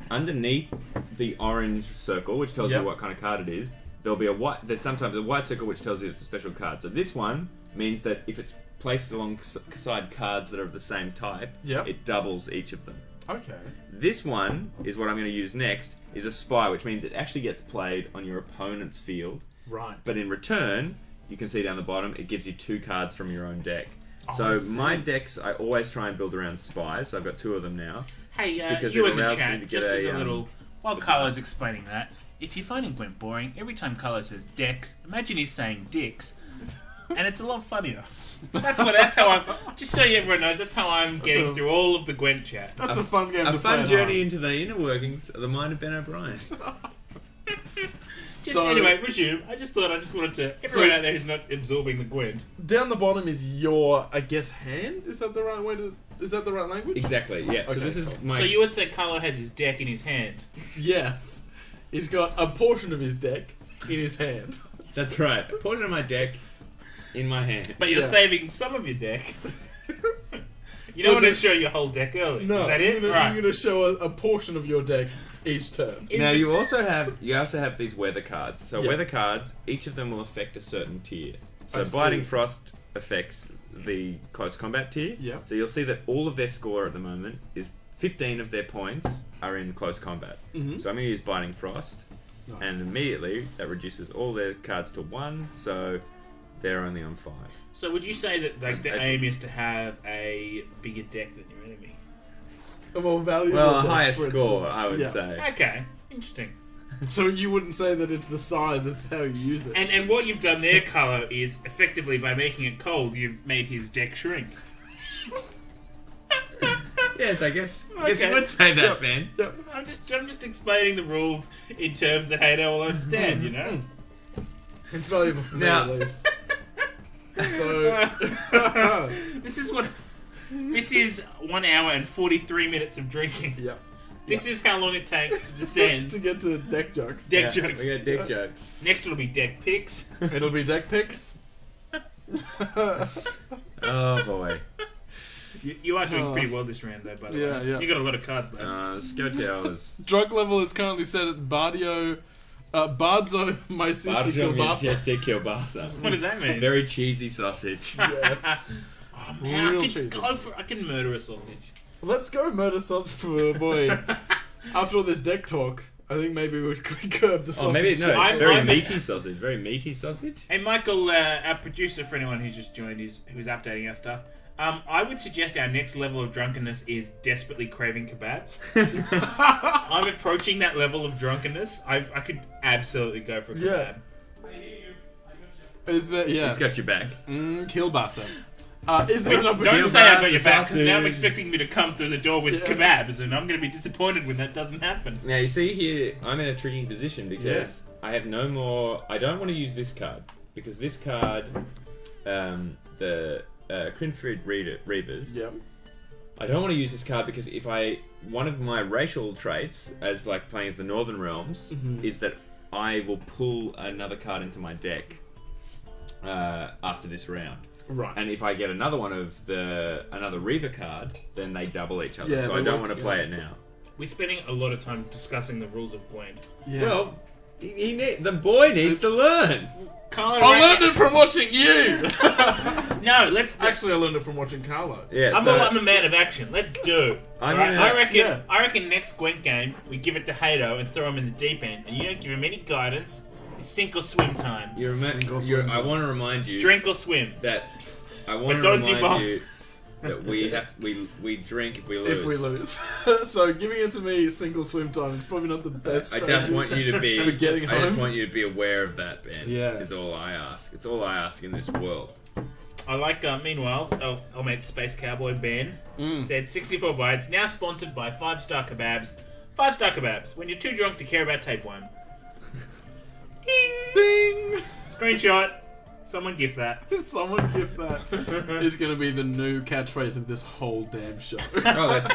underneath the orange circle, which tells Yep. you what kind of card it is, there's sometimes a white circle which tells you it's a special card. So this one means that if it's placed alongside cards that are of the same type, Yep. it doubles each of them. Okay. This one is what I'm going to use next. is a spy, which means it actually gets played on your opponent's field. Right. But in return, you can see down the bottom, it gives you 2 cards from your own deck. I So see. my decks, I always try and build around spies. So I've got 2 of them now. Hey, Because you it in the allows you chat, to get just as a, a little... While the Carlo's cards. explaining that, if you're finding Gwent boring, every time Carlo says decks, imagine he's saying dicks, and it's a lot funnier. That's how I'm... Just so everyone knows, that's how I'm getting through all of the Gwent chat. That's a fun game A to fun play. journey into the inner workings of the mind of Ben O'Brien. Anyway, resume. I wanted to... Everyone out there who's not absorbing the Gwent. Down the bottom is your, I guess, hand? Is that the right way to... Is that the right language? Exactly, yeah. So Okay, this is cool. my... So you would say Carlo has his deck in his hand. Yes. He's got a portion of his deck in his hand. That's right. A portion of my deck in my hand. But you're Yeah. saving some of your deck. You So don't want to the- show your whole deck early. No, Is that it? you're Right. going to show a portion of your deck each turn. Now you also have these weather cards. So Yeah. weather cards, each of them will affect a certain tier. So I see. Blighting Frost affects the close combat tier. Yeah. So you'll see that all of their score at the moment is 15 of their points are in close combat. Mhm. So I'm going to use Blighting Frost, Nice. and immediately that reduces all their cards to 1. So they're only on 5. So would you say that like the Okay. aim is to have a bigger deck than your enemy? A more valuable Well, a deck, higher for score, instance. I would Yeah. say. Okay, interesting. So you wouldn't say that it's the size, it's how you use it. And what you've done there, Carlo, is effectively by making it cold, you've made his deck shrink. Yes, I guess you Okay. would say that, Ben. Yeah. I'm just explaining the rules in terms that Haydo will understand. You know. It's valuable for me Now- at least. So... This is 1 hour and 43 minutes of drinking. yeah. This is how long it takes to descend. To get to deck jokes. Deck Yeah, jokes. We got dick jokes. Next it'll be deck picks. It'll be deck picks. Oh boy. You are doing pretty well this round, though. By the Yeah, way, yeah. You got a lot of cards left. Scotel is... Drug level is currently set at Bardio... Barzo My Sister Kilbasa. Kielbasa. What does that mean? Very cheesy sausage. Yes. Oh man, Real I cheesy. can murder a sausage. Let's go murder sausage for boy. After all this deck talk, I think maybe we could curb the sausage. Oh, maybe no. It's I'm- very I'm- meaty sausage. Very meaty sausage. Hey, Michael, our producer, for anyone who's just joined, who's updating our stuff. I would suggest our next level of drunkenness is desperately craving kebabs. I'm approaching that level of drunkenness. I could absolutely go for a kebab. Yeah. I hear you. I got you. Is there? Yeah. It's got your back. Kielbasa. Is there an Don't opportunity? say I got your back, because now I'm sausage. expecting me to come through the door with Yeah. kebabs, and I'm going to be disappointed when that doesn't happen. Now you see here, I'm in a tricky position because I have no more. I don't want to use this card because this card, the Crinfrid Reavers. Yeah. I don't want to use this card because if one of my racial traits as like playing as the Northern Realms is that I will pull another card into my deck after this round. Right. And if I get another one of another Reaver card, then they double each other. Yeah, so they I don't work want to together. play it now. We're spending a lot of time discussing the rules of Gwent. Yeah. Well, the boy needs to learn. Carlo, I learned it from watching you. No, let's. Actually, I learned it from watching Carlo. Yeah, I'm a man of action. Let's do it. I'm Right? gonna- I reckon next Gwent game we give it to Hato and throw him in the deep end, and you don't give him any guidance. It's sink or swim time. I want to remind you Drink or swim. that I want to don't remind debunk. you that we drink if we lose. If we lose. So giving it to me single swim time is probably not the best. I just want you to be. For getting I just home. want you to be aware of that, Ben. Yeah. Is all I ask. It's all I ask in this world. I like. Meanwhile, I'll make Space Cowboy Ben said 64 bytes. Now sponsored by 5-Star Kebabs. 5-Star Kebabs. When you're too drunk to care about tapeworm. Ding Ding! Screenshot. Someone gift that. Someone give that. Is going to be the new catchphrase of this whole damn show.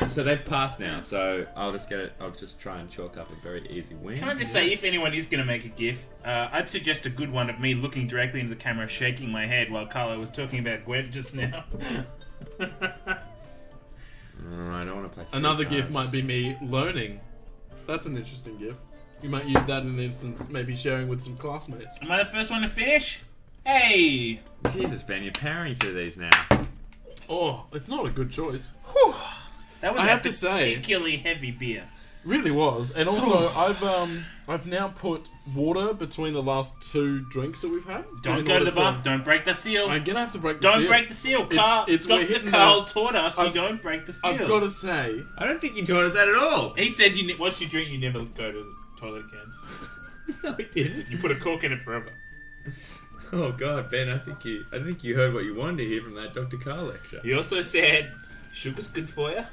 So they've passed now. So I'll just get it. I'll just try and chalk up a very easy win. Can I just say, if anyone is going to make a GIF, I'd suggest a good one of me looking directly into the camera, shaking my head while Carlo was talking about Gwent just now. I don't want to play. Another GIF might be me learning. That's an interesting GIF. You might use that in an instance, maybe sharing with some classmates. Am I the first one to finish? Hey! Jesus, Ben, you're powering through these now. Oh, it's not a good choice. That was I a have to say- particularly heavy beer. Really was, and also I've now put water between the last 2 drinks that we've had. Don't in go to order the bar. Don't break the seal. I'm gonna have to break the Don't seal. break the seal. Carl, we're Dr. hitting Carl the- taught us you I've- don't break the seal. I've got to say, I don't think you taught us that at all. He said once you drink, you never go to the toilet again. No, I didn't. You put a cork in it forever. Oh God, Ben, I think you heard what you wanted to hear from that Dr. Carr lecture. He also said, sugar's good for you.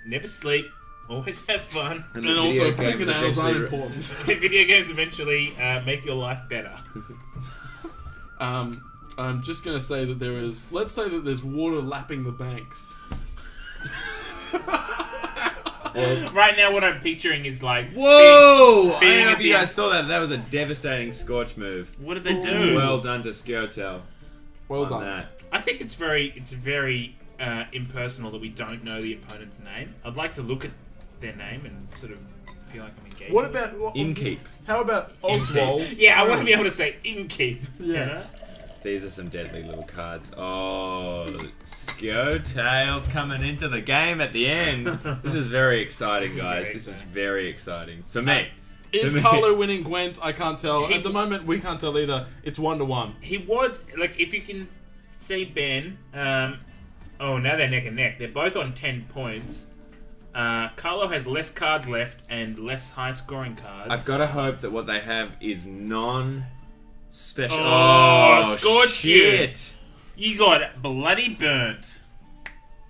Never sleep. Always have fun. and also video games fingernails aren't eventually- important. Video games eventually make your life better. I'm just gonna say that let's say that there's water lapping the banks. Right now, what I'm picturing is like, Whoa! I being don't know at if the you end- guys saw that. That was a devastating scorch move. what did they do? Well done to Skiotel. Well on done. that. I think it's very impersonal that we don't know the opponent's name. I'd like to look at their name and sort of feel like I'm engaged. What about Inkeep. How about Oswald? Yeah, I want to be able to say inkeep. Yeah. You know? These are some deadly little cards. Oh, Skiotail's coming into the game at the end. This is very exciting, This is guys. very This is exciting. very exciting. For me. Is For me. Carlo winning Gwent? I can't tell. He- At the moment, we can't tell either. It's 1-1. He was like, if you can see Ben. Oh, now they're neck and neck. They're both on 10 points. Carlo has less cards left and less high-scoring cards. I've got to hope that what they have is non-special. Oh, scorched you. shit. You got bloody burnt.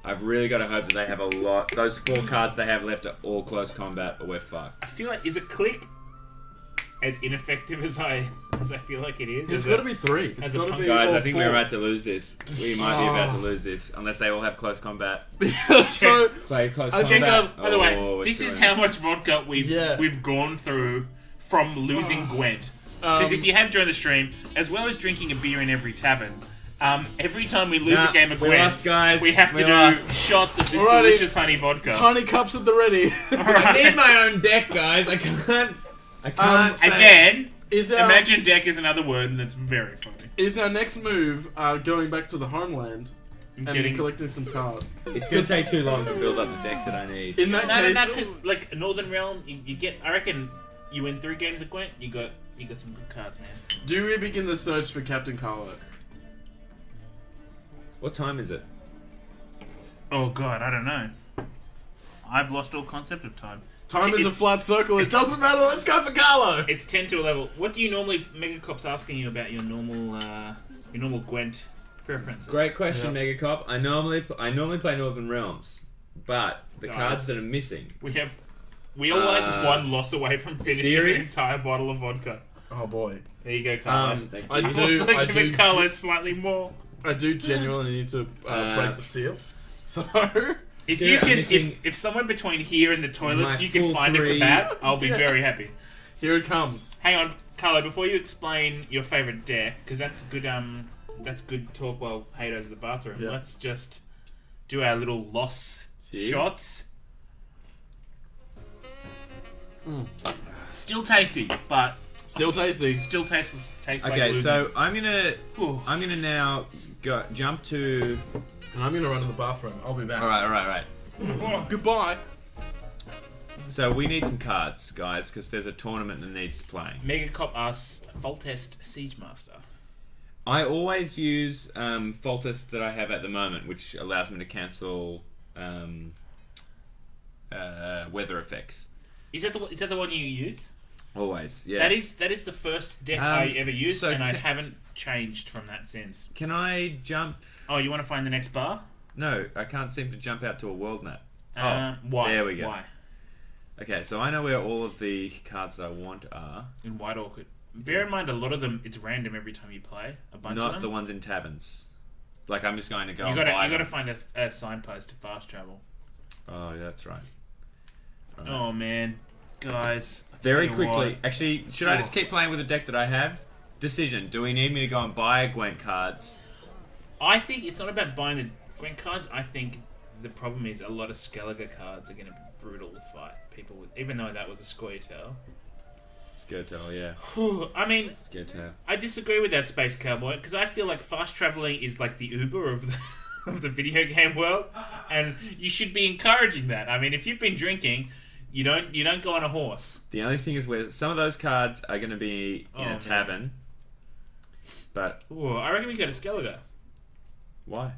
I've really got to hope that they have a lot. Those 4 cards they have left are all close combat, or we're fucked. I feel like, is a click as ineffective as I feel like it is? It's As got to a- be 3. as It's a got to punk- be Guys, all I think 4. we're about to lose this. We might be about to Oh. lose this, unless they all have close combat. So Play close I think combat. By the way, we're this is screwing how it. much vodka Yeah. we've gone through from losing Gwent. Because if you have during the stream, as well as drinking a beer in every tavern, every time we lose Nah, a game of we Gwent, lost, guys. we have to We do lost. shots of this Alrighty. delicious honey vodka. tiny cups at the ready. I need my own deck, guys. I can't. say- Again, Is our imagine deck is another word, and that's very funny. is our next move going back to the homeland and Getting collecting some cards? It's gonna take too long to build up the deck that I need. In that no, case, because like a Northern Realm, you get. I reckon you win 3 games of Gwent, you got some good cards, man. do we begin the search for Captain Carlo? What time is it? Oh god, I don't know. I've lost all concept of time. Time is a It's- flat circle. It doesn't matter. Let's go for Carlo. It's 10 to 11. What do you normally... Megacop's asking you about your normal Gwent preferences. Great question, Megacop. I normally play Northern Realms, but the Guys. cards that are missing. We all like one loss away from finishing Siri? an entire bottle of vodka. Oh boy. There you go, Carlo. Thank I you. I'm do- also I giving do- Carlo slightly more. I do genuinely need to break the seal. So If Siri, you I'm can, missing if somewhere between here and the toilets my you can full find 3. a kebab, I'll be Yeah. very happy. here it comes. Hang on, Carlo. Before you explain your favorite deck, because that's good. That's good talk while Haydo's in the bathroom. Yeah. Let's just do our little loss Cheers. shots. Still tasty, but Still tasty. still tastes like Okay, losing. so I'm Ooh. gonna now jump to. And I'm gonna run to the bathroom. I'll be back. All right. Oh, goodbye. So we need some cards, guys, because there's a tournament that needs to play. Megacop asks Foltest Siege Master. I always use Foltest that I have at the moment, which allows me to cancel weather effects. Is that the one you use? Always, yeah. That is the first deck I ever used, so and I ca- haven't changed from that since. Can I jump? Oh, you want to find the next bar? No, I can't seem to jump out to a world map. Why? there we go. Why? Okay, so I know where all of the cards that I want are. In White Orchid. Bear in mind, a lot of them, it's random every time you play. A bunch of Not them. the ones in taverns. Like, I'm just going to go You and buy gotta them. find a signpost to fast travel. Oh, yeah, that's right. Right. Oh man, guys. I'll Very tell you quickly. what. Actually, should I just keep playing with the deck that I have? Decision. Do we need me to go and buy Gwent cards? I think it's not about buying the Gwent cards. I think the problem is a lot of Skellige cards are going to be brutal to fight people with. Even though that was a Scoia'tael. Skirtel, yeah. I mean, Skirtel. I disagree with that, Space Cowboy, because I feel like fast traveling is like the Uber of the video game world, and you should be encouraging that. I mean, if you've been drinking, You don't go on a horse. The only thing is where some of those cards are going to be in Oh, a tavern. But Ooh, I reckon we go to Skellige. why?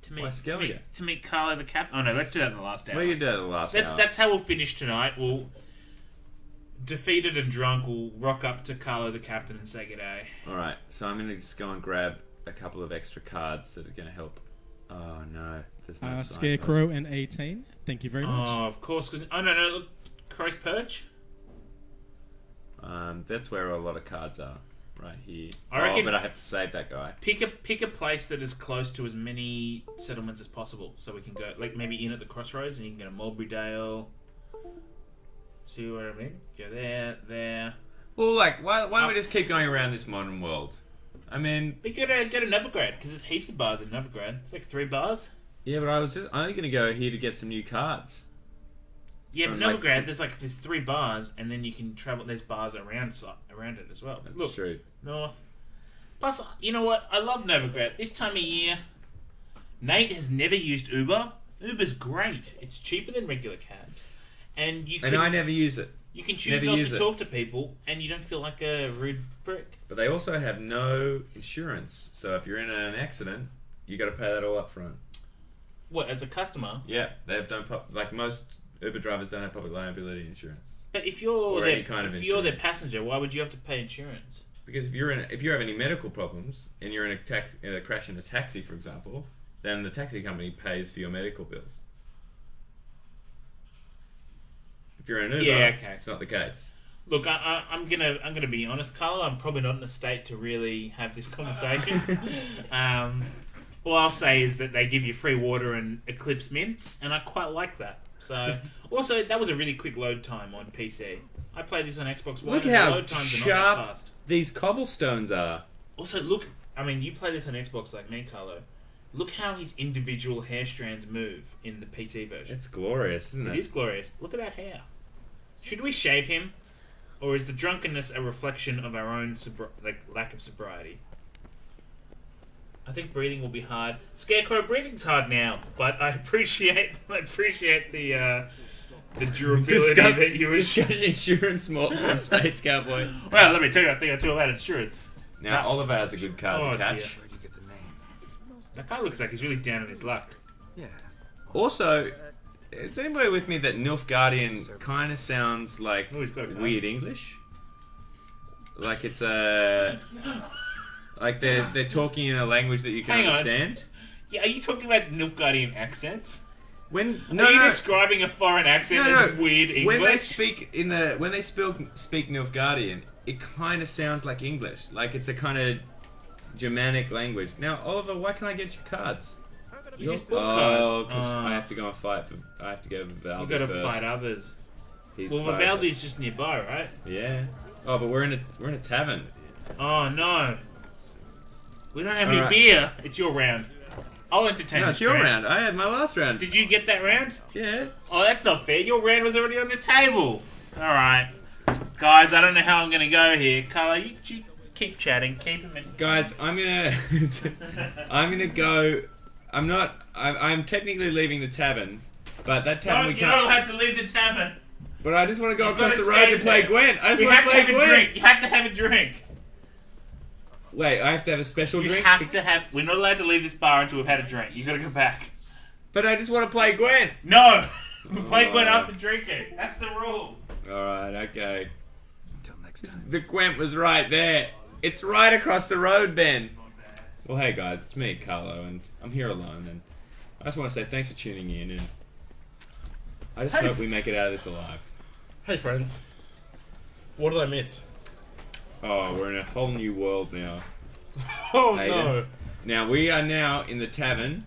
To meet, Why to Skellige? meet, to meet Carlo the captain. Oh no, let's do that in the last hour. Well, you did it the last hour. That's how we'll finish tonight. We'll defeated and drunk. We'll rock up to Carlo the captain and say g'day. Alright, so I'm going to just go and grab a couple of extra cards that are going to help. Oh no, there's no sign Scarecrow and 18. Thank you very much. Oh, of course. Oh no, look, Crow's Perch. That's where a lot of cards are, right here. I reckon- but I have to save that guy. Pick a place that is close to as many settlements as possible, so we can go like maybe in at the crossroads, and you can get a Mulberry Dale. See what I mean? Go there. Well, like, why don't we just keep going around this modern world? I mean, We could go to Novigrad because there's heaps of bars in Novigrad. It's like 3 bars. yeah, but I was just only going to go here to get some new cards. Yeah, but From, like, Novigrad, there's 3 bars, and then you can travel. There's bars around it as well. That's Look, true. north. Plus, you know what? I love Novigrad. This time of year, Nate has never used Uber. Uber's great. It's cheaper than regular cabs, and And I never use it. you can choose never not use to it. talk to people, and you don't feel like a rude prick. But they also have no insurance. So if you're in an accident, you got to pay that all up front. What, as a customer? Yeah, they don't like most Uber drivers don't have public liability insurance. But if you're Or their, any kind of if you're their insurance. passenger, why would you have to pay insurance? Because if you have any medical problems and you're in a crash in a taxi, for example, then the taxi company pays for your medical bills. If you're in an Uber, Yeah, okay. it's not the case. Look, I'm gonna be honest, Carlo. I'm probably not in a state to really have this conversation. All I'll say is that they give you free water and Eclipse mints, and I quite like that. So, also that was a really quick load time on PC. I played this on Xbox One. Look and the how load times are not that sharp fast. these cobblestones are. Also, look. I mean, you play this on Xbox like me, Carlo. Look how his individual hair strands move in the PC version. It's glorious, isn't it? It is glorious. Look at that hair. Should we shave him, or is the drunkenness a reflection of our own lack of sobriety? I think breathing will be hard. Scarecrow, breathing's hard now, but I appreciate the durability that you discuss insurance more from Space Cowboy. Well, let me tell you, I think I too about insurance. Now Oliver has a good card Oh, to catch. dear. Where'd you get the name? That guy looks like he's really down on his luck. Yeah. Also, is anybody with me that Nilfgaardian kind of sounds like Oh, he's got a card. weird English? Like it's a... Like they're talking in a language that you can Hang on. understand? Yeah, are you talking about Nilfgaardian accents? When Are you describing a foreign accent as weird English? When they speak speak Nilfgaardian, it kind of sounds like English. Like it's a kind of Germanic language. Now, Oliver, why can't I get your cards? You just bought cards. because I have to go and fight. I have to go with Valdez You gotta first. fight others. He's Well, private. Vivaldi's just nearby, right? Yeah. Oh, but we're in a tavern. Oh no. We don't have All any right. beer. It's your round. I'll entertain No, this it's your round. round. I had my last round. Did you get that round? Yeah. Oh, that's not fair. Your round was already on the table. Alright. Guys, I don't know how I'm gonna go here. Carla, you keep chatting. Keep him in. Guys, I'm gonna go. I'm technically leaving the tavern, but that tavern we You're not can't. allowed to leave the tavern. But I just want to go You've across gotta the road stay to play there. Gwent. I just You want have to to play have a Gwent. drink. You have to have a drink. Wait, I have to have a special You drink. have to have. We're not allowed to leave this bar until we've had a drink. You gotta go back. But I just want to play Gwent. No! We play Gwen Oh. after drinking. That's the rule. All right, okay. Until next time. The Gwent was right there. It's right across the road, Ben. Well, hey guys, it's me, Carlo, and I'm here alone, and I just want to say thanks for tuning in, and I just hope we make it out of this alive. Hey, friends. What did I miss? Oh, we're in a whole new world now. Oh, Hey, no. Now we are now in the tavern,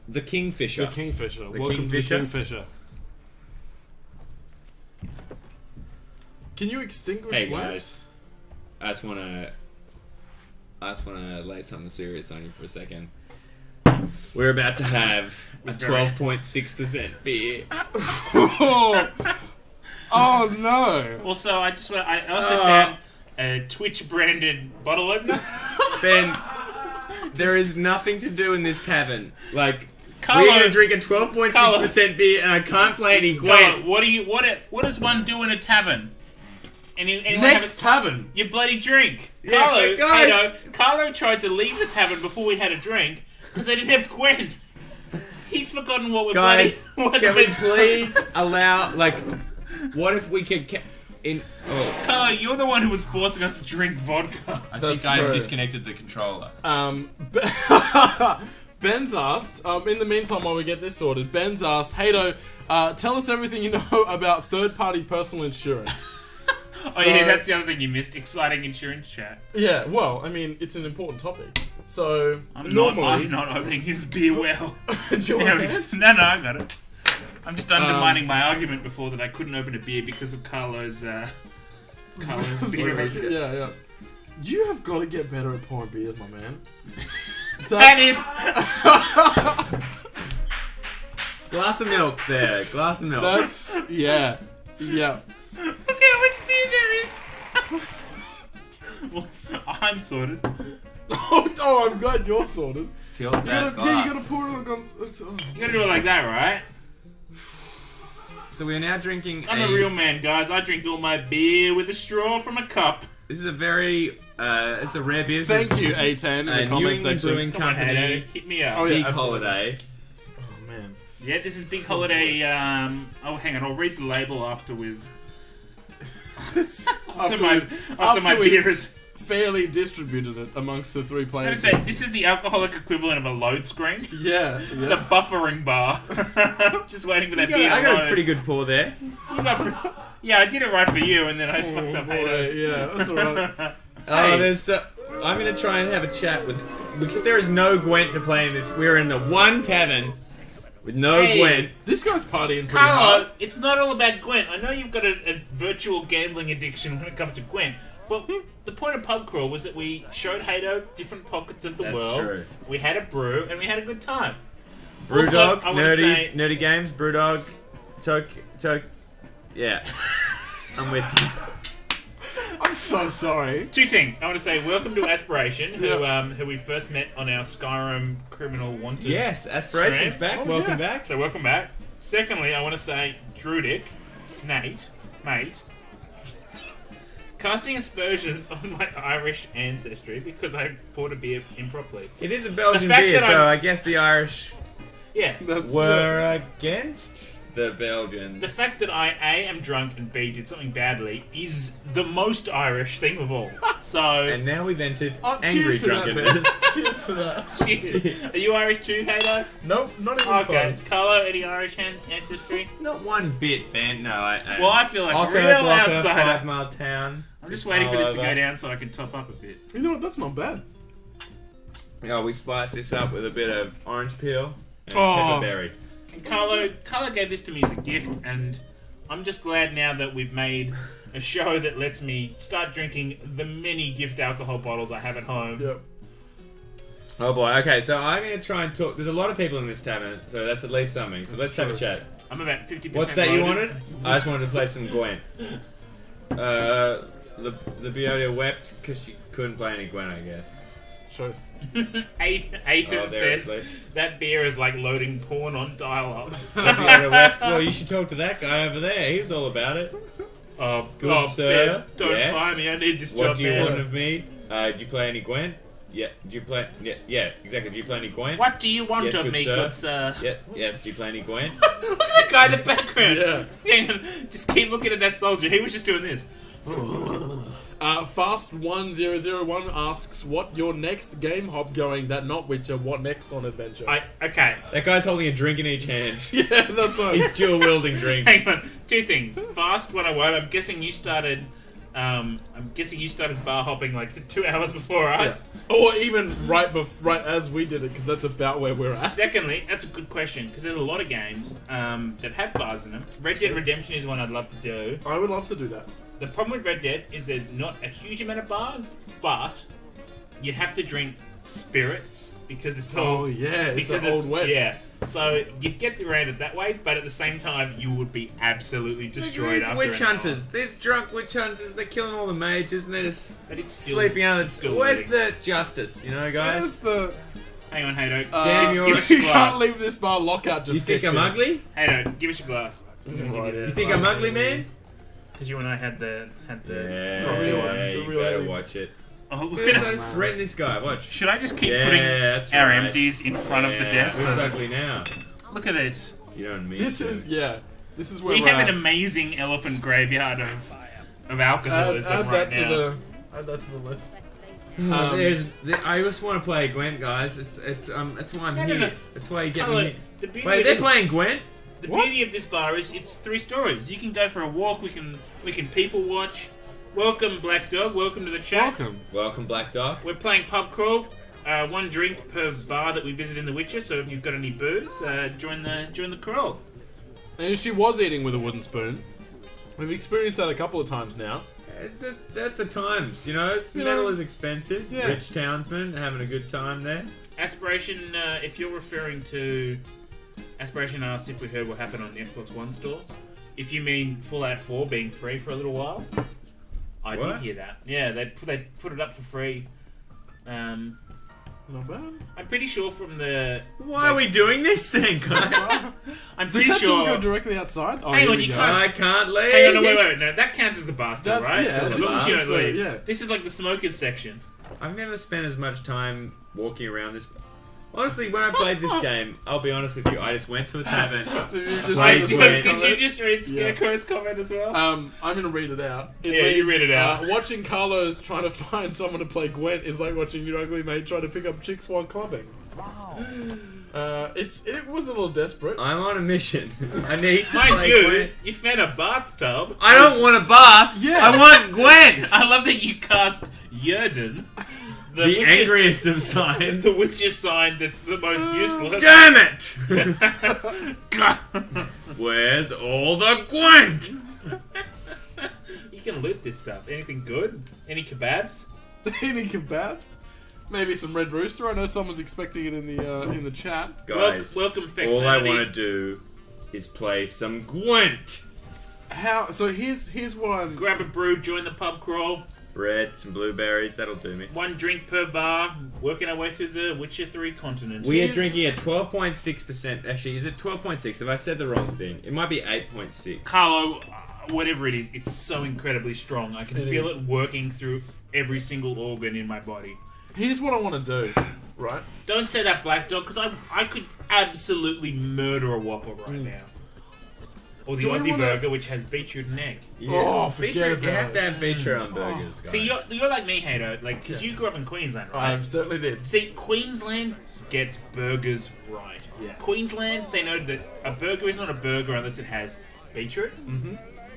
the Kingfisher. The Kingfisher. The Welcome Kingfisher? to the Kingfisher. Can you extinguish Hey lamps? guys, I just wanna lay something serious on you for a second. We're about to have a 12.6% beer. Oh, no. Also, I also found a Twitch branded bottle opener. Ben, there is nothing to do in this tavern. Like, Carlo, We're gonna drink a 12.6% beer, and I can't play any Carlo, Gwent. what does one do in a tavern? Anyone Next have tavern. you bloody drink. Yeah, Carlo, but guys- Carlo tried to leave the tavern before we had a drink because they didn't have Gwent. He's forgotten what we're Guys, bloody. can we please allow, like, what if we could... Oh. Carlo, you're the one who was forcing us to drink vodka. I That's think I true. disconnected the controller. Ben's asked, in the meantime while we get this sorted, Ben's asked, Hato, tell us everything you know about third-party personal insurance. Oh yeah, that's the other thing you missed. Exciting insurance chat. Yeah, well, I mean, it's an important topic. So, I'm normally... not opening his beer well. Do you want hands? No, I got it. I'm just undermining my argument before that I couldn't open a beer because of Carlo's beer. Yeah. You have got to get better at pouring beers, my man. That is. Glass of milk there. Glass of milk. That's... Yeah. Okay, how much beer there is? Well, I'm sorted. Oh, I'm glad you're sorted. Tilt You that gotta, yeah, you glass. gotta pour it on... You gotta do it like that, right? So we're now drinking I'm a real man, guys. I drink all my beer with a straw from a cup. This is a very... it's a rare beer. Thank you, A10, in the New comment England section. Brewing Come on, Hato, Company. hit me up. Oh, yeah. Big absolutely. holiday. Oh, man. Yeah, this is Big Holiday. Oh, hang on. I'll read the label after we've. after my we've beer is. fairly distributed it amongst the three I'm gonna players. say this is the alcoholic equivalent of a load screen. Yeah. It's a buffering bar. Just waiting for that beer. I to got load. a pretty good pour there. Yeah, I did it right for you, and then I fucked up boy, Hato's. yeah, that's alright. Oh, there's... I'm going to try and have a chat with... Because there is no Gwent to play in this. We're in the one tavern with no Hey. Gwent. This guy's partying pretty hard. Carlo, it's not all about Gwent. I know you've got a virtual gambling addiction when it comes to Gwent, but the point of Pub Crawl was that we showed Hato different pockets of the That's world. true. We had a brew, and we had a good time. Brewdog, Also, I wanna say- nerdy games, Brewdog, yeah. I'm with you. I'm so sorry. Two things. I want to say welcome to Aspiration, Yeah. who we first met on our Skyrim Criminal Wanted. Yes, Aspiration's Stream. back. Oh, Welcome yeah. back. So welcome back. Secondly, I want to say Drudic, mate, casting aspersions on my Irish ancestry because I poured a beer improperly. It is a Belgian The fact beer, that so I'm- I guess the Irish Yeah. That's were against the Belgians. The fact that I A, am drunk and B, did something badly is the most Irish thing of all. So, And now we've entered Oh, angry cheers to that, drunkenness. Ben. Cheers to that. are you Irish too, Hato? Nope, not even Okay. close. Carlo, any Irish ancestry? Not one bit, Ben. No, I. Well, I feel like a Ocker, real Blocker, outsider. 5 Mile Town. I'm just waiting for this to All go over. down so I can top up a bit. You know what? That's not bad. Oh, we spice this up with a bit of orange peel and Oh. pepperberry. And Carlo gave this to me as a gift, and I'm just glad now that we've made a show that lets me start drinking the many gift alcohol bottles I have at home. Yep. Oh boy, okay, so I'm going to try and talk. There's a lot of people in this tavern, so that's at least something. So let's have a true. chat. I'm about 50% What's that you loaded. wanted? I just wanted to play some Gwent. The Beota wept because she couldn't play any Gwent, I guess. Sure. Aiton Oh, there says it's that beer is like loading porn on dial-up. The Beota wept. Well, you should talk to that guy over there. He's all about it. Good sir. Ben, don't Yes. fire me. I need this What job, do you man. want of me? Do you play any Gwent? Yeah. Do you play? Yeah. Exactly. Do you play any Gwent? What do you want Yes, of good me, sir. good sir? Yeah. Yes. Do you play any Gwent? Look at that guy in the background. Yeah. Hang on. Just keep looking at that soldier. He was just doing this. Fast1001 asks, what your next game hop going that not Witcher, what next on adventure? Okay. That guy's holding a drink in each hand. Yeah, that's right. He's dual wielding drinks. Hang on. Two things. Fast 101. I'm guessing you started bar hopping like 2 hours before us. Or even right as we did it, because that's about where we're at. Secondly, that's a good question because there's a lot of games that have bars in them. Red Dead Redemption is one I'd love to do. I would love to do that. The problem with Red Dead is there's not a huge amount of bars, but you'd have to drink spirits because it's all Oh yeah, it's because the Old West. yeah. So you'd get around it that way, but at the same time you would be absolutely destroyed. There's after witch an hour. hunters. There's drunk witch hunters. They're killing all the mages and they're just But it's still sleeping under. still Where's looting. the justice? You know, guys. Where's the... Hang on, Haydo. Damn, give you're- us You your can't glass. leave this bar lockout just You think I'm fixed. ugly? Haydo, give us your glass. I'm gonna give you You think I'm ugly, man? Because you and I had the Yeah, frothy real ones. The you real better ugly. watch it. Oh, Look at I just threaten this guy. Watch. should I just keep Yeah, putting that's our right. empties in front of the desk? Who's So ugly now? look at this. You don't mean This to. is This is where We we're have at. an amazing elephant graveyard of add alcoholism that right to now. add that to the list. I just want to play Gwent, guys. That's why I'm No, here. no. That's why you get Hello, me. the beauty Wait, of they're this- playing Gwent? The What? beauty of this bar is it's 3 stories. You can go for a walk. We can people watch. Welcome, Black Dog. Welcome to the chat. Welcome. Welcome, Black Dog. We're playing pub crawl. 1 drink per bar that we visit in The Witcher. So if you've got any booze, join the crawl. And she was eating with a wooden spoon. We've experienced that a couple of times now. That's the times, you know. You Metal know. is expensive. Yeah. Rich townsmen having a good time there. Aspiration. If you're referring to Aspiration, asked if we heard what happened on the Xbox One store. If you mean Fallout 4 being free for a little while, I did What? hear that. Yeah, they put it up for free. Not bad. I'm pretty sure from the. Why are we doing this then, guys? I'm Does pretty that door sure. go directly outside? Oh, Hang here on, we you go. can't- I can't leave. Hang on, no, wait. No, that counts as the bar still, That's- right? yeah, As this long as is you just don't the- leave. yeah. This is like the smokers section. I've never spent as much time walking around this. Honestly, when I played this game, I'll be honest with you, I just went to a tavern. You just Wait, read the wait. comment. Did you just read Yeah. Scarecrow's comment as well? I'm gonna read it out. Yeah, you read it out. Watching Carlos trying to find someone to play Gwent is like watching your ugly mate try to pick up chicks while clubbing. It was a little desperate. I'm on a mission. I need to Mind play you, Gwent. you found a bathtub. I don't want a bath. Yeah. I want Gwent. I love that you cast Yerden, The Witcher- angriest of signs. the Witcher sign that's the most useless. Damn it! Where's all the Gwent? You can loot this stuff. Anything good? Any kebabs? Any kebabs? Maybe some Red Rooster. I know someone's expecting it in the chat. Guys, welcome, all I Fexanity. want to do is play some Gwent. How? So here's what I'm. Grab a brew, join the pub crawl. Bread, some blueberries, that'll do me. 1 drink per bar. Working our way through the Witcher 3 continent. We are Here's- drinking at 12.6%. Actually, is it 12.6? Have I said the wrong thing? It might be 8.6. Carlo, whatever it is, it's so incredibly strong. I can It feel is. it working through every single organ in my body. Here's what I want to do. Right. Don't say that, Black Dog, because I could absolutely murder a Whopper right now. Or the Do we Aussie wanna- burger, which has beetroot and egg. Oh, forget beetroot, you about have to have beetroot on burgers, guys. See, you're like me, Hato, like, because you grew up in Queensland, right? I certainly did. See, Queensland gets burgers right. Yeah. Queensland, they know that a burger is not a burger unless it has beetroot,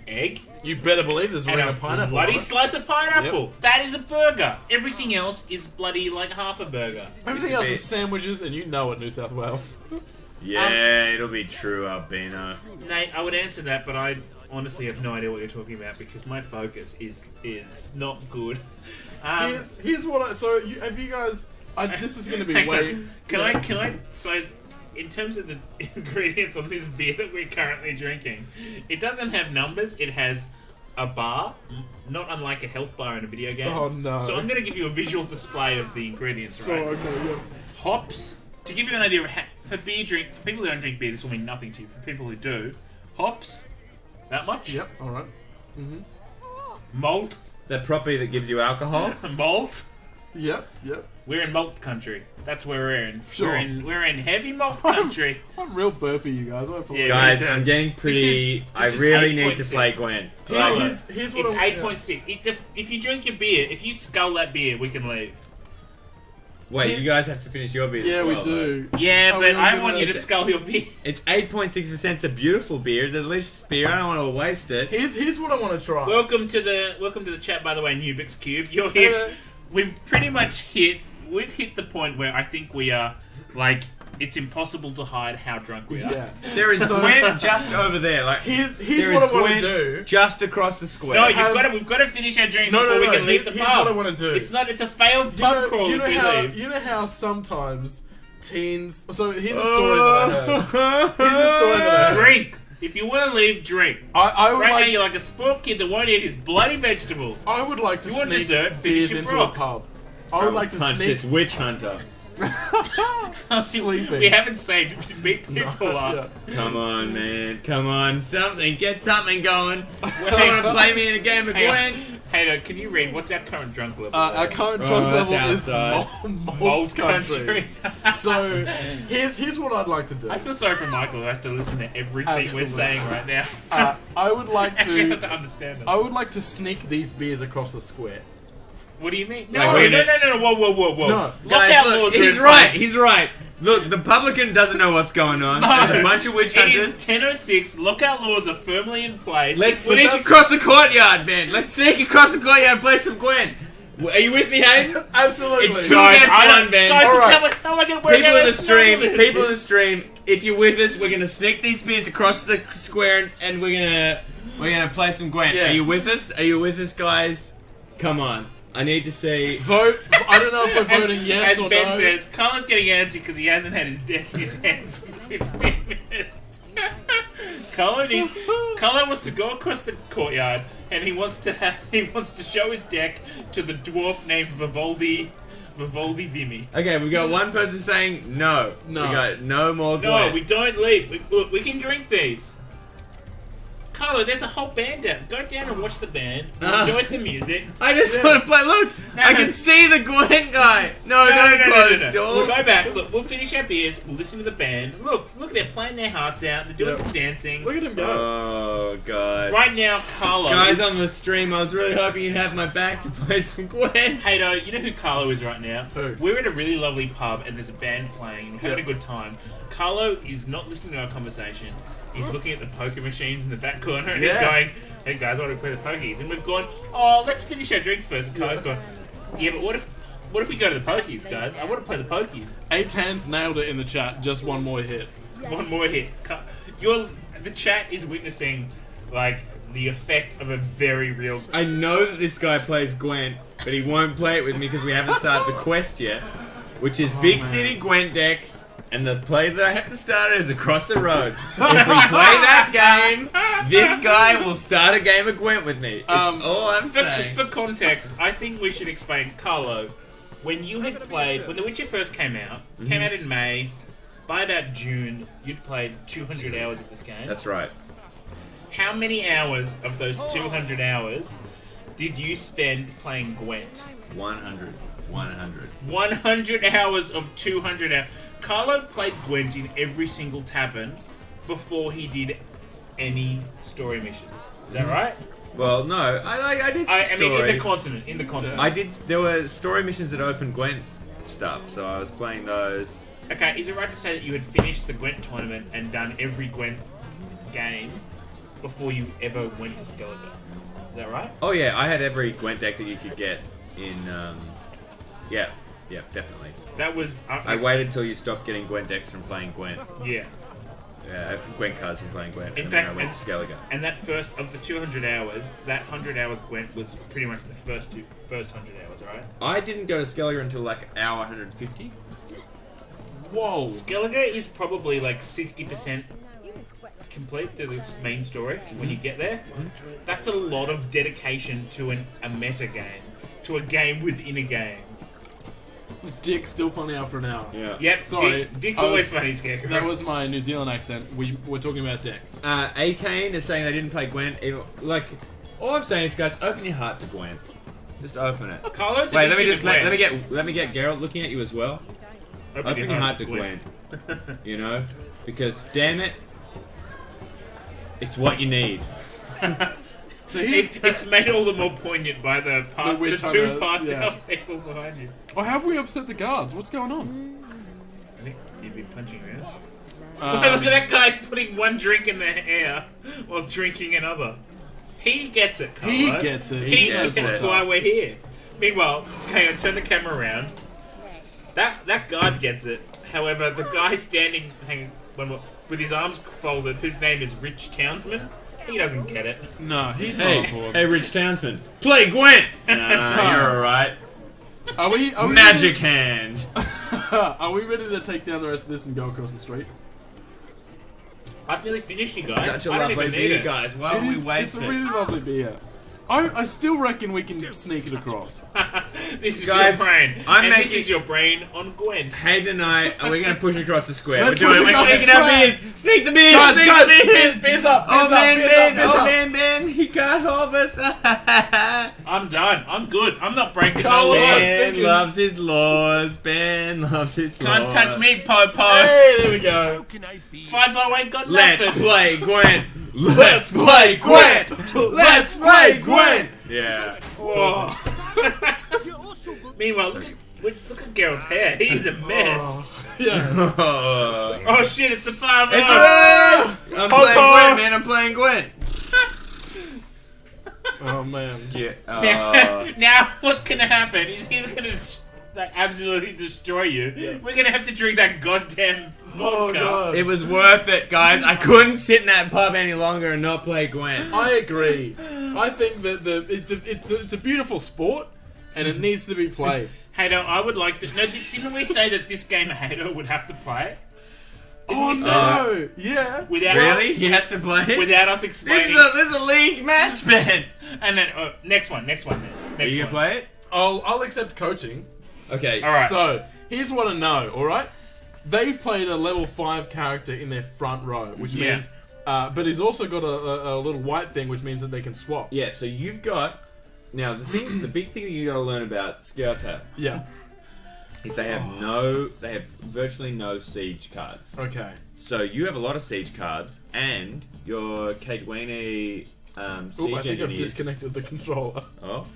egg, You better believe there's a and ring a of pineapple. bloody on it. slice of pineapple. That is a burger. Everything else is bloody like half a burger. Everything else is sandwiches, and you know it, New South Wales. Yeah, it'll be true, Albino. Nate, I would answer that, but I honestly have no idea what you're talking about because my focus is not good. Here's what I. So have you guys? This is going to be Hang way. on. Can I? So, in terms of the ingredients on this beer that we're currently drinking, it doesn't have numbers. It has a bar, not unlike a health bar in a video game. Oh, no. So I'm going to give you a visual display of the ingredients. So Right? okay, yeah. Hops. To give you an idea of for people who don't drink beer, this will mean nothing to you. For people who do, hops, that much. Yep. All right. Malt, That property that gives you alcohol. malt. Yep. Yep. We're in malt country. That's where we're in. Sure. We're in heavy malt country. I'm real burpy, you guys. I apologize. Yeah, Guys, me too. I'm getting pretty. This I is really need to 8.6. play Gwen. Yeah, Right. here's what It's I- 8.6. If you drink your beer, if you scull that beer, we can leave. Wait, you guys have to finish your beer. Yeah, as we well, do. Yeah, Oh, but we're I gonna- want you to scull your beer. It's 8.6%. It's a beautiful beer. It's a delicious beer. I don't want to waste it. Here's what I want to try. Welcome to the chat, by the way, Nubix Cube. You're here. Yeah. We've pretty much hit the point where I think we are like it's impossible to hide how drunk we are. Yeah. There is So- Gwen just over there. Like Here's there what is I want to Gwen do. just across the square. No, Have- we've got to finish our drinks No, before no, we no. can leave the Here's pub. what I want to do. It's a failed pub crawl if we leave. You know how sometimes teens. So here's a story that I heard. Here's a story that I heard. Drink. If you want to leave, drink. I would Right now, like. you're like a spoiled kid that won't eat his bloody vegetables. I would like to You want sneak dessert? Finish beers your into grog. a pub. I would like to punch sneak. this witch hunter. Sleeping. We haven't saved him to beat people up. Yeah. Come on, man. Come on. Something. Get something going. You want to play me in a game of Hang Gwent? Hey, can you read what's our current drunk level? Our current drunk that's level is outside. mold country. So here's what I'd like to do. I feel sorry for Michael who has to listen to everything we're Absolutely. saying right now. I would like Actually has to. to understand them. I would like to sneak these beers across the square. What do you mean? Like, No, we're no, gonna- no, no, whoa. No. Lockout Guys, look, laws are he's in right. place. He's right. Look, the publican doesn't know what's going on. No. There's a bunch of witch It is hunters. 10:06. Lockout laws are firmly in place. Let's Well, sneak that's- across the courtyard, man. Let's sneak across the courtyard and play some Gwent. Are you with me, Hayden? Absolutely. It's two Guys, against I one, don't- Ben. Guys, All right. how am I gonna work People out in how the to stream, smell this? people in the stream, if you're with us, we're gonna sneak these beers across the square and we're gonna play some Gwent. Yeah. Are you with us? Are you with us, guys? Come on. I need to see. Vote. I don't know if we're voting yes As or Ben no. says, Colin's getting antsy because he hasn't had his deck in his hands for 15 minutes. Colin wants to go across the courtyard and he wants to show his deck to the dwarf named Vivaldi Vimy. Okay, we got one person saying no. No. We got no more No, Gwent. we don't leave. Look, we can drink these. Carlo, there's a whole band down. Go down and watch the band. Enjoy some music. I just want to play. Look, No, I no. can see the Gwent guy. No, don't close the door. We'll go back. Look, we'll finish our beers. We'll listen to the band. Look, they're playing their hearts out. They're doing Yeah. some dancing. Look at him go. Oh god. Right now, Carlo. Guys on the stream, I was really hoping you'd have my back to play some Gwent. Hey, though, you know who Carlo is right now? Who? We're at a really lovely pub and there's a band playing. We're having Yeah. a good time. Carlo is not listening to our conversation. He's looking at the poker machines in the back corner and he's Yeah. going, hey guys, I want to play the pokies. And we've gone, oh, let's finish our drinks first. And Carlo's gone, yeah, but what if we go to the pokies, guys? I want to play the pokies. 8 hands nailed it in the chat. Just one more hit. One more hit. The chat is witnessing, like, the effect of a very real... I know that this guy plays Gwent, but he won't play it with me because we haven't started the quest yet, which is Big man. City Gwent decks. And the play that I have to start is across the road. If we play that game, this guy will start a game of Gwent with me. It's all I'm saying. For context, I think we should explain, Carlo, when you had played, when The Witcher first came out in May, by about June, you'd played 200 hours of this game. That's right. How many hours of those 200 hours did you spend playing Gwent? 100. 100 hours of 200 hours. Carlo played Gwent in every single tavern before he did any story missions. Is that right? Well, no, I did some I mean, story. in the continent. I did. There were story missions that opened Gwent stuff, so I was playing those. Okay, is it right to say that you had finished the Gwent tournament and done every Gwent game before you ever went to Skellige? Is that right? Oh yeah, I had every Gwent deck that you could get in. Yeah, definitely. That was... I waited till you stopped getting Gwent decks from playing Gwent. Yeah. Yeah, Gwent cards from playing Gwent. In and fact, then I went to Skellige. And that first, of the 200 hours, that 100 hours Gwent was pretty much the first 100 hours, right? I didn't go to Skellige until like hour 150. Whoa. Skellige is probably like 60% complete to this main story when you get there. That's a lot of dedication to a meta game, to a game within a game. Is Dick still funny after an hour? Yeah. Yep, Sorry, Dick's I always was- funny, Scarecrow. That was my New Zealand accent. We're talking about decks. 18 is saying they didn't play Gwent. Like, all I'm saying is, guys, open your heart to Gwent. Just open it. Carlos, Wait, let me addition just to Gwent. let me get Geralt looking at you as well. Open your heart to Gwent. You know, because damn it, it's what you need. So here's... It's made all the more poignent by the witch two hunter, passed yeah. out people behind you. Oh, have we upset the guards? What's going on? I think you've been punching around. Um, Look at that guy putting one drink in their hair while drinking another. He gets it, Carlo. He gets it. He gets gets it. why we're here. Meanwhile, hang on, turn the camera around. That guard gets it. However, the guy standing with his arms folded, whose name is Rich Townsman, he doesn't get it. No, he's Hey, not on board. hey, Rich Townsman, play Gwent. Nah, you're alright. Are we Magic hand. Are we ready to take down the rest of this and go across the street? I've nearly finished, you guys. Such a I don't lovely even need beer, it. guys. Why don't we It's waste a it? really lovely beer. I still reckon we can sneak it across. This is Guys, your brain. I'm and this making- is your brain on Gwent. Hayden and I, and we're going to push across the square. Let's We're doing it. push We're across sneaking the our square. beers. Sneak the beers. Guys, Sneak guys, the beers. beers up, Oh man, Ben. beers Oh up. man, Ben. He can't help us. I'm done. I'm good. I'm not breaking no Come on. laws. Ben sneaking. loves his laws. Ben loves his laws. Can't touch me, Popo. Hey, there we go. 5-0 ain't got Let's nothing. play Gwen. Let's play Gwent. Let's play Gwent. Yeah. Whoa. Meanwhile, look at Geralt's hair. He's a mess. Oh, yeah. Oh. Oh shit, it's the 5-0. I'm playing Gwen, man. I'm playing Gwen. Oh man. Yeah. Now, what's gonna happen is he's gonna absolutely destroy you. We're gonna have to drink that goddamn Oh vodka. god. It was worth it, guys. I couldn't sit in that pub any longer and not play Gwen. I agree. I think that it's a beautiful sport, and it needs to be played. Hado, I would like to. No, didn't we say that this game Hado would have to play? Didn't Oh we say that? no! Yeah. Without Really? us, He has to play it? without us This explaining. is a league match, man. And then next one then. Are Next you one. gonna play it? I'll accept coaching. Okay. All right. So here's what I know. All right. They've played a level 5 character in their front row, which Yeah. means, but he's also got a little white thing, which means that they can swap. Yeah. So you've got now the big thing that you got to learn about Skirta Yeah. is they have virtually no siege cards. Okay. So you have a lot of siege cards, and your Kadwini Ooh, siege I think I've engineers. disconnected the controller. Oh,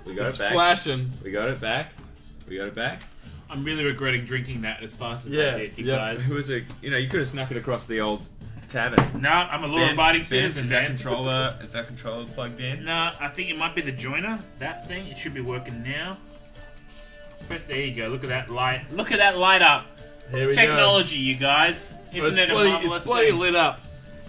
we got It's it back. flashing. We got it back. We got it back. I'm really regretting drinking that as fast as Yeah, I did, you yeah. guys. It was you could have snuck it across the old tavern. No, I'm a law-abiding citizen, is that man. controller plugged in? No, I think it might be the joiner. That thing. It should be working now. Press. There you go. Look at that light. Look at that light up. Here we Technology, you guys. go. Isn't it a marvelous It's bloody thing? lit up.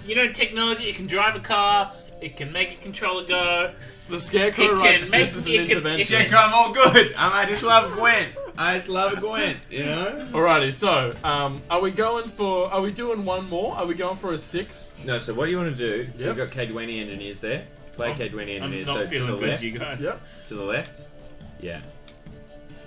You know, technology. It can drive a car. It can make a controller go. The scarecrow It writes, can make- this is an it can- intervention. it I'm all good. I just love Gwent. I just love Gwent. You know. Alrighty, so are we doing one more? Are we going for a 6? No. So what do you want to do? So Yep. you've got Kadwini engineers there. Play Kadwini I'm engineers. not So to the feeling good, left. you guys. Yep. To the left. Yeah.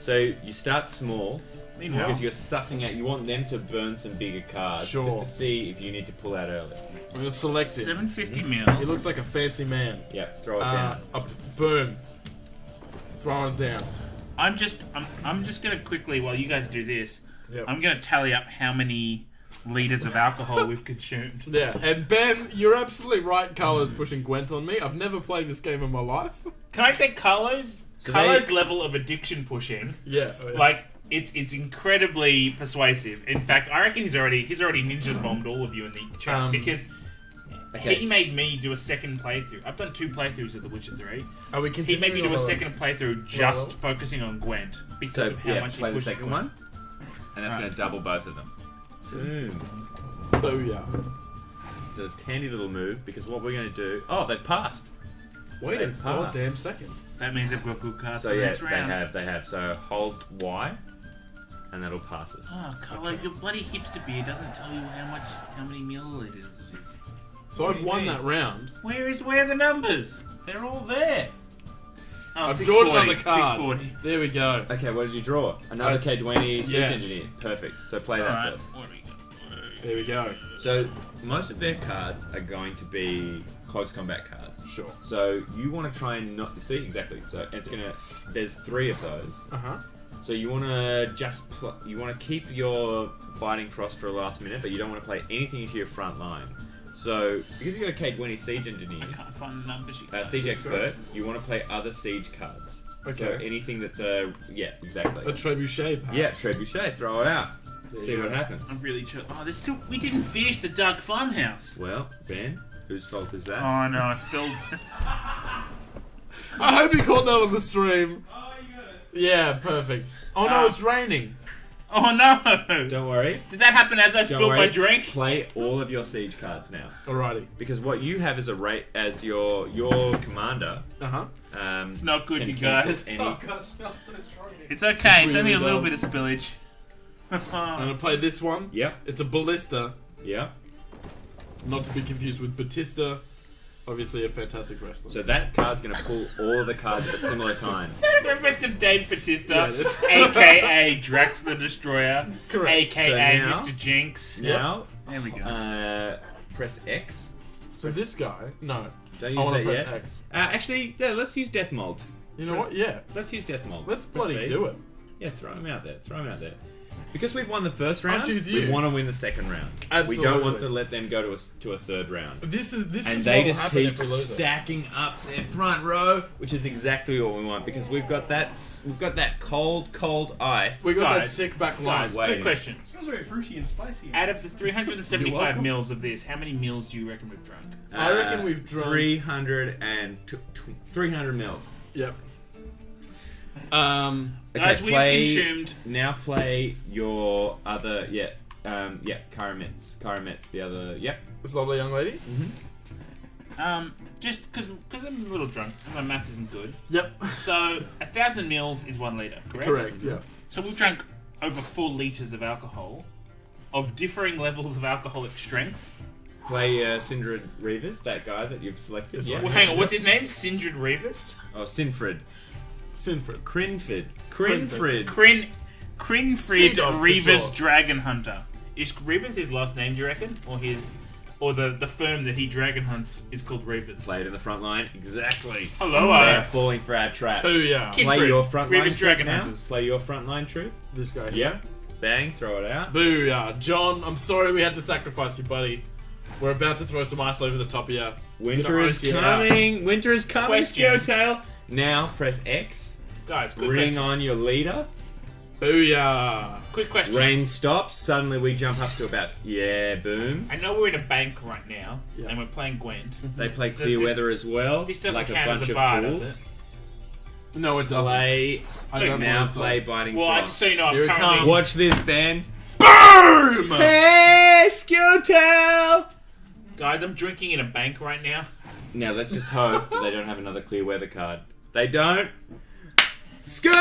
So you start small. Meanwhile, Because you're sussing out, you want them to burn some bigger cards Sure. just to see if you need to pull out early. I'm gonna select it. 750 mils. He looks like a fancy man. Yep, throw it down. Boom. Throwing it down. I'm just gonna quickly, while you guys do this, Yep. I'm gonna tally up how many liters of alcohol we've consumed. Yeah, and Ben, you're absolutely right. Carlo's pushing Gwent on me. I've never played this game in my life. Can I say Carlo's So level of addiction pushing? Yeah. Like it's incredibly persuasive. In fact, I reckon he's already ninja bombed all of you in the chat because Okay. he made me do a second playthrough. I've done 2 playthroughs of The Witcher 3. Are we He continuing? made me do a or- second playthrough just well. focusing on Gwent because So of how yeah, much play he the pushed second Gwent. one, and that's Right. going to double both of them. Booyah. It's a handy little move because what we're going to do. Oh, they've passed. Wait a They passed. goddamn second. That means they've got good cards So for the yeah, next round. they have. So hold Y, and that'll pass us. Oh, Carlo, your bloody hipster beer doesn't tell you how many milliliters it is. So What I've do you won mean? that round. Where are the numbers? They're all there. Oh, I've drawn 640, another card. 640. There we go. Okay, what did you draw? Another K20 siege yes. engineer. Perfect. So play that Alright, first. what do we got? There we go. So most of their cards are going to be close combat cards. Sure. So you want to try and not see exactly. So it's gonna. There's 3 of those. Uh-huh. So you want to you want to keep your biting frost for a last minute, but you don't want to play anything into your front line. So because you got a K20 siege engineer, I can't find the numbers you got. siege expert, you want to play other siege cards. So Okay. anything that's yeah, exactly. A trebuchet, perhaps. Yeah, trebuchet. Throw it out. There See you what go. happens. I'm really oh, there's still. We didn't finish the Doug Farmhouse. Well, Ben, whose fault is that? Oh no, I spilled. I hope you caught that on the stream. Oh, you got it. Yeah, perfect. Oh no, it's raining. Oh no! Don't worry. Did that happen as I Don't spilled worry. my drink? Play all of your siege cards now, Alrighty. because what you have as as your commander. Uh-huh. It's not good, can you cancel guys. Any, God, it smells so strong. It's okay. It's only a really little does. bit of spillage. I'm gonna play this one. Yep. It's a ballista, Yep. not to be confused with Batista. Obviously a fantastic wrestler. So that card's going to pull all of the cards of a similar kind. Is that a reference to Dave Batista, Yeah, that's- aka Drax the Destroyer, Correct. aka So now- Mr. Jinx? Now, There we go. press X. So this guy, no. Don't I use want that to press yet. X. Actually, yeah, let's use Death Mold. You know what? Yeah. Let's use Death Mold. Let's Press bloody B. do it. Yeah, throw him out there. Throw him out there. Because we've won the first round, choose we you. want to win the second round. We Absolutely. don't want to let them go to a third round. This And is they what will just happen keep if we lose it. stacking up their front row, which is exactly what we want because we've got that cold ice. We got that Guys, sick back line. Guys, waiting. quick question. smells very fruity and spicy. Out of the 375 You're welcome. mils of this, how many mils do you reckon we've drunk? I reckon we've drunk 300 mils. Yep. Guys, we've consumed. Now play your other Karamitz. Karamitz, the other. Yep. This lovely young lady. Just because I'm a little drunk, and my math isn't good. Yep. So 1,000 mils is 1 liter, correct? Correct. Yeah. So we've drunk over 4 liters of alcohol, of differing levels of alcoholic strength. Play Sindred Reavers, that guy that you've selected. This Yeah. one. Well, hang on, what's his name? Sindred Reavers? Oh, Sinfred. Sinfred. Crinfrid. Crinfrid. Crinfrid Sindor, for Reavers sure. Dragon Hunter. Is Reavers his last name, do you reckon? Or the firm that he dragon hunts is called Reavers? Played in the front line. Exactly. Hello, They are falling for our trap. Oh yeah. Kid- Play Kinfrid, your front line Reavers troop Dragon now. Hunters. Play your front line troop. This guy. Yep. Bang. Throw it out. Booyah. John, I'm sorry we had to sacrifice you, buddy. We're about to throw some ice over the top of you. Winter is coming. Winter is coming. Question. Scotail. Now press X. Guys, quick Bring question. on your leader. Booyah. Quick question. Rain stops. Suddenly we jump up to about boom. I know we're in a bank right now, Yeah. and we're playing Gwent. They play Does clear this- weather as well. This doesn't like count a as bunch a of bar, fools. does it? No, it doesn't. Play. I don't now believe so. play biting Well, frost. just so you know, Here I'm it currently... comes. Watch this, Ben. Boom! Hey, Scotail! Guys, I'm drinking in a bank right now. Now let's just hope that they don't have another clear weather card. They don't. Score!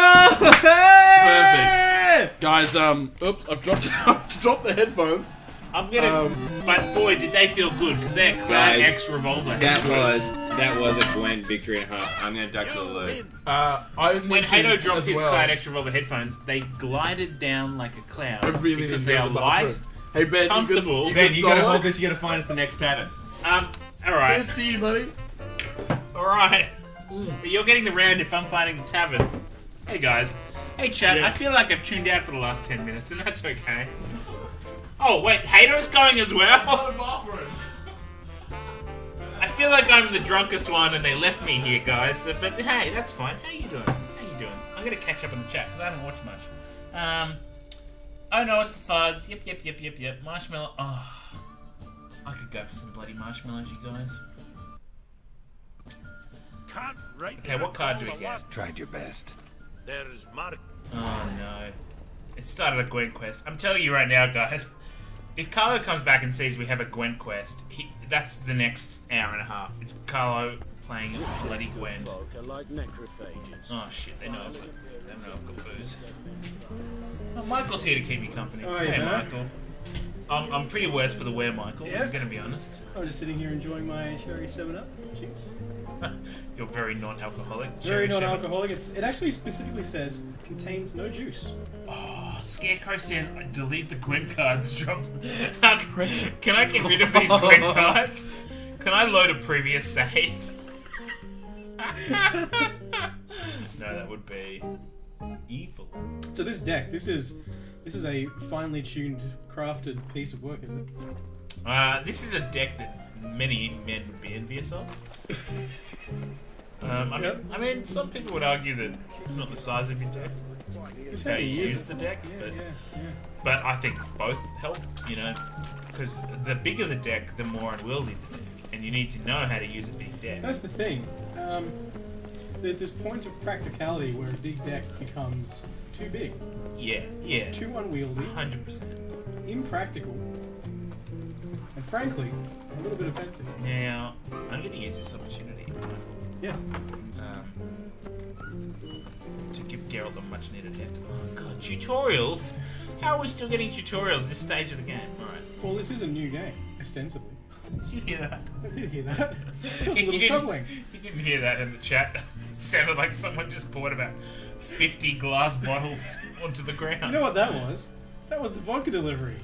Perfect. Guys, oops, I've dropped the headphones. I'm gonna... but boy, did they feel good, because they're Cloud Guys, X Revolver. That was a Gwen victory and a half. I'm gonna duck to the loo. I When Hato dropped as his well. Cloud X Revolver headphones, they glided down like a cloud. I really because need they to are go to the light. bathroom. Hey Ben, comfortable. You Ben, good you gotta solo? hold this. You gotta find us the next tavern. Alright. Here's to you, buddy. Alright. But you're getting the round if I'm finding the tavern. Hey guys. Hey chat, I Yes. feel like I've tuned out for the last 10 minutes, and that's okay. Oh, wait, Hato's going as well? I feel like I'm the drunkest one and they left me here, guys. But hey, that's fine. How you doing? I'm gonna catch up in the chat because I haven't watched much. Oh no, it's the fuzz. Yep. Marshmallow. Oh, I could go for some bloody marshmallows, you guys. Okay, what card do we get? Tried your best. There's Mark. Oh no. It started a Gwent quest. I'm telling you right now, guys. If Carlo comes back and sees we have a Gwent quest, that's the next hour and a half. It's Carlo playing a bloody Gwent. Like necrophages. Oh shit, they know I've got booze. Oh, Michael's here to keep me company. Oh, hey, yeah. Michael. I'm pretty worse for the wear, Michael. Yeah. I'm gonna be honest. I'm just sitting here enjoying my cherry 7-Up. Cheers. You're very non-alcoholic. Very Cherry Shepherd. non-alcoholic. It actually specifically says contains no juice. Oh, Scarecrow says delete the Gwent cards. Drop. Can I get rid of these Gwent cards? Can I load a previous save? No, that would be evil. So this deck, this is a finely tuned, crafted piece of work, isn't it? This is a deck that many men would be envious of. I mean, some people would argue that it's not the size of your deck. It's how you use the deck, but I think both help, because the bigger the deck, the more unwieldy the deck, and you need to know how to use a big deck. That's the thing. There's this point of practicality where a big deck becomes too big, Yeah, too unwieldy, 100%. impractical, and frankly, a little bit offensive. Now, I'm going to use this opportunity, Michael, Yes. to give Geralt a much-needed hit. Oh god, tutorials? How are we still getting tutorials this stage of the game? Alright. Well, this is a new game, ostensibly. Did you hear that? I did hear that. It was a If little troubling. you didn't hear that in the chat, it sounded like someone just poured about 50 glass bottles onto the ground. You know what that was? That was the vodka delivery.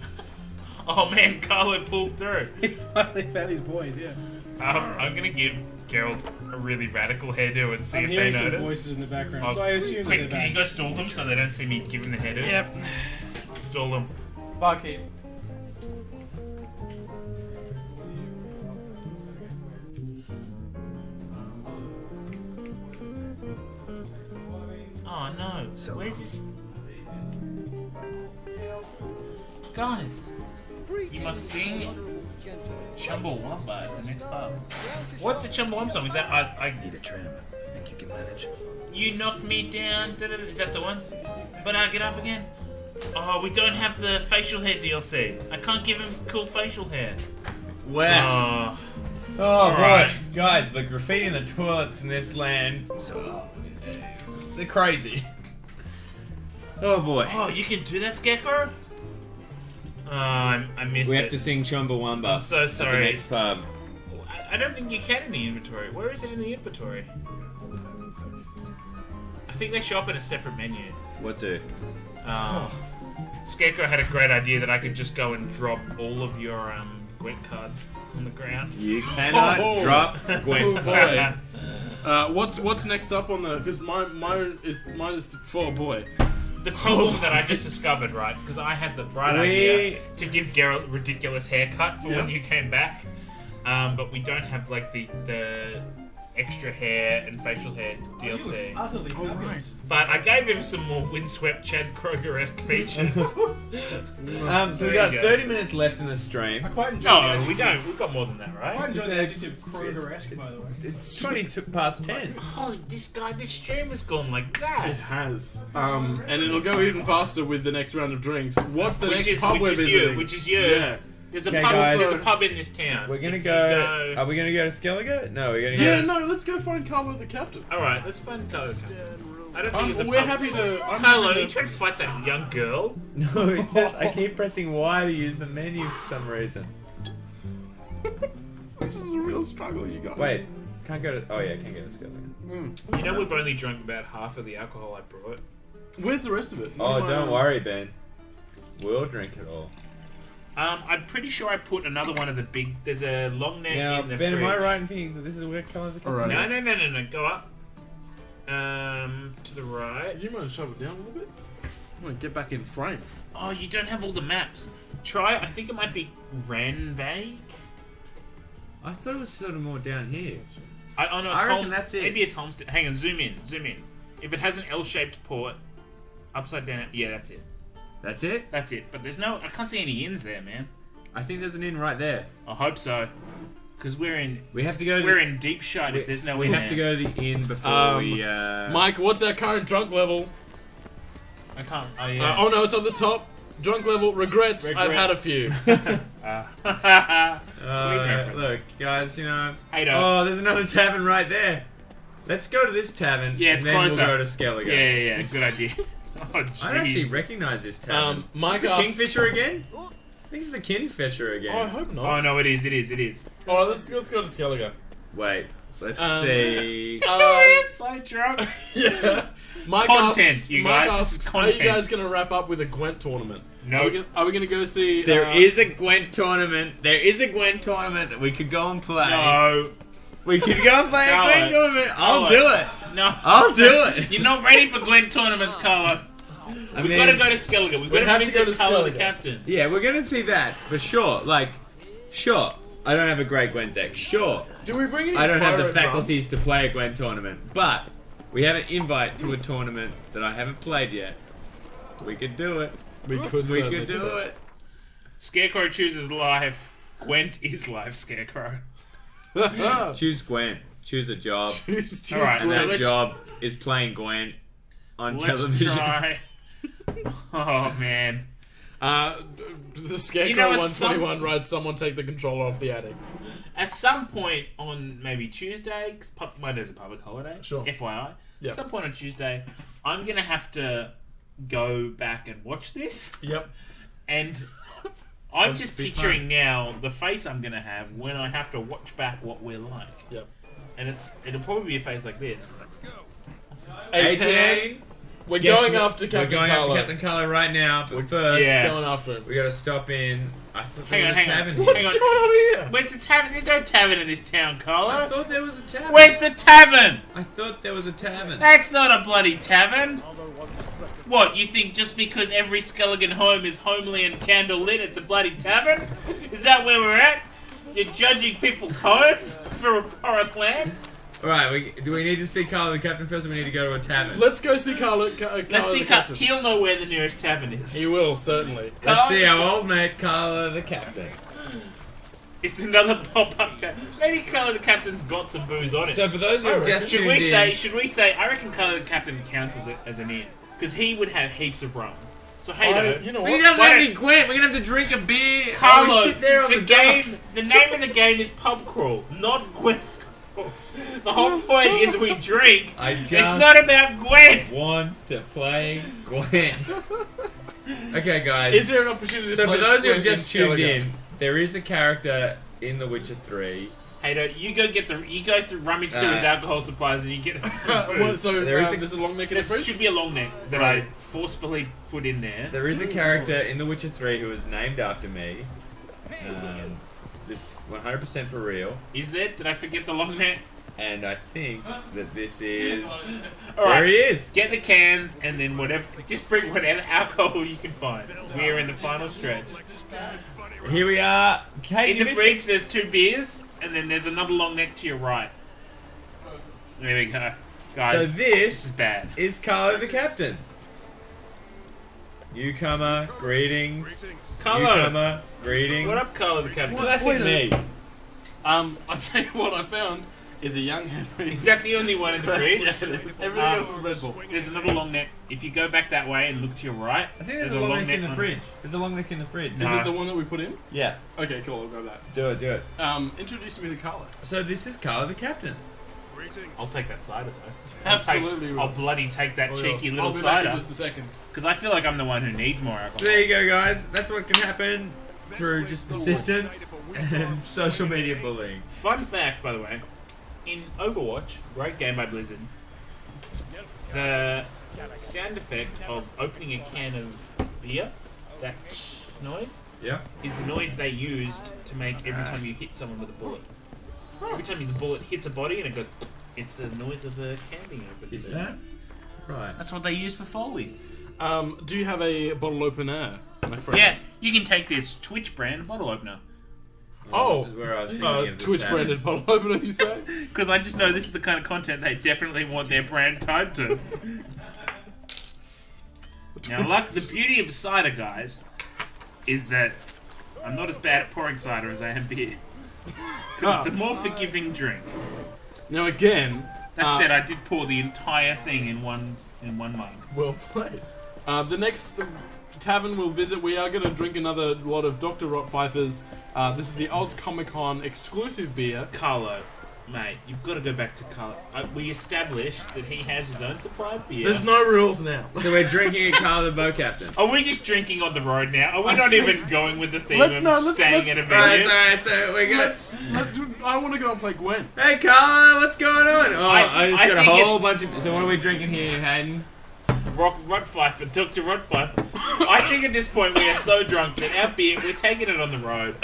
Oh man, Carlo pulled through. He finally found his boys, yeah. I'm gonna give Geralt a really radical hairdo and see I'm if they hearing some notice. voices in the background, Oh, so I assume that quick, they're can you back. go stall them so they don't see me giving the hairdo? Yep. Stall them. Barkeep. Oh no. So Where's this? Guys, you must sing Chumbawamba at the next pub. What's a Chumbawamba song? Is that I Need a trim. Think you can manage? you knocked me down? Da-da-da. Is that the one? But I get up again. Oh, we don't have the facial hair DLC. I can't give him cool facial hair. Wow. Oh, Oh, Alright. boy. Guys, the graffiti in the toilets in this land, So they're crazy. Oh, boy. oh, you can do that, Scarecrow? Oh, I missed We it. have to sing Chumbawamba I'm so at sorry. the next pub. I don't think you can in the inventory. Where is it in the inventory? I think they show up in a separate menu. What do? Scarecrow had a great idea that I could just go and drop all of your Gwent cards on the ground. You cannot Oh. drop Gwen. Oh, boy. What's next up on the? Because mine is for boy. The problem that I just discovered, right? Because I had the bright idea to give Geralt a ridiculous haircut for when Yep. you came back, but we don't have like the extra hair and facial hair DLC. Utterly fabulous. But I gave him some more windswept Chad Kroger-esque features. So There we got you go. 30 minutes left in the stream. I quite enjoy No, the we adjective. don't. We've got more than that, I quite right? enjoy the adjective Kroger-esque, by the way. It's 20 past 10. Holy, this stream has gone like It that. has. And it'll go even faster with the next round of drinks. What's the next pub we're Which visiting? is you. Yeah. There's a Okay, pub. guys. There's a pub in this town. We're gonna If you go. Are we gonna go to Skellige? No, we're gonna Yeah, go. no, let's go find Carlo the captain. All right, let's find Carlo. I don't think there's a We're pub. happy to. I'm Carlo, happy you to- trying to fight that young girl? No, it says I keep pressing Y to use the menu for some reason. This is a real struggle, you guys. Wait, can't go to. Oh yeah, can't go to Skellige. You know we've only drunk about half of the alcohol I brought. Where's the rest of it? Oh, don't worry, Ben. We'll drink it all. I'm pretty sure I put another one of the big. There's a long neck Now, in the Ben, fridge. am I right in thinking that this is where Color the Alright. No. Go up. To the right. You mind to shove it down a little bit? I want to get back in frame. Oh, you don't have all the maps. Try. I think it might be Renveg. I thought it was sort of more down here. Oh no, it's I reckon Holmes. that's it. Maybe it's Homestead. Hang on, zoom in. If it has an L-shaped port, upside down. Yeah, that's it. That's it? That's it. But there's no. I can't see any inns there, man. I think there's an inn right there. I hope so. Because we're in. We have to go to We're in deep shut if there's no We inn have to there. go to the inn before we. Mike, what's our current drunk level? I can't. Oh yeah. Oh no, it's on the top. Drunk level, regrets. I've Regret. had a few. reference. Look, guys, you know. Hey, dog. Oh, there's another tavern right there. Let's go to this tavern. Yeah, it's and then closer. We'll go to Skellige. Yeah. Good idea. Oh jeez. I don't actually recognize this tavern. Mike Is it the asks- Kingfisher again? I think it's the Kingfisher again. Oh, I hope not. Oh no, it is. Oh, let's go to Skellige. Wait, let's Um, see. So drunk. Yeah. Mike Content, asks, you Mike guys, this asks, is are you content. guys going to wrap up with a Gwent tournament? No. Are we gonna go see... There is a Gwent tournament. There is a Gwent tournament that we could go and play. No. We could go and play a Carlo. Gwent tournament. I'll Carlo. do it. No. I'll do it. You're not ready for Gwent tournaments, Carlo. I We've mean, got to go to Skellige. We've We got have to to go visit to Carlo the Skellige. captain. Yeah, we're gonna see that for sure. Sure. I don't have a great Gwent deck. Sure. Do we bring any I don't have the pirate rum? faculties to play a Gwent tournament, but we have an invite to a tournament that I haven't played yet. We could do it. We could We certainly could do it. Scarecrow chooses life. Gwent is life, Scarecrow. it. Choose Gwent. Choose a job. Choose Alright, And so that let's- job is playing Gwent on Let's television. try. Oh man. The Scarecrow You know, at 121 writes, someone take the controller off the addict. At some point on maybe Tuesday, because Monday's a public holiday. Sure. FYI. Yep. At some point on Tuesday, I'm gonna have to go back and watch this. Yep. And I I'm It'll just be picturing now the face I'm gonna have when I have to watch back what we're like. Yep. And it'll probably be a face like this. 18. We're Guess going what? after Captain We're going Carlo. after Captain Carlo right now, but first, Yeah. Going after him. we gotta stop in. I thought Hang there on, was a hang on. tavern What's here. Hang going on. on here? Where's the tavern? There's no tavern in this town, I Carlo. thought there was a tavern. Where's the tavern? I thought there was a tavern. That's not a bloody tavern. What, you think just because every Skelligan home is homely and candle lit, it's a bloody tavern? Is that where we're at? You're judging people's homes for a foreign land? Alright, do we need to see Carlo the Captain first, or we need to go to a tavern? Let's go see Carlo. Let's see, the Captain. he'll know where the nearest tavern is. He will, certainly. Let's see our old mate Carlo the Captain. It's another pop-up tavern. Maybe Carlo the Captain's got some booze on it. So for those who have just Should tuned we in, say, I reckon Carlo the Captain counts as an inn. Because he would have heaps of rum. So, hey, You know we what? don't Why have don't- any Gwent. We're gonna have to drink a beer. Carlo, while we sit there on the game, docks. the name of the game is Pub Crawl, not Gwent. The whole point is we drink. It's It's not about Gwent. want to play Gwent. Okay, guys. Is there an opportunity to So play for those who have Square just in tuned Skellige? in, there is a character in The Witcher 3. Hey, you go through rummage through his alcohol supplies and you get some booze. So There is a- there's a long neck in the There fridge? should be a long neck that I forcefully put in there. There is a character in The Witcher 3 who is named after me. This 100% for real. Is there? Did I forget the long neck? And I think that this is... All There right. he is. Get the cans and then just bring whatever alcohol you can find. 'Cause we are in the final stretch. Here we are. Kate, In the fridge, there's 2 beers, and then there's another long neck to your right. There we go, guys. So this is bad. is Carlo the Captain. Newcomer, greetings. Carlo, Newcomer, greetings. what up, Carlo the Captain? Classic me. I'll tell you what I found is a young Henry. Is that the only one in the fridge? Yeah, it is. Everything else is Red Bull. There's another long neck. If you go back that way and look to your right, I think there's a long neck in the on- fridge. There's a long neck in the fridge. Is it the one that we put in? Yeah. Okay, cool. I'll go that. Do it, do it. Introduce me to Carlo. So this is Carlo the Captain. I'll take that cider though. Absolutely. I'll bloody take that All cheeky yours. little I'll be back in cider. just a second. Because I feel like I'm the one who needs more So alcohol. there you go, guys. That's what can happen through just persistence and social media bullying. Fun fact, by the way, in Overwatch, great game by Blizzard, the sound effect of opening a can of beer, that noise, Yeah. is the noise they used to make every time you hit someone with a bullet. Every time the bullet hits a body and it goes, it's the noise of the can being opened. Is that right? That's what they use for Foley. Do you have a bottle opener, my friend? Yeah, you can take this Twitch brand bottle opener. Oh, This is where I was thinking of the Twitch tavern. branded bottle opener, you say? Because I just know this is the kind of content they definitely want their brand tied to. Now, the beauty of cider, guys, is that I'm not as bad at pouring cider as I am beer. 'Cause it's a more forgiving drink. Now again, That said, I did pour the entire thing in one mug. well played. The next tavern we'll visit, we are going to drink another lot of Dr. Rottpfeiffer's. This is the Oz Comic Con exclusive beer. Carlo, mate, you've got to go back to Carlo. We established that he has his own supply of beer. There's no rules now. So we're drinking a Carlo the Boat Captain. Are we just drinking on the road now? Are we not even going with the theme Let's- of no, let's- staying at a Right, venue? so we got. Let's I want to go and play Gwen. Hey Carlo, what's going on? Oh, I just I got a think whole bunch of. So what are we drinking here, Hayden? Rottpfeiffer, Dr. Rottpfeiffer. I think at this point we are so drunk that our beer, we're taking it on the road.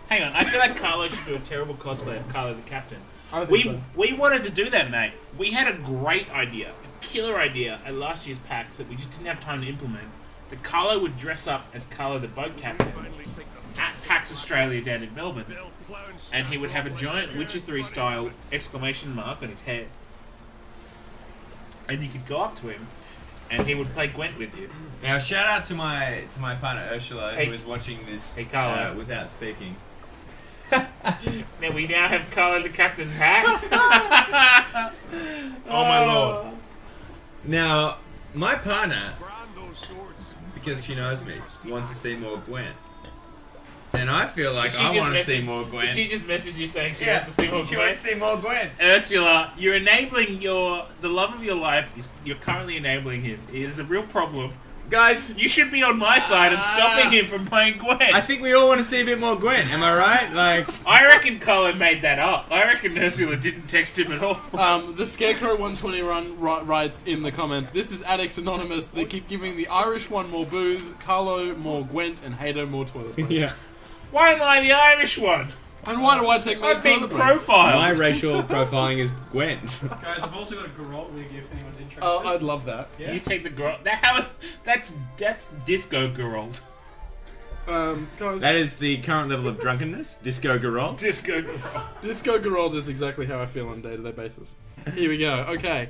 Hang on, I feel like Carlo should do a terrible cosplay of Carlo the Captain. I think so. We wanted to do that, mate. We had a great idea, a killer idea at last year's PAX that we just didn't have time to implement. That Carlo would dress up as Carlo the Boat Captain at PAX Australia down in Melbourne. And he would have a giant Witcher 3 style exclamation mark on his head. And you could go up to him and he would play Gwent with you. Now shout out to my partner Ursula Hey. who is watching this Hey, Carlo. without speaking. Now we now have Carlo the Captain's hat. Oh my lord. Now my partner, because she knows me, wants to see more Gwen. And I feel like I want to see more Gwen. Did she just message you saying she wants to see more she Gwen? wants to see more Gwen. Ursula, you're enabling the love of your life. You're currently enabling him. It is a real problem Guys, You should be on my side and stopping him from playing Gwen. I think we all want to see a bit more Gwent. Am I right? Like, I reckon Colin made that up. I reckon Ursula didn't text him at all. The Scarecrow 120 writes in the comments, "This is Addicts Anonymous. They keep giving the Irish one more booze, Carlo more Gwent, and Hato more toilet breaks." yeah. Why am I the Irish one? And why do I take more I've been toilet breaks? profiled. My racial profiling is Gwent. Guys, I've also got a Geralt wig if anyone's interested. Oh, I'd love that. Yeah? You take the Geralt. That's disco Geralt. Guys, That is the current level of drunkenness. Disco Geralt. Disco Geralt. Disco Geralt is exactly how I feel on a day-to-day basis. Here we go. Okay.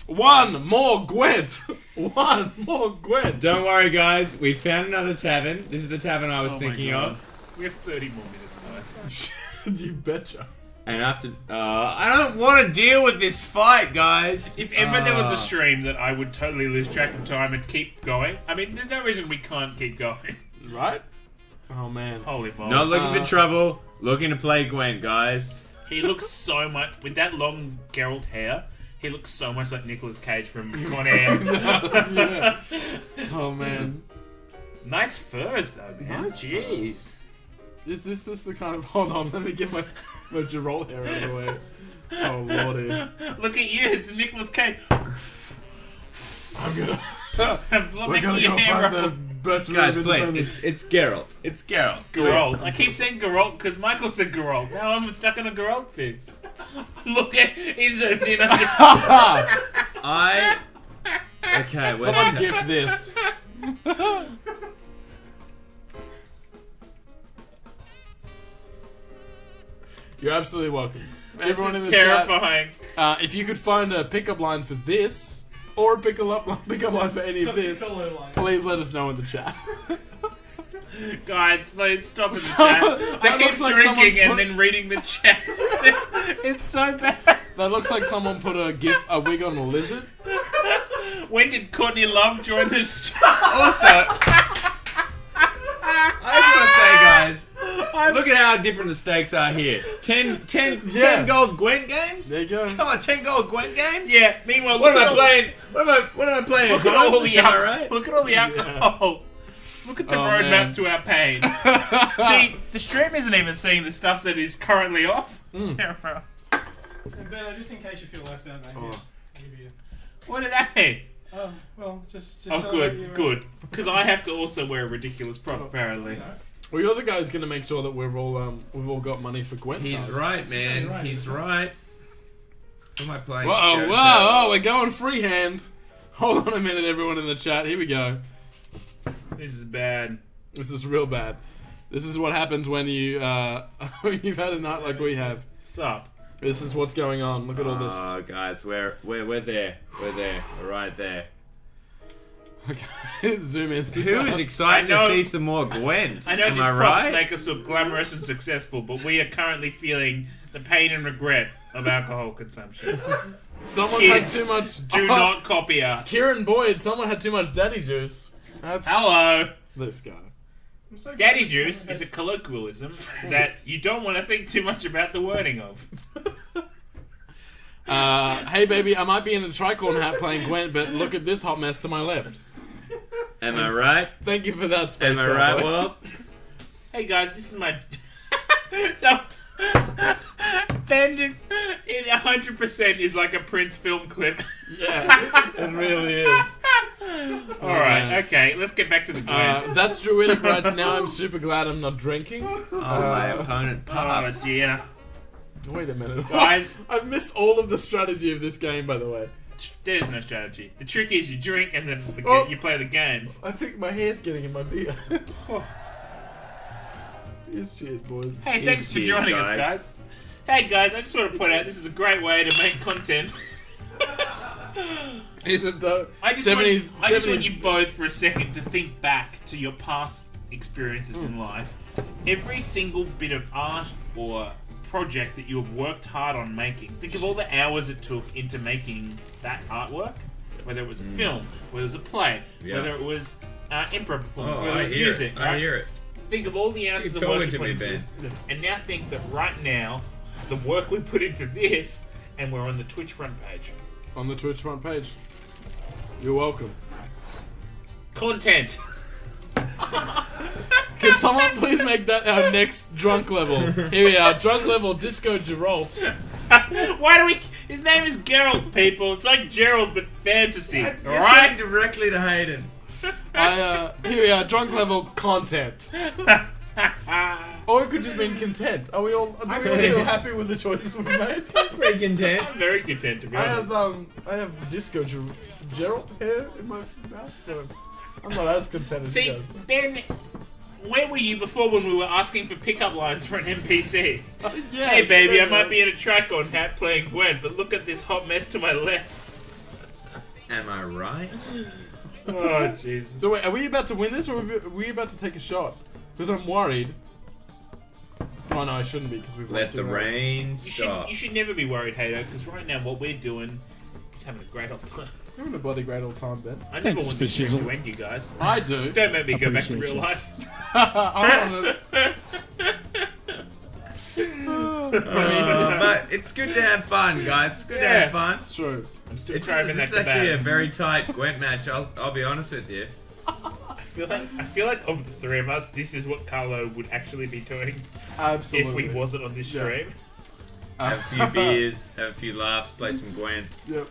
One more Gwent. One more Gwent. Don't worry, guys. We found another tavern. This is the tavern I was Oh my thinking God. of. We have 30 more minutes, guys. You betcha. And after, I don't want to deal with this fight, guys. If ever there was a stream that I would totally lose track of time and keep going, I mean, there's no reason we can't keep going. Right? Oh, man. Holy moly. Not looking for trouble. Looking to play Gwent, guys. He looks so much, with that long Geralt hair, he looks so much like Nicolas Cage from Con Air. Yeah. Oh, man. Nice furs, though, man. Nice Jeez. Is this the kind of... Hold on, let me get my Geralt hair out of the way. Oh, lordy. Look at you, it's Nicolas Cage. I'm gonna... We're We're gonna go find the Bachelor Guys, of please. Independence. It's Geralt. It's Geralt. Geralt. I keep saying Geralt because Michael said Geralt. Now I'm stuck on a Geralt fix. Look at... He zoomed in on I... Okay, where's Someone the gift this. You're absolutely welcome. Everyone in the terrifying. chat, if you could find a pickup line for this, or a pickup line for any of this, please let us know in the chat. Guys, please stop in the Someone- chat. that They keep looks like drinking someone and put- then reading the chat. It's so bad. That looks like someone put a wig on a lizard. When did Courtney Love join this? Also, I just want to say, guys, look at how different the stakes are here. 10 gold Gwent games? There you go. Come on, 10 gold Gwent games? Yeah. Meanwhile, What look am at I all- playing? What am I playing? Look at all the Am I alcohol. right? Look at all the alcohol. Look at the Oh, roadmap man. to our pain. See, the stream isn't even seeing the stuff that is currently off. Hmm. Camera. And Ben, just in case you feel left out, mate. Oh. Here, I'll give you. What are they? Oh, well, just. Oh, so good, that you're, good. Because I have to also wear a ridiculous prop, apparently. No. Well, you're the guy who's going to make sure that we've all got money for Gwent. He's cards. right, man. Right. He's right. What am I playing? Whoa, whoa, we're going freehand. Hold on a minute, everyone in the chat. Here we go. This is bad. This is real bad. This is what happens when you you've had a night like we have. Sup? This is what's going on. Look at all this. Oh, guys, we're there. We're there. We're right there. Okay, zoom in. Who is excited I to know- see some more Gwent? I know Am these I props right? make us look glamorous and successful, but we are currently feeling the pain and regret of alcohol consumption. Someone Kids, had too much. Do not copy us. Kieran Boyd. Someone had too much daddy juice. That's Hello. this guy. I'm so Daddy glad juice someone is a has- colloquialism that you don't want to think too much about the wording of. Hey baby, I might be in a tricorn hat playing Gwent, but look at this hot mess to my left. Am I right? Thank you for that, Space Am I right, Cowboy. Well, Hey guys, this is my. So. Ben just. It 100% is like a Prince film clip. Yeah, it really is. Alright, man. okay, let's get back to the Gwen. That's Druidic writes, now I'm super glad I'm not drinking. my opponent Oh passed. dear. Wait a minute. Guys. I've missed all of the strategy of this game, by the way. There's no strategy. The trick is you drink and then Oh. you play the game. I think my hair's getting in my beer. Cheers, boys. Hey, thanks for cheers, joining us, guys. guys. Hey, guys, I just want to point out this is a great way to make content. Is it though? I just 70s, want, I just 70s. want you both for a second to think back to your past experiences in life. Every single bit of art or project that you have worked hard on making. Think of all the hours it took into making that artwork. Whether it was a film, whether it was a play, Yeah. whether it was improv performance, Oh, whether it I was hear music. it. right? I hear it. Think of all the ounces Keep of work talking you to put me, into Ben. this, and now think that right now, the work we put into this, and we're on the Twitch front page. On the Twitch front page. You're welcome. Content. Can someone please make that our next drunk level? Here we are, drunk level Disco Geralt. Why do we... His name is Geralt, people. It's like Gerald, but fantasy. You're Alright? getting directly to Hayden. Here we are, drunk level content. Or it could just mean content. Do we all feel happy with the choices we've made? Pretty content. I'm very content, to be I honest. have Disco Geralt hair in my mouth, so I'm not as content as See, you guys. Ben, where were you before when we were asking for pickup lines for an NPC? Yeah, Hey, baby, I might be in a track on hat playing Gwen, but look at this hot mess to my left. Am I right? Oh, Jesus. So wait, are we about to win this, or are we about to take a shot? Because I'm worried. Oh no, I shouldn't be, because we've won Let 2 the rounds. rain stop. You should never be worried, Hato, because right now what we're doing is having a great old time. You're having a bloody great old time, Ben. I never Thanks want for this stream to shizzle. end, you guys. I do. Don't make me go back to Appreciate real you. life. I But it's good to have fun, guys. It's good to Yeah. have fun. It's true. I'm still It's craving that actually a kebab. very tight Gwent match. I'll be honest with you. I feel like of the three of us, this is what Carlo would actually be doing Absolutely. if we wasn't on this Yeah. stream. Have a few beers, have a few laughs, play some Gwent. Yep.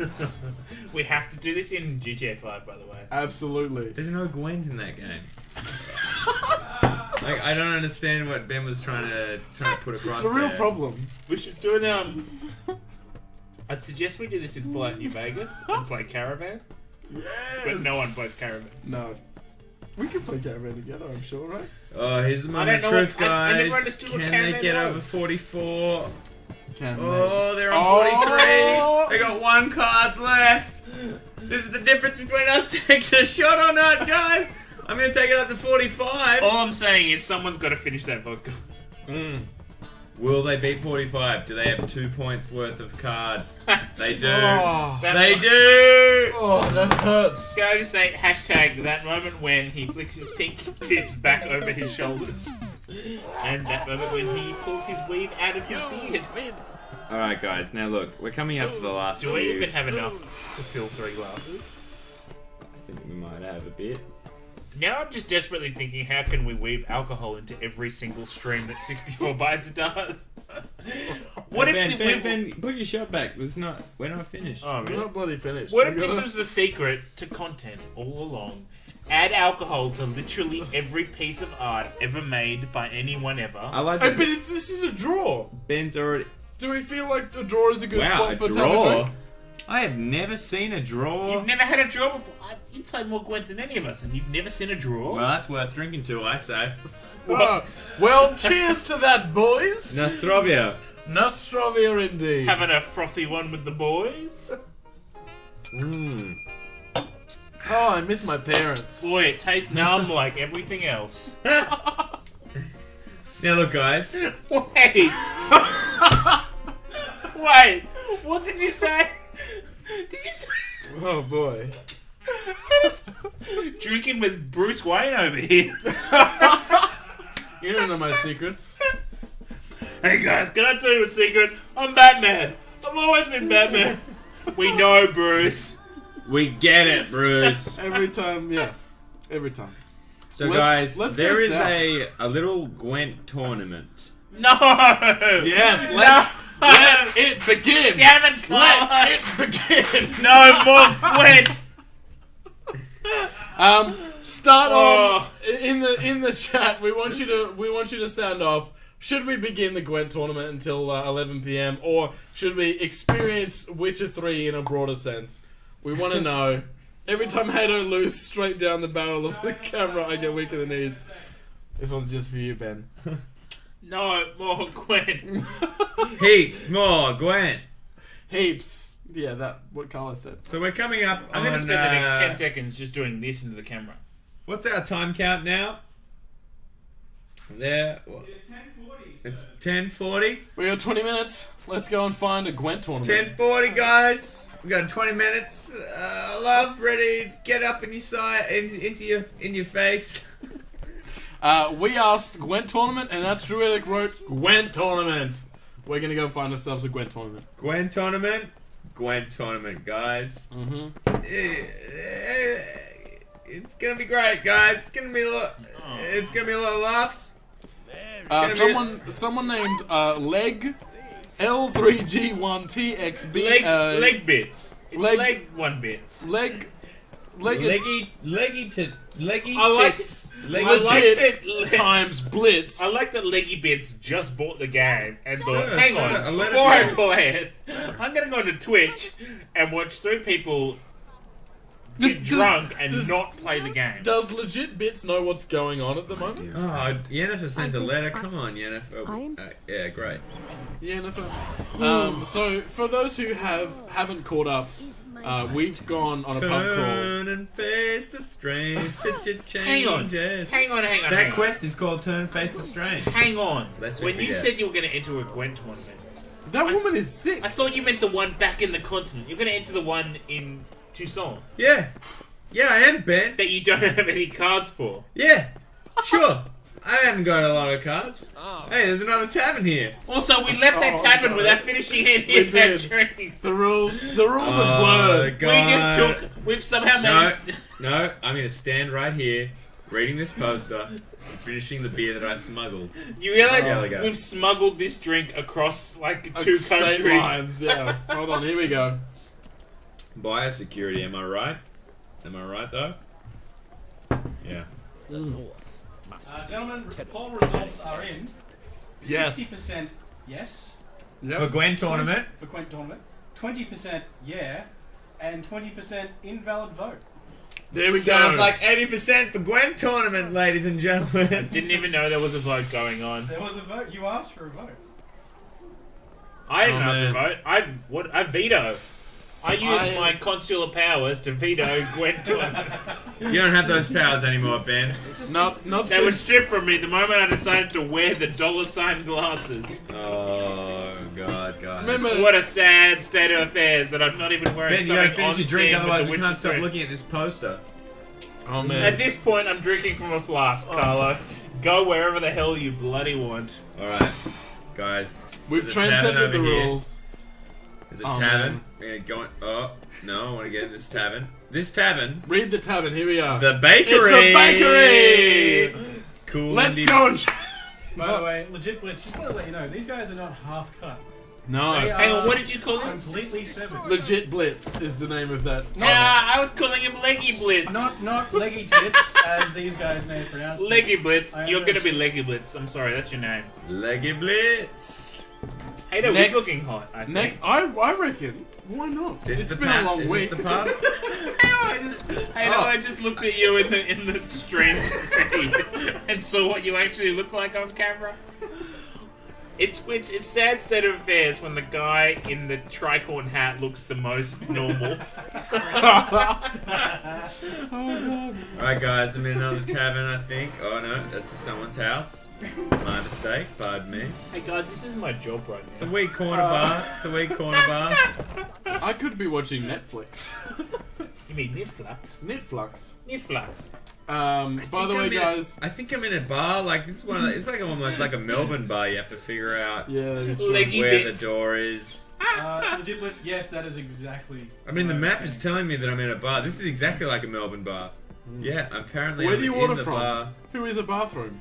We have to do this in GTA 5, by the way. Absolutely. There's no Gwent in that game. Like, I don't understand what Ben was trying to put across It's a real there. problem. We should do it. I'd suggest we do this in Fallout New Vegas and play Caravan, Yes. but no one plays Caravan. No. We can play Caravan together, I'm sure, right? Oh, here's the I moment of don't know truth, what- I never guys. understood what Can they Caravan get was. over 44? Can Oh, they're on Oh! 43. They got one card left. This is the difference between us taking a shot or not, guys. I'm gonna take it up to 45. All I'm saying is someone's got to finish that vodka. Will they beat 45? Do they have 2 points worth of card? They do. Oh, They do. oh, that hurts. Can I just say hashtag that moment when he flicks his pink tips back over his shoulders, and that moment when he pulls his weave out of his beard. All right, guys. Now look, we're coming up to the last Do we few. even have enough to fill 3 glasses? I think we might have a bit. Now I'm just desperately thinking, how can we weave alcohol into every single stream that 64 Bytes does? What if Ben, put your shot back. We're not finished. Oh, We're really? not bloody finished. What if We've this gotta- was the secret to content all along? Add alcohol to literally every piece of art ever made by anyone ever. I like Hey, that but this is a draw. Ben's already. Do we feel like the draw is a good Wow, spot a for to have a draw. drink? I have never seen a draw. You've never had a draw before. You've played more Gwent than any of us, and you've never seen a draw. Well, that's worth drinking to, I say. Well, cheers to that, boys. Nostrovia. Nostrovia indeed. Having a frothy one with the boys. Oh, I miss my parents. Boy, it tastes numb like everything else. Now look, guys. Wait. Wait. What did you say? Did you say? Oh boy. Drinking with Bruce Wayne over here. You don't know my secrets. Hey guys, can I tell you a secret? I'm Batman. I've always been Batman. We know, Bruce. We get it, Bruce. Every time, yeah. Every time. So, Let's guys, go there is south. a little Gwent tournament. No. Yes, let it begin. Damn it, Carl. Let it begin. No more Gwent. Start Oh. on in the chat. We want you to sound off. Should we begin the Gwent tournament until 11 p.m. or should we experience Witcher 3 in a broader sense? We want to know. Every time Hato lose straight down the barrel of the camera, I get weak in the knees. This one's just for you, Ben. No more Gwent. Heaps more Gwent. Heaps. Yeah, that what Carla said. So we're coming up I'm on... going to spend the next 10 seconds just doing this into the camera. What's our time count now? There. It's 10:40. We got 20 minutes. Let's go and find a Gwent tournament. 10:40, guys. We got 20 minutes. Love, ready to get up in your side, in your face. We asked Gwent tournament, and that's Druidic wrote Gwent tournament. We're gonna go find ourselves a Gwent tournament. Gwent tournament, guys. Mm-hmm. It's gonna be great, guys. It's gonna be a lot. It's gonna be a lot of laughs. Someone named Leg L3G1TXB. Leg bits. It's leg 1 bits. Leggy I like tits. Legit times Blitz. I like that Leggy Bits just bought the game and thought, Sir, hang sir, on, a letter before I to you." play it, I'm gonna go to Twitch and watch 3 people get drunk and not play the game. Does Legit Bits know what's going on at the moment? Oh, Yennefer sent a letter. Come on, Yennefer. Yeah, great. Yennefer. So for those who haven't caught up, we've gone on a pub crawl. Turn and face the strange Hang on. That quest is called Turn and Face the Strange. Hang on. Lest we When you forget. said you were gonna enter a Gwent tournament, That woman is sick. I thought you meant the one back in the continent. You're gonna enter the one in Tucson Yeah. Yeah, I am, Ben. that you don't have any cards for. Yeah. Sure. I haven't got a lot of cards. Hey, there's another tavern here. Also, we left that tavern without finishing any of that did. drinks. The rules are blurred. We've somehow managed. No, I'm going to stand right here, reading this poster, and finishing the beer that I smuggled. You realize Yeah, we go. we've smuggled this drink across like Like 2 state countries. lines, yeah. Hold on, here we go. Biosecurity, am I right? Am I right, though? Yeah. Gentlemen, poll results are in. Yes. 60% yes For Gwen tournament? for Gwent tournament, 20% yeah, and 20% invalid vote. There we Sounds go. like 80% for Gwen tournament, ladies and I gentlemen. didn't even know there was a vote going on. There was a vote. You asked for a vote. I didn't Oh, ask for a man. vote. I veto. I use I- my consular powers to veto Gwent tournament. You don't have those powers anymore, Ben. Not They were since. stripped from me the moment I decided to wear the $sign glasses. Oh, God, guys. Remember, What a sad state of affairs that I'm not even wearing Ben, you something gotta finish on your drink, theme with otherwise the we Witcher can't stop 3. looking at this poster. oh man. At this point, I'm drinking from a flask, Carlo. Go wherever the hell you bloody want. Alright, guys. We've there's a tavern transcended the over here. rules. There's a Oh, tavern. man. We're going. Oh, no, I want to get in this tavern. This tavern. Read the tavern. Here we are. The bakery! It's the bakery! Cool. Let's indie- go and. By the way, Legit Blitz, just want to let you know, these guys are not half cut. No. They Hang on, are what did you call him? completely severed. Legit Blitz is the name of that. I was calling him Leggy Blitz. Not leggy tits, as these guys may pronounce it. Leggy Blitz. I You're gonna be understand. Leggy Blitz. I'm sorry, that's your name. Leggy Blitz. Hey, no, Next- he's looking hot. I think. Next, I reckon. Why not? Is this It's the been pub? a long Is week. this the pub? I just looked at you in the stream feed and saw what you actually look like on camera. It's sad state of affairs when the guy in the tricorn hat looks the most normal. Alright, guys, I'm in another tavern, I think. Oh, no, that's just someone's house. My mistake, pardon me. Hey guys, this is my job right It's a now. wee corner bar. It's a wee corner bar. I could be watching Netflix. You mean Netflix? Netflix. Netflix. By the way, guys. I think I'm in a bar. Like, this is one of the, it's like almost like a Melbourne bar. You have to figure out Yeah, that is true. Leggy where bits. the door is. Legit Blitz, yes, that is exactly. I mean, the what map was is saying. telling me that I'm in a bar. This is exactly like a Melbourne bar. Yeah, apparently Where I'm do you in order the from? bar. Who is a bathroom?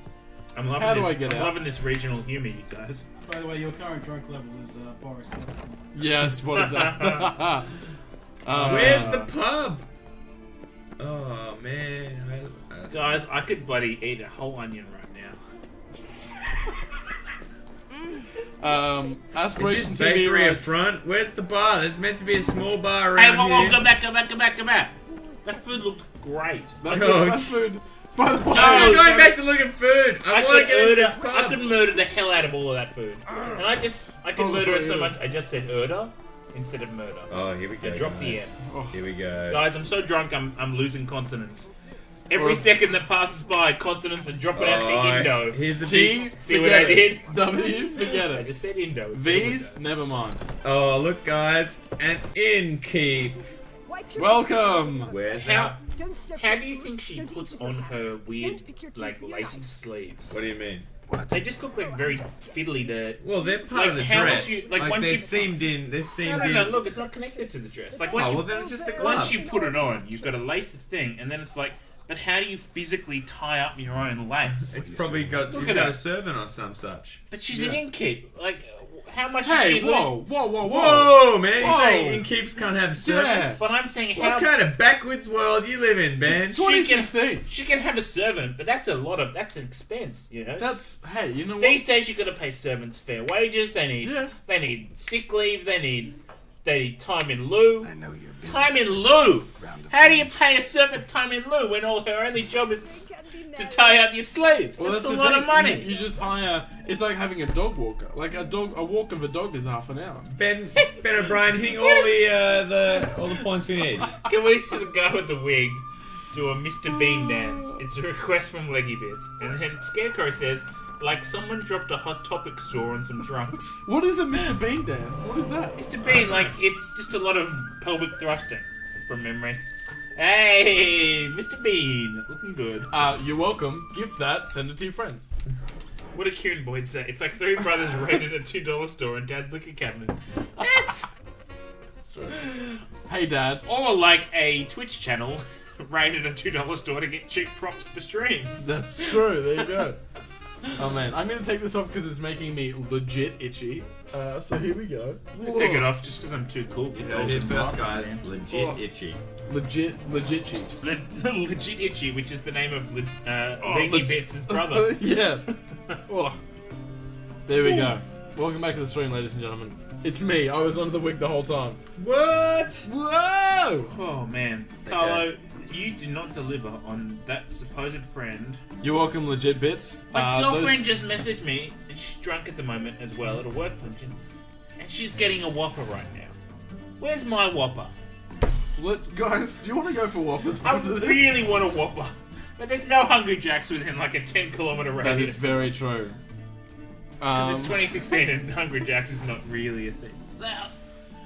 I'm loving How do this. I get I'm out? loving this regional humor, you guys. By the way, your current drunk level is Boris Johnson. Yeah, I spotted that. Where's the pub? Oh man, Guys, I could bloody eat a whole onion right now. Is Aspiration this TV bakery a writes, front? Where's the bar? There's meant to be a small bar Hey, around whoa, here. come back. That food looked great. That's food. By the way, I'm No, going back to look at food. I want to get into this I pub. could murder the hell out of all of that food. And I could murder it so much, I just said urder instead of murder. Oh, here we go. I dropped the guys. N. Here we go. Guys, I'm so drunk, I'm losing consonants. Every second that passes by, consonants are dropping out the Indo. Here's a T, big. See what I forget did? it. W, forget I it. just said Indo. V's, never mind. Oh, look, guys, an innkeep. Welcome. Where's How, that? how do you think she puts on her weird, like, laced sleeves? What do you mean? They just look like very fiddly to... Well, they're part Like, of the how would dress. you- like, once they're you- seamed in. They're seamed No, in. look, it's not connected to the dress. Like, once Oh, you well, then it's just a glove. once you put it on, you've got to lace the thing, and then it's like But how do you physically tie up your own lace? It's probably got, Look you've at got that. a servant or some such. But she's an innkeep. Like, how much does Hey, she lose? whoa. Whoa, man! You Whoa. say innkeeps can't have servants? But I'm saying how What kind of backwards world you live in, Ben? It's 2016. she can have a servant, but that's that's an expense, you know. Hey, you know what? These days you got to pay servants fair wages. They need Yeah. they need sick leave. They need time in lieu. I know you're busy. Time in lieu. Round of How do you pay a servant time in lieu when all her only job is to tie up your sleeves? Well, that's a the lot thing. of money. You just hire. It's like having a dog walker. Like a walk of a dog is half an hour. Ben O'Brien hitting all the points we need. Can we see the guy with the wig do a Mr. Bean dance? It's a request from Leggy Bits. And then Scarecrow says, like someone dropped a Hot Topic store on some drunks. What is a Mr. Bean dance? What is that? Mr. Bean, like, it's just a lot of pelvic thrusting from memory. Hey, Mr. Bean, looking good. You're welcome. Gift that. Send it to your friends. What did Kieran Boyd say? It's like three brothers raided a $2 store in Dad's liquor cabinet. It's Hey, Dad. or like a Twitch channel raided a $2 store to get cheap props for streams. That's true. There you go. Oh man, I'm gonna take this off because it's making me legit itchy. So here we go. I take it off just because I'm too cool for You gold did and first, glasses, guys. man. Legit Oh. itchy. Legit cheap. Legit Itchy, which is the name of Oh, Leggy Bits' brother. Yeah. Oh. There we go. Welcome back to the stream, ladies and gentlemen. It's me. I was under the wig the whole time. What? Whoa! Oh man, Carlo, you did not deliver on that supposed friend. You're welcome, legit bits. My girlfriend those- just messaged me, and she's drunk at the moment as well at a work function, and she's getting a Whopper right now. Where's my Whopper? Guys, do you want to go for Whoppers I after this? really want a Whopper, but there's no Hungry Jacks within like a 10-kilometer That radius. is very true. It's 2016 and Hungry Jacks is not really a thing. Well,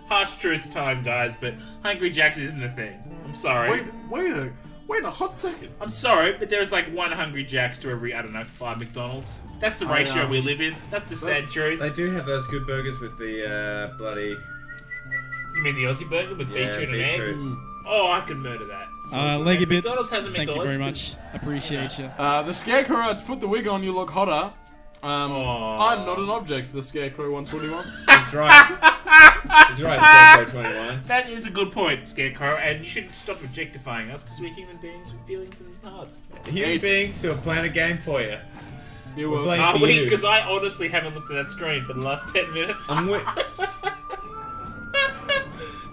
harsh truth time, guys, but Hungry Jacks isn't a thing. I'm sorry. Wait a hot second. I'm sorry, but there's like one Hungry Jacks to every, 5 McDonald's. That's the ratio we live in. That's the sad truth. They do have those good burgers with the bloody You mean the Aussie burger with beetroot and egg? beetroot. Oh, I could murder that. Leggy Bits, McDonald's has a thank you McDonald's. very much. Appreciate you. The Scarecrow, to put the wig on, you look hotter. Aw. I'm not an object, the Scarecrow 121. That's right. He's right, Scarecrow 21. That is a good point, Scarecrow, and you should stop objectifying us because we're human beings with feelings and hearts. Human beings who are playing a game for you. You We're were playing Are for we? you. Because I honestly haven't looked at that screen for the last 10 minutes. I'm with.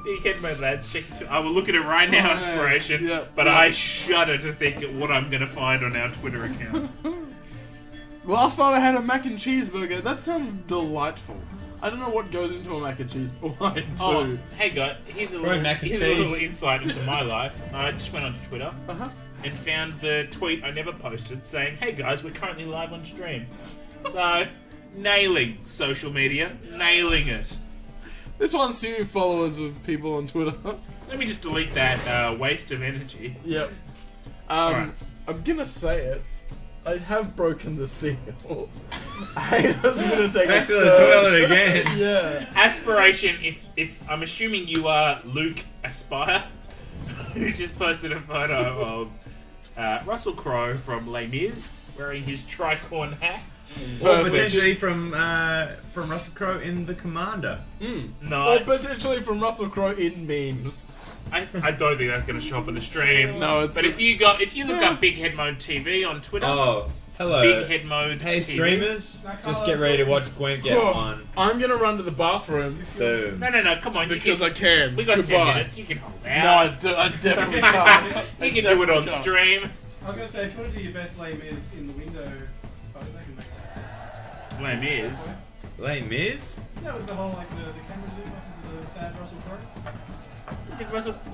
Big head mode, lads. Check it. I will look at it right now, Oh, Inspiration. yeah, But yeah. I shudder to think of what I'm going to find on our Twitter account. Last night I had a mac and cheeseburger. That sounds delightful. I don't know what goes into a mac and cheese. I do. Oh, hey guys, here's a Probably little, mac and here's a little cheese. insight into my life. I just went onto Twitter Uh-huh. and found the tweet I never posted saying, "Hey guys, we're currently live on stream." So, nailing social media, nailing it. This one's to you followers of people on Twitter. Let me just delete that waste of energy. Yep. Alright. I'm gonna say it. I have broken the seal. I was gonna take Back a to the third- toilet again. Yeah. Aspiration, if I'm assuming you are Luke Aspire, who just posted a photo of Russell Crowe from Les Mis wearing his tricorn hat. Or Perfect. potentially from Russell Crowe in The Commander. No, Or potentially from Russell Crowe in memes. I don't think that's going to show up in the stream. No, it's. But if you look up Big Head Mode TV on Twitter, Oh, hello. Big Head Mode Hey TV. streamers, just get ready to watch Gwent get Oh, one. I'm gonna run to the bathroom Boom. No, come on. because I can. We got Goodbye. 10 minutes. You can hold No, out. I definitely can't. You can do it on can't. stream. I was gonna say, if you want to do your best lame is in the window photos, I can make that. Les Mis. Les Mis? Yeah, with the whole like the camera zoom up into the sad Russell Crowe.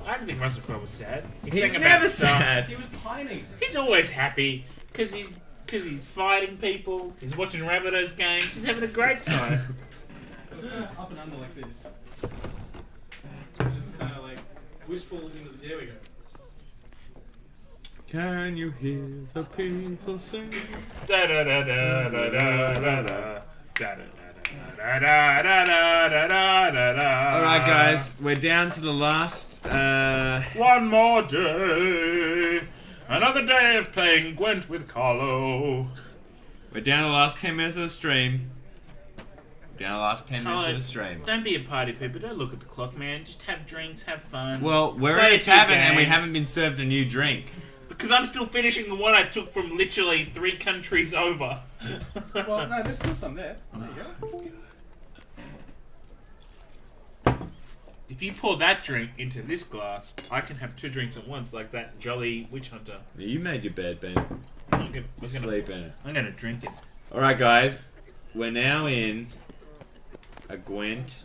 I don't think Russell Crowe was sad. He He's sang about never stuff. sad. He was pining. He's always happy because he's fighting people. He's watching Rabbitohs games. He's having a great time. So it's kind of up and under like this. And it's kind of like wistful into the. There we go. Can you hear the people sing? Da da da da da da da da. Da da da da da da da da da. Alright guys, we're down to the last One more day. Another day of playing Gwent with Carlo. We're down to the last 10 minutes of the stream. Down to the last 10 minutes of the stream. Don't be a party pooper. Don't look at the clock, man. Just have drinks, have fun. Well, we're Play in a a few tavern and we games. haven't been served a new drink. Because I'm still finishing the one I took from literally 3 countries over. Well, no, there's still some there. There you go. If you pour that drink into this glass, I can have 2 drinks at once, like that jolly witch hunter. You made your bed, Ben. I'm gonna Sleep in it. I'm gonna drink it. Alright, guys. We're now in a Gwent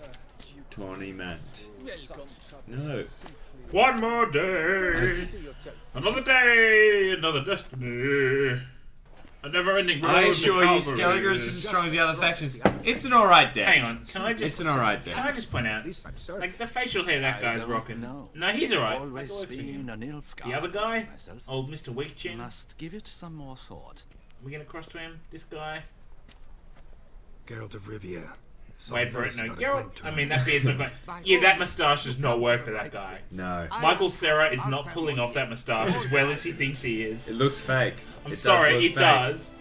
tournament. No. One more day, another day, another destiny. A never-ending road. I to assure you, Calvary. Skelliger is just as strong as the other factions. It's an alright deck. Hang on, can I just? It's an alright deck. Can I just point out, like the facial hair that guy's rocking? No, he's alright. That works for him. The other guy, old Mr. Weakchin. Must give it some more thought. We're gonna cross to him. This guy. Geralt of Rivia. Wait for it. No, Geralt. I mean, that beard's look like. Yeah, that moustache does not work for that guy. No. Michael Cera is not pulling off that moustache as well as he thinks he is. It looks fake. I'm sorry, it does.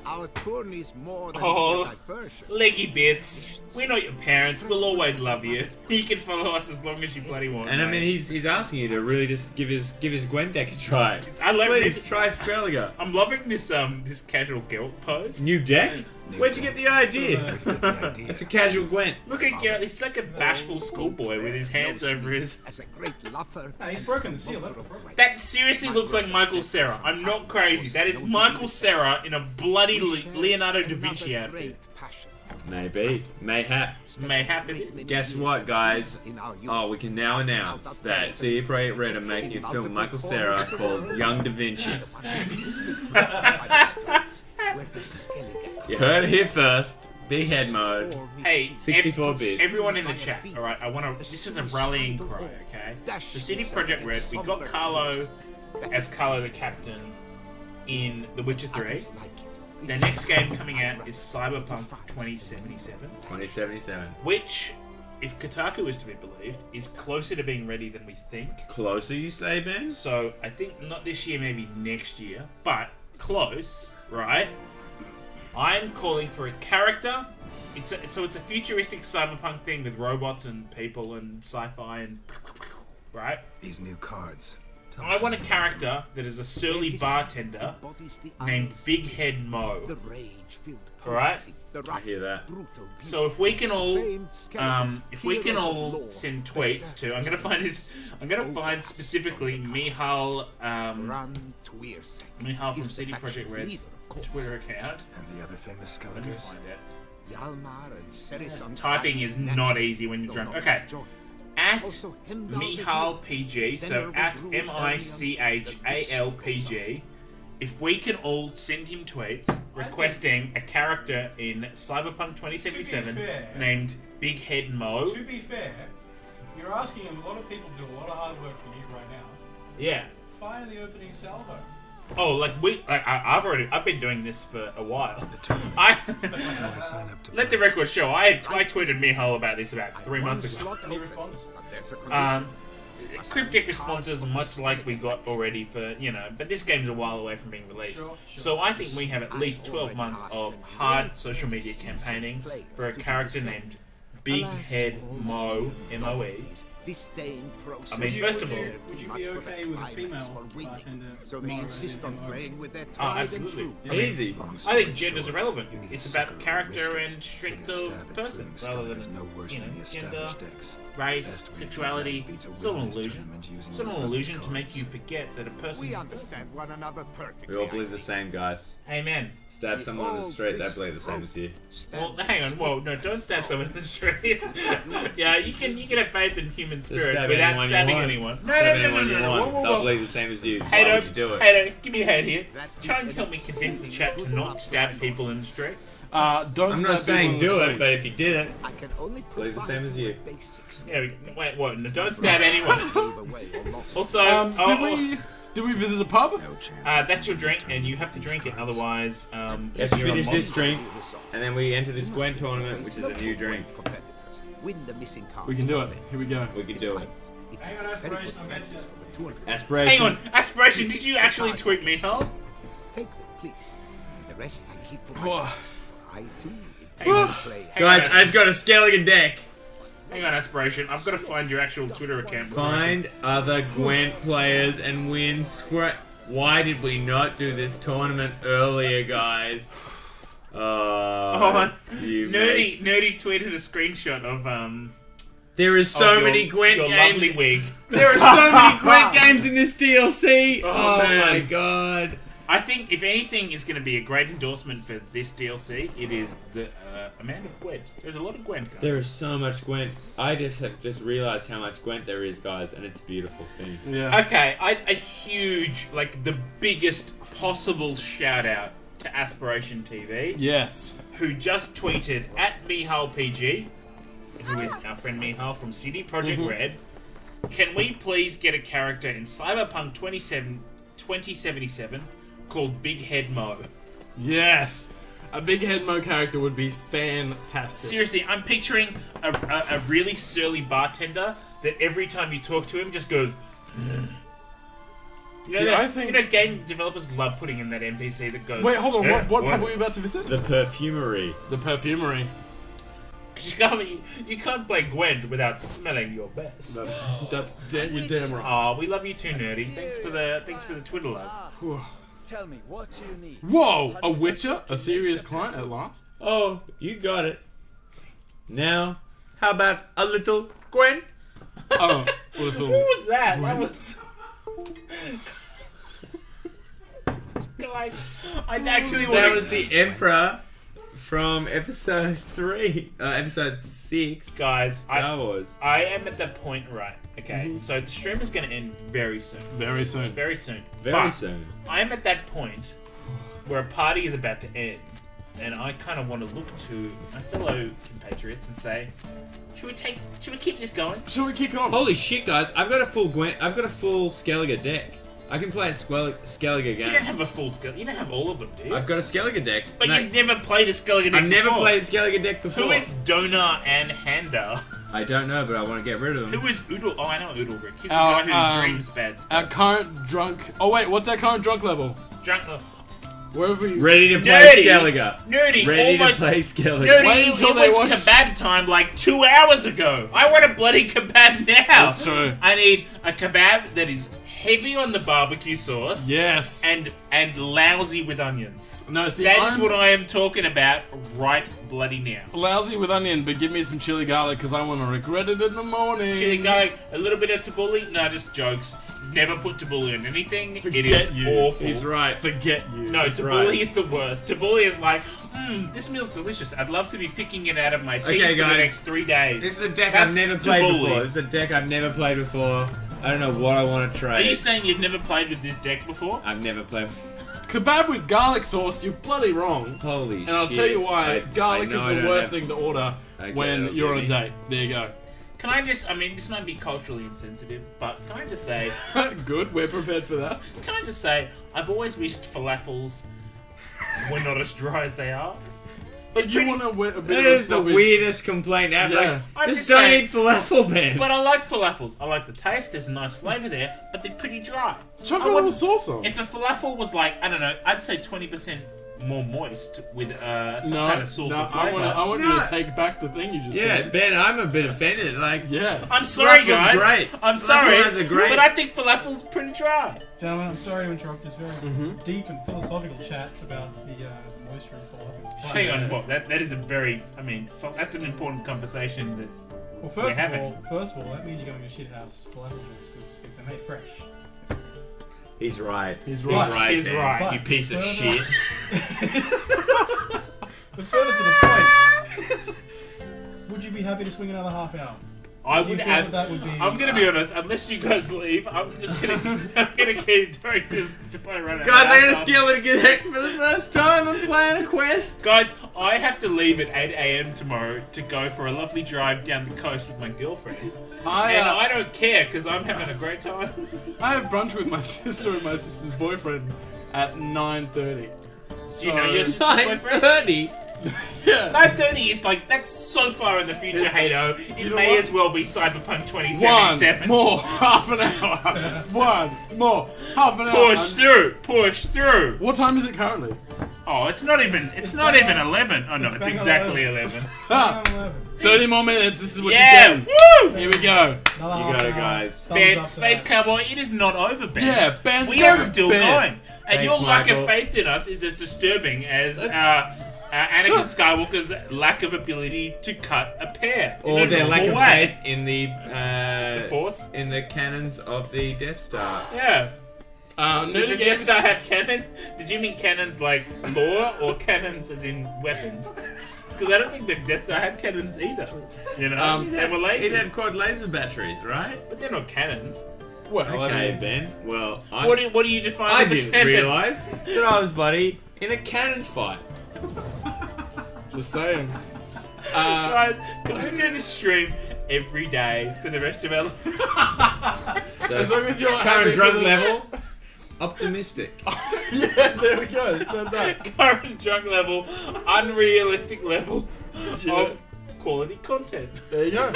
Our tourney's more than Oh. a diversion. Leggy bits. We're not your parents. We'll always love you. You can follow us as long as you bloody want. And I mate. mean, he's asking you to really just give his Gwent deck a try. I like Please this. try Skelliger. I'm loving this this casual guilt pose. New deck? Where'd you get the idea? idea. It's a casual Gwent. Look at Geralt. He's like a bashful schoolboy with his hands over his. As a great lover. No, he's broken the seal. That's the problem. That seriously looks like Michael Cera. I'm not crazy. That is Michael Cera in a bloody Leonardo da Vinci Another outfit. great passion. Maybe. Mayhap. Mayhap it is. Guess what, guys? In our youth. Oh, we can now announce that CD Projekt Red are making a film with Michael Cera called Young Da Vinci. Where the Skellige You heard it here first. Big head mode. Hey, 64 bits. everyone in the chat, alright, I want to. This is a rallying cry, okay? The CD Projekt Red, we got Carlo as Carlo the Captain in The Witcher 3. others like it. Their next game coming out is Cyberpunk 2077, 2077. which, if Kotaku is to be believed, is closer to being ready than we think. Closer, you say, Ben? So I think not this year, maybe next year, but close, right? I'm calling for a character. It's a futuristic cyberpunk thing with robots and people and sci-fi and right. These new cards. Tell I us want a something. character that is a surly bartender named Big Head Mo. The rage-filled Alright. potency, the I rough, hear that. brutal beauty, So if we can all, famed skeletons, if we can heroes of all lore, send tweets to, I'm gonna find specifically Mihal, Run Twirsek Mihal from is the CD Projekt faction's Red's leader, of course. Twitter account. And the other famous Let me Skelligers. find it. Yalmar and Ceres Typing is not easy when you're drunk. Okay. At Also, Heimdall the Mihal hero, PG, so venerable at druid MICHALPG, if we can all send him tweets requesting a character in Cyberpunk 2077 To be fair- named Big Head Mo. To be fair, you're asking a lot of people to do a lot of hard work for you right now. Yeah. Fire the opening salvo. Oh, I've been doing this for a while. The tournament. I I sign up to let the play. record show. I tweeted Mihal about this about 3 months ago. Any response? Cryptic responses, much like we got already for, but this game's a while away from being released. Sure. So I think we have at least 12 months of hard social media campaigning for a character named Big Head Mo, M-O-E. Disdain process. I mean, first of all, would you be okay with a female bartender? So they Mo insist rather on than playing with their Oh, tried and absolutely. true. I mean, Easy. Long I story think gender's short, irrelevant. you need It's a about sucker, character risk it. and strength Take a of stab at person, proving rather Skelliger's than, no worse than the gender, established decks. race, Best way to do sexuality. that would be to It's all an win this illusion. tournament using It's all your an illusion to cards. make you forget that a person. We understand one another perfectly. We all I believe the see. same, guys. Amen. Stab We someone in the all street, they wish believe the same rope as you. stand Well, hang on. Whoa, no! Don't stab someone in the street. Yeah, you can have faith in human Just spirit stab without anyone you stabbing want. anyone. Stab anyone you want. Whoa, They'll whoa. believe the same as you. Why Hater, would you do it? hater, give me a hand here. That Try is and help me an convince the chat to exceedingly not good stab mark. people in the street. Don't I'm not stab saying people do in the it, street. but if you did it, I can only believe the provide same as you. basics. Yeah, wait, what? No, don't stab anyone. Gave away or lost. Also, Do we visit a pub? No chance. that's your drink, and you have to drink it. Otherwise, you have if to you're a finish this monster- drink, and then we enter this Gwent tournament, which is a new drink. Win the missing cards. We can do it. Here we go. We can do it. Hang on, Very Aspiration, good I'll get practice you. for the tournament. Aspiration. Hang on, Aspiration, did you actually tweet me, Hal? Take them, please. The rest I keep for myself. I too Hang on. intend to play. Guys, I just got a Skellige deck. Hang on, Aspiration. I've got to find your actual Twitter account. Find other Gwent players and win Square. Why did we not do this tournament earlier, guys? Oh, you make- Nerdy tweeted a screenshot of There is so of many Gwent your games. lovely wig. There are so many Gwent games in this DLC. Oh, Oh man. my god. I think if anything is going to be a great endorsement for this DLC, it is the amount of Gwent. There's a lot of Gwent, guys. There is so much Gwent. I just realized how much Gwent there is, guys, and it's a beautiful thing. Yeah. Okay, a huge, like the biggest possible shout out to Aspiration TV, Yes. who just tweeted at MihalPG, who is our friend Mihal from CD Projekt Red. Can we please get a character in Cyberpunk 2077 called Big Head Mo? Yes. A big head Mo character would be fantastic. Seriously, I'm picturing a really surly bartender that every time you talk to him just goes. You know, See, that, I think- you know, game developers love putting in that NPC that goes. Wait, hold on. "Eh, What pub were we about to visit? The perfumery. The perfumery. 'Cause you can't play Gwent without smelling your best. You're damn right. Oh, we love you too, Nerdy. Thanks for the Twitter love. Tell me, what do you need? Whoa! A Witcher? A serious client at last? Oh, you got it. Now, how about a little Gwent? Oh, Who little. was that? That was. Guys, I actually want That was the Emperor from episode 6. Guys, Star Wars. I am at that point, right? Okay, so the stream is going to end very soon. Very soon. Very soon. Very But soon. I am at that point where a party is about to end, and I kind of want to look to my fellow compatriots and say, should we keep this going? Shall we kick on? Holy shit, guys! I've got a full Skellige deck. I can play a Skellige You don't game. have a full Skellige. You don't have all of them, do you? I've got a Skellige deck. But No, you've never played a Skellige deck I've never before. played a Skellige deck before. Who is Donar and Handa? I don't know, but I want to get rid of them. Who is Oodle? Oh, I know Oodlerick. He's the Our, guy who dreams bad stuff. Our current drunk. Oh wait, what's our current drunk level? Drunk. Wherever you. Ready to play Nerdy! Skellige. Nerdy, Ready almost. to play Skellige. Nerdy, Wait until it they was watch- kebab time like 2 hours ago. I want a bloody kebab now. That's true. I need a kebab that is heavy on the barbecue sauce Yes. and lousy with onions. No, see, That is I'm what I am talking about right bloody now. lousy with onion, but give me some chili garlic because I want to regret it in the morning. Chili garlic, a little bit of tabbouleh. No, just jokes. Never put tabbouleh on anything. It Forget is you. awful. He's right. Forget you. No, That's tabbouleh right. is the worst. Tabbouleh is like, this meal's delicious. I'd love to be picking it out of my teeth Okay, for the guys. next 3 days. This is a deck That's I've never played tabbouleh. before. This is a deck I've never played before. I don't know what I want to try. Are you saying you've never played with this deck before? I've never played. Kebab with garlic sauce, you're bloody wrong. Holy shit. And I'll tell you why. Garlic I know I is the don't worst have- thing to order Okay, when that'll you're do on a me. date. There you go. Can I just, I mean, this might be culturally insensitive, but can I just say, Good, we're prepared for that. can I just say, I've always wished falafels were not as dry as they are. But you want a bit That of a is the snobby- weirdest complaint ever. Yeah. Like, I'm just just don't saying- eat falafel, man. But I like falafels. I like the taste. There's a nice flavour there, but they're pretty dry. Chuck I a little wouldn't- sauce on. If a falafel was like, I don't know, I'd say 20% more moist with some No, kind of sauce no, or flavour. I want you No. to take back the thing you just Yeah, said. Ben, I'm a bit offended. Like, Yeah. I'm sorry, Falafel's guys. great. I'm sorry, Falafels are great. but I think falafel's pretty dry. Gentlemen, I'm sorry to interrupt this very Mm-hmm. deep and philosophical chat about the moisture of falafels. But- Hang on, what? That is a very, I mean, that's an important conversation that. Well, we're first having. of all, that means you're going to shit house falafel joints because if they're made fresh. he's right. He's He's right. He's Ben. right, But you piece of further- shit. But further to the point, would you be happy to swing another half hour? I Do you would feel add. that would be? I'm gonna be honest. Unless you guys leave, I'm just gonna. I'm gonna keep doing this until I run out. Guys, of I got a alcohol. Skellige deck for the first time. I'm playing a quest. Guys, I have to leave at 8 a.m. tomorrow to go for a lovely drive down the coast with my girlfriend, and I don't care because I'm having a great time. I have brunch with my sister and my sister's boyfriend at 9:30. Do you know your sister's boyfriend? 9:30. Yeah. 9:30 is like, that's so far in the future, Hato. you It know may what? as well be Cyberpunk One 2077. more half an hour. One more half an hour. Push through. What time is it currently? Oh, it's not even 11. Oh no, it's bang exactly 11. Ah, 30 more minutes. This is what Yeah, you get. woo! Here we go. You got it, guys. Ben, Space Cowboy, it is not over, Ben. Yeah, Ben. We go are to still Ben. going. And Thanks, your lack of Michael. faith in us is as disturbing as Anakin Skywalker's lack of ability to cut a pear. in Or a their lack normal of way. faith in the Force? in the cannons of the Death Star. Yeah. Does Nerdy the Death Games. Star have cannon? Did you mean cannons like lore or cannons as in weapons? Because I don't think the Death Star had cannons either. You know, they were It had lasers, quad laser batteries, right? but they're not cannons. Well, I Okay, mean, Ben. Well, What do you define I as a didn't cannon? realise that I was bloody in a cannon fight. just saying. Guys, can we do this stream every day for the rest of our life? So, As long as you're happy current for drug the- level, optimistic. Yeah, there we go. Said that. Current drug level, unrealistic level of quality content. There you go.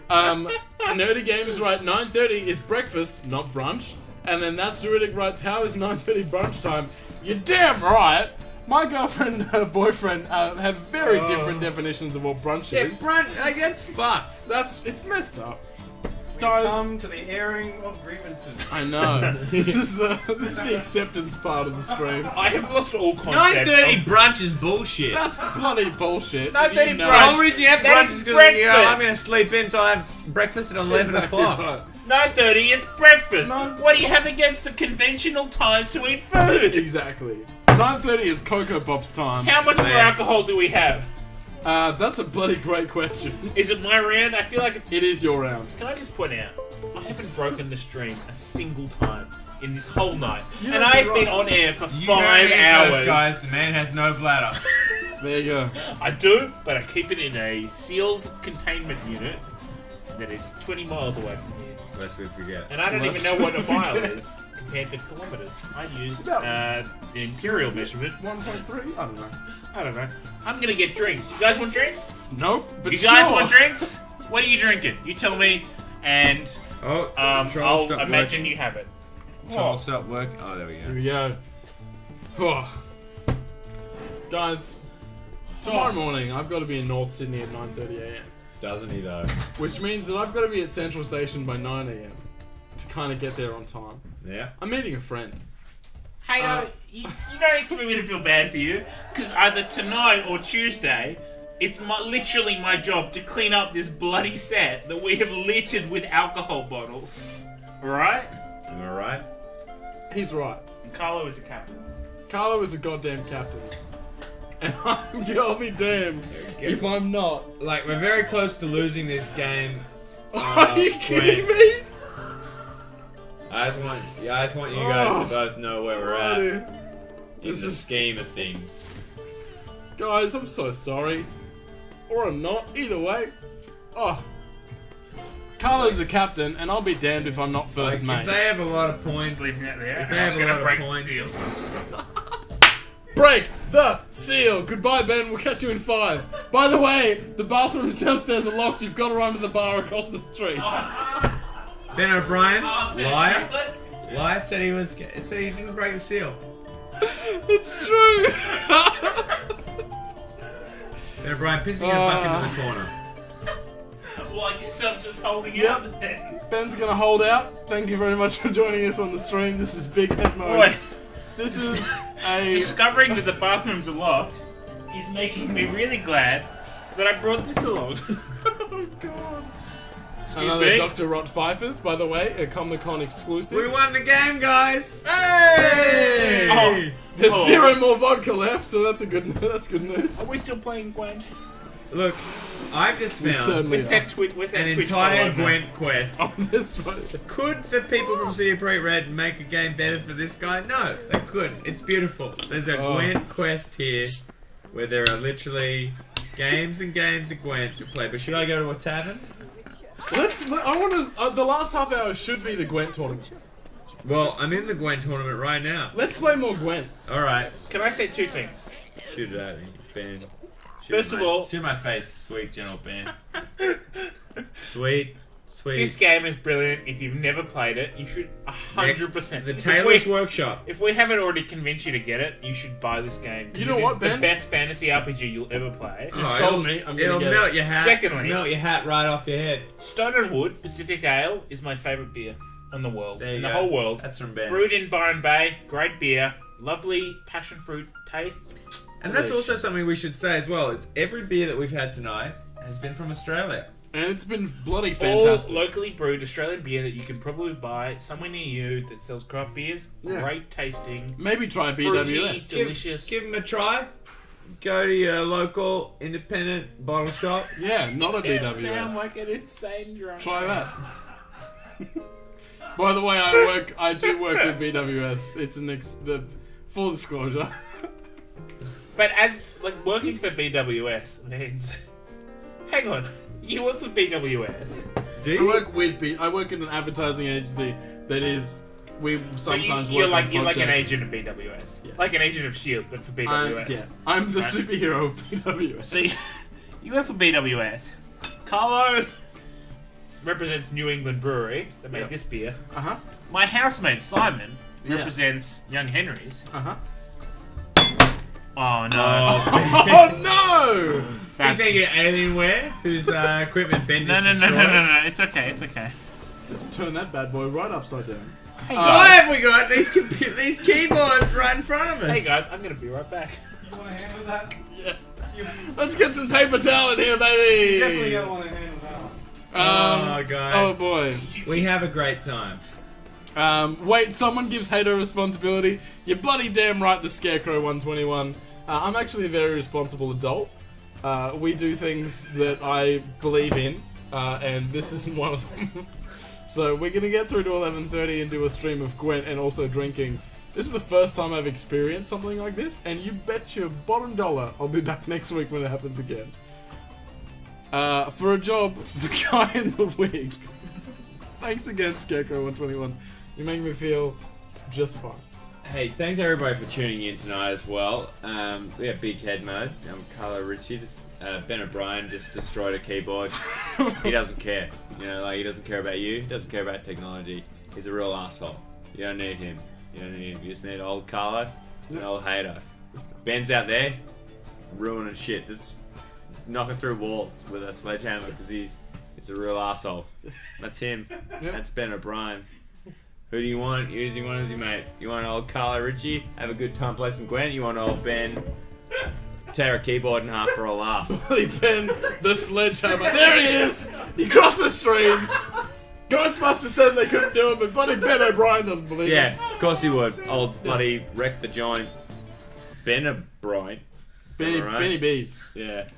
Nerdy Games right. 9:30 is breakfast, not brunch. And then that's Druidic writes, how is 9:30 brunch time? You're damn right. My girlfriend and her boyfriend have very different definitions of what brunch Yeah, is. brunch, like, that's fucked. It's messed up. Guys, Come to the airing of grievances. I know. This is the acceptance part of the stream. I have lost all concept. 9:30 of- brunch is bullshit. That's bloody bullshit. 9:30 You know. The brunch. whole reason you have That brunch is is because breakfast. I'm going to sleep in, so I have breakfast at 11 Exactly o'clock. right. 9:30 is breakfast. No. What do you have against the conventional times to eat food? Exactly. 9:30 is Cocoa Pop's time. How much more Yes. alcohol do we have? That's a bloody great question. Is it my round? I feel like it's. It is your round. Can I just point out, I haven't broken the stream a single time in this whole night, You and don't be I've been right. on air for You 5 heard it hours. first, guys. The man has no bladder. There you go. I do, but I keep it in a sealed containment unit that is 20 miles away from here. Lest we forget. And I don't Unless even know what a we mile forget. is compared to kilometers. I used No. the imperial measurement. 1.3? I don't know. I don't know. I'm gonna get drinks. You guys want drinks? Nope. But You guys sure. want drinks? What are you drinking? You tell me, and Oh, I'll imagine you have it. Control stop work. Oh, there we Here go. we go. Oh. Guys, tomorrow morning I've got to be in North Sydney at 9:30 a.m. Doesn't he though? Which means that I've got to be at Central Station by 9 a.m. to kind of get there on time. Yeah. I'm meeting a friend. Hey, no, you don't expect me to feel bad for you, because either tonight or Tuesday, it's literally my job to clean up this bloody set that we have littered with alcohol bottles. Right? Am I right? He's right. And Carlo is a captain. Carlo is a goddamn captain. And I'll be damned if I'm not. Like, we're very close to losing this game. Are you kidding when- me? I just want you guys to both know where we're at in This the is- scheme of things. Guys, I'm so sorry. Or I'm not. Either way. Oh. Carlo's a captain, and I'll be damned if I'm not first Like, mate. if they have a lot of points, Just leaving that there. If they have I'm a gonna lot of break the points. seal. Break the seal! Goodbye, Ben. We'll catch you in 5. By the way, the bathrooms downstairs are locked. You've got to run to the bar across the street. Ben O'Brien, Ben, liar, what? liar said he didn't break the seal. It's true. Ben O'Brien pissing in a bucket in the corner. Well, I guess I'm just holding Yep. out then. Ben's gonna hold out. Thank you very much for joining us on the stream. This is Big Head Mode. Boy, This is a. discovering that the bathrooms are locked is making me really glad that I brought this along. Oh, God. Excuse Another me. Dr. Rot Pfeifers, by the way, a Comic-Con exclusive. We won the game, guys! Hey! Oh. There's Oh. 0 more vodka left, so that's good news. Are we still playing Gwent? Look, I've just We found certainly Where's are. that Twitch an follow entire now? Gwent quest. On this one. Could the people from City of Bright Red make a game better for this guy? No, they couldn't. It's beautiful. There's a Gwent quest here where there are literally games and games of Gwent to play. But should I go to a tavern? I want to. The last half hour should be the Gwent tournament. Well, I'm in the Gwent tournament right now. Let's play more Gwent. Alright. Can I say two things? Shoot it at me, Ben. First of all, shoot my face, sweet gentle Ben. Sweet. this game is brilliant. If you've never played it, you should 100%. The Taylor's Workshop. If we haven't already convinced you to get it, you should buy this game. You know what, It's the Ben? best fantasy RPG you'll ever play. You sold me. I'm It'll gonna melt get your hat. Secondly- melt your hat right off your head. Stone and Wood Pacific Ale is my favourite beer in the world. There you In the go. whole world. That's from Ben. Brewed in Byron Bay. Great beer. Lovely passion fruit taste. And that's also something we should say as well. Is every beer that we've had tonight has been from Australia. And it's been bloody All fantastic. locally brewed Australian beer that you can probably buy somewhere near you that sells craft beers. Yeah. Great tasting. Maybe try Fruity, BWS. delicious. Give them a try. Go to your local independent bottle shop. Yeah, not a Sound BWS. like an insane drunk. Try that. By the way, I do work with BWS. It's the full disclosure. But as working for BWS means, hang on, you work for BWS. Do I you? work in an advertising agency that is. We So sometimes you're work on you're like an projects. agent of BWS, Yeah. like an agent of Shield, but for BWS. I'm the Right. superhero of BWS. So you work for BWS. Carlo represents New England Brewery that made Yeah. this beer. Uh huh. My housemate Simon Yes. represents Young Henry's. Uh huh. Oh no! Oh no! You That's- think you're Alienware, whose equipment Ben no, just no, no, no, destroyed? no, no! It's okay, it's okay. Just turn that bad boy right upside down. Hey Why guys, have we got these keyboards right in front of us? hey guys, I'm gonna be right back. You want to handle that? Let's get some paper towel in here, baby. Definitely don't want to handle that. Oh, guys. Oh boy. We have a great time. Wait, someone gives Hato responsibility. You're bloody damn right, the Scarecrow 121. I'm actually a very responsible adult. We do things that I believe in, and this isn't one of them. So we're gonna get through to 11:30 and do a stream of Gwent and also drinking. This is the first time I've experienced something like this, and you bet your bottom dollar I'll be back next week when it happens again. For a job, the guy in the wig. Thanks again, Scarecrow 121. You make me feel just fine. Hey, thanks everybody for tuning in tonight as well. We have Big Head Mode. I'm Carlo Ritchie. Ben O'Brien just destroyed a keyboard. He doesn't care. He doesn't care about you. He doesn't care about technology. He's a real asshole. You don't need him. You just need old Carlo and old Hater. Ben's out there ruining shit. Just knocking through walls with a sledgehammer because it's a real asshole. That's him. Yep. That's Ben O'Brien. Who do you want? Who do you want as your mate? You want old Carlo Ritchie? Have a good time, play some Gwen? You want old Ben? Tear a keyboard in half for a laugh. Bloody Ben, the sledgehammer. There he is! He crossed the streams! Ghostbusters says they couldn't do it, but bloody Ben O'Brien doesn't believe Yeah, it. of course he would. Old bloody wreck the joint. Ben O'Brien. Alright. Benny Bees. Yeah.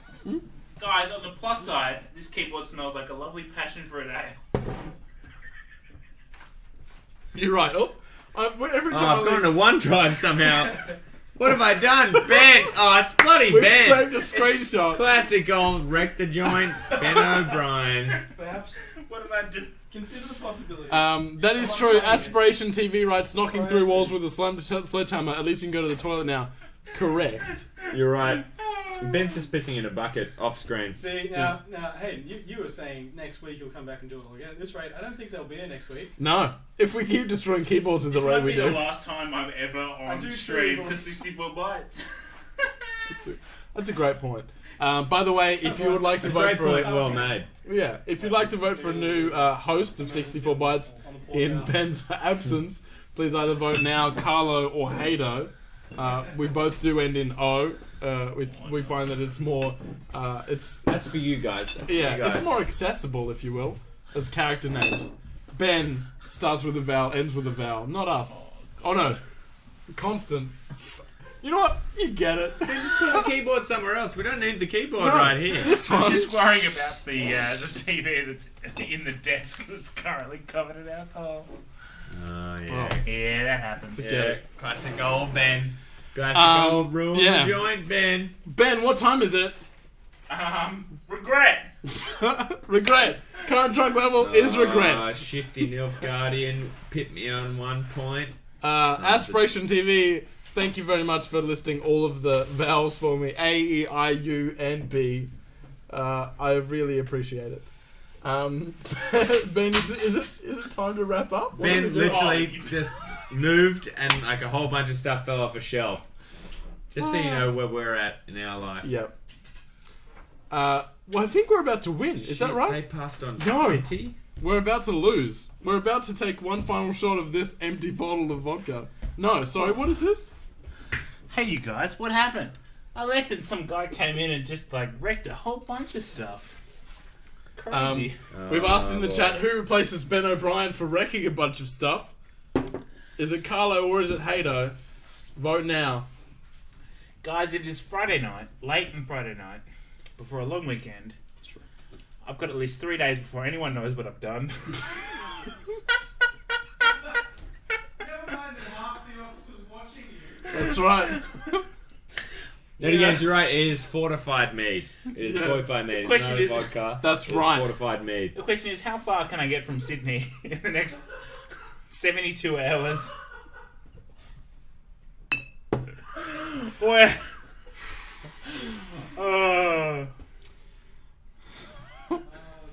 Guys, on the plus side, this keyboard smells like a lovely passion fruit ale. You're right. Oh, every Oh, time I've gone to OneDrive somehow. What have I done? Ben! Oh, it's bloody We've Ben! saved a screenshot. Classic old wreck the joint, Ben O'Brien. Perhaps What did I do? consider the possibility. That is true. Aspiration TV writes knocking through walls with a sledgehammer. At least you can go to the toilet now. Correct. You're right. Ben's just pissing in a bucket off screen. See, now, hey, you were saying next week you'll come back and do it all again. At this rate, I don't think they'll be here next week. No. If we keep destroying keyboards at the This rate might we be the do. last time I'm ever on do stream stream. for 64 bytes. That's a great point. By the way, if you would like to vote Great for point, well made. if you'd like to vote for a new host of 64 Bytes in Ben's absence, please either vote now, Carlo or Hado. We both do end in O. We find that it's more, That's for you guys. That's for you guys. it's more accessible, if you will, as character names. Ben starts with a vowel, ends with a vowel. Not us. Oh no, Constance. You know what? You get it. Just put the keyboard somewhere else. We don't need the keyboard No, right here. This I'm one. just worrying about the TV that's in the desk that's currently covered in alcohol. Oh, Oh. yeah. Yeah, that happens. Yeah. Classic old Ben. Classic old rule yeah. joint Ben. Ben, what time is it? Regret. Regret. Current drunk level is regret. Shifty Nilf Guardian pit me on 1 point. Aspiration TV, thank you very much for listing all of the vowels for me. A, E, I, U, and B. I really appreciate it. Ben, is it time to wrap up? What are we Ben doing? literally just moved and like a whole bunch of stuff fell off a shelf. Just so you know where we're at in our life. Yep. Well, I think we're about to win. Is that Shit, right? They passed on No. 20. We're about to lose. We're about to take one final shot of this empty bottle of vodka. No, sorry, what is this? Hey, you guys, what happened? I left and some guy came in and just like wrecked a whole bunch of stuff. Crazy. We've asked in the boy. chat who replaces Ben O'Brien for wrecking a bunch of stuff. Is it Carlo or is it Hato? Vote now. Guys, it is Friday night, late on Friday night, before a long weekend. That's true. I've got at least 3 days before anyone knows what I've done. That's right. No, guys, you're right. It is fortified mead. It is Yeah. fortified mead. question It's not is- vodka. That's It's right. fortified mead. The question is, how far can I get from Sydney in the next 72 hours? Boy. Oh.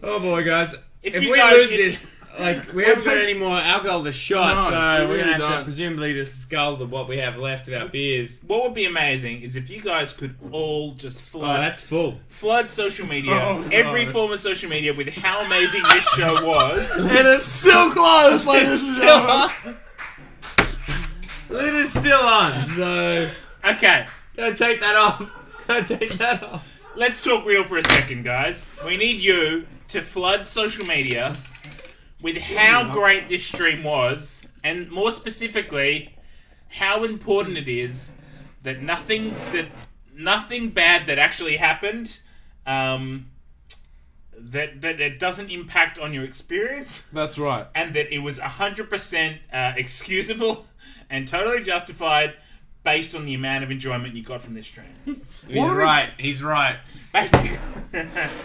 Oh boy, guys. If you we guys lose get- this, like, we haven't got any more alcohol to shot, No, so we we're really going to have don't. to presumably just scull what we have left of our beers. What would be amazing is if you guys could all just Oh, flood that's full. social media, Oh, no. every form of social media with how amazing this show was. And it's still closed, ladies and gentlemen. It is still on, so Okay, don't take that off. Don't take that off. let's talk real for a second, guys. We need you to flood social media with how great this stream was, and more specifically, how important it is that nothing bad that actually happened, that it doesn't impact on your experience, That's right. and that it was 100% excusable and totally justified based on the amount of enjoyment you got from this stream. He's right. He's right. Basically,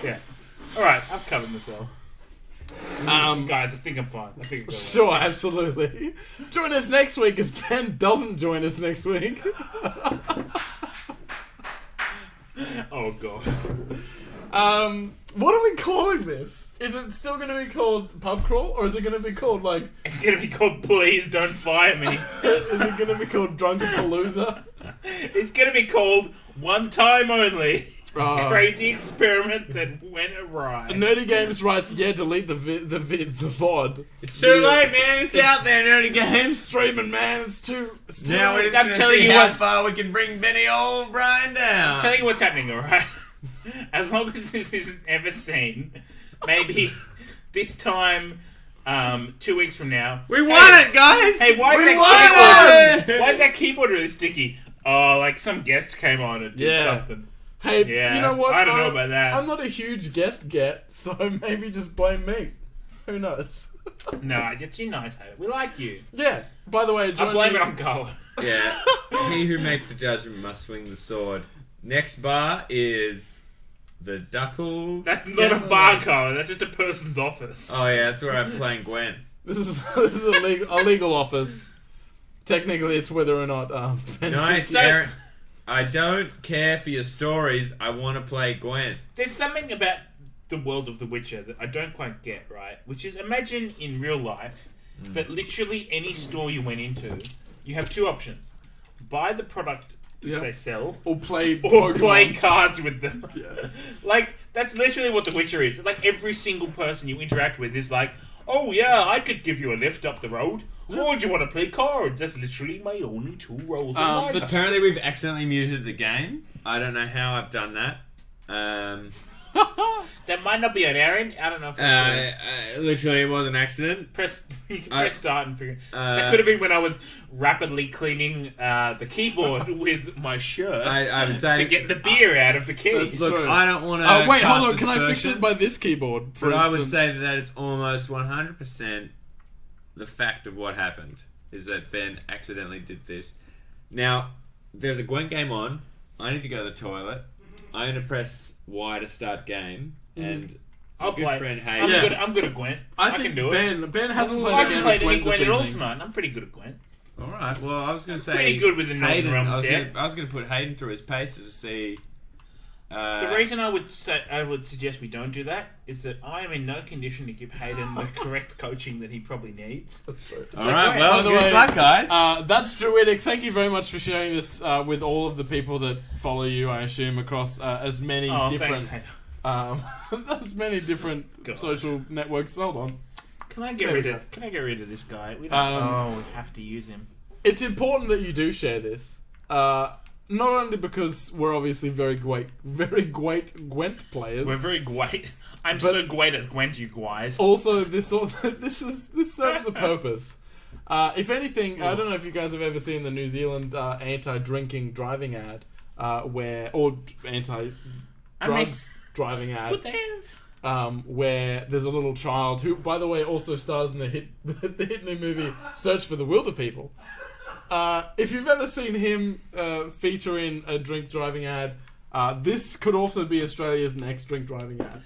yeah. All right, I've covered myself. Guys, I think I'm fine. I think I'm Sure, absolutely. Join us next week as Ben doesn't join us next week. Oh god. What are we calling this? Is it still going to be called Pub Crawl, or is it going to be called like? It's gonna be called Please Don't Fire Me. Is it going to be called Drunkapalooza? It's gonna be called One Time Only. Oh. Crazy experiment that went awry. Nerdy Games writes, yeah, delete the VOD. It's too late, man. It's out there, Nerdy It's Games. streaming, man. It's too Now we're late. just I'm going to telling see you how what- far we can bring Benny O'Brien down. Tell you what's happening, alright? As long as this isn't ever seen, maybe this time, 2 weeks from now. We won it, guys. Hey, why is we that won keyboard? it. Why is that keyboard really sticky? Oh, like some guest came on and did Yeah. something. Hey, Yeah, you know what? I don't know about that. I'm not a huge guest so maybe just blame me. Who knows? No, it's you nice, Hater. We like you. Yeah. By the way, I join blame me- it on Carl. Yeah. He who makes the judgment must swing the sword. Next bar is the Duckle. That's not a bar, Carl. That's just a person's office. Oh yeah, that's where I'm playing Gwen. This is a legal office. Technically, it's whether or not Nice, So- Aaron. I don't care for your stories. I want to play Gwen. There's something about the world of The Witcher that I don't quite get, right? Which is, imagine in real life that literally any store you went into, you have two options. Buy the product which Yeah. they sell, or play or Pokemon. play cards with them. Like, that's literally what The Witcher is. Like, every single person you interact with is like, oh yeah, I could give you a lift up the road. Or do you want to play cards? That's literally my only two roles in life. Apparently, we've accidentally muted the game. I don't know how I've done that. That might not be an Aaron. I don't know if it's Literally, it was an accident. you can press start and figure. Uh, That could have been when I was rapidly cleaning the keyboard with my shirt I would say. to get the beer out of the keys. That's- Look, Sorry. I don't want to. Oh wait, hold on. Can I fix it by this keyboard? For But I would instance? say that it's almost 100% the fact of what happened is that Ben accidentally did this. Now, there's a Gwent game on. I need to go to the toilet. I'm going to press Y to start game, and I'll my good play. friend Hay. I'm Yeah. good. I'm good at Gwent. I can think do it. Ben hasn't I played a haven't game played of any Gwent this Gwent at all evening. tonight. I'm pretty good at Gwent. All right. Well, I was going to say pretty good with the Northern Hayden. Realms I deck. was going to put Hayden through his paces to see. The reason I would suggest we don't do that is that I am in no condition to give Hayden the correct coaching that he probably needs. That's true. All right. Well, By the good way, luck, guys. That's Druidic. Thank you very much for sharing this with all of the people that follow you, I assume, across as many different Thanks, Hayden. as many different God. social networks. Hold on. Can I get There we rid go. of? Can I get rid of this guy? We don't. We have to use him. It's important that you do share this. Not only because we're obviously very great Gwent players. We're very great. I'm But- so great at Gwent, you guys. Also, this serves a purpose. If anything, I don't know if you guys have ever seen the New Zealand anti-drinking driving ad, or anti-drugs driving ad, Would they have? where there's a little child who, by the way, also stars in the hit new movie Search for the Wilder People. If you've ever seen him feature in a drink driving ad, this could also be Australia's next drink driving ad.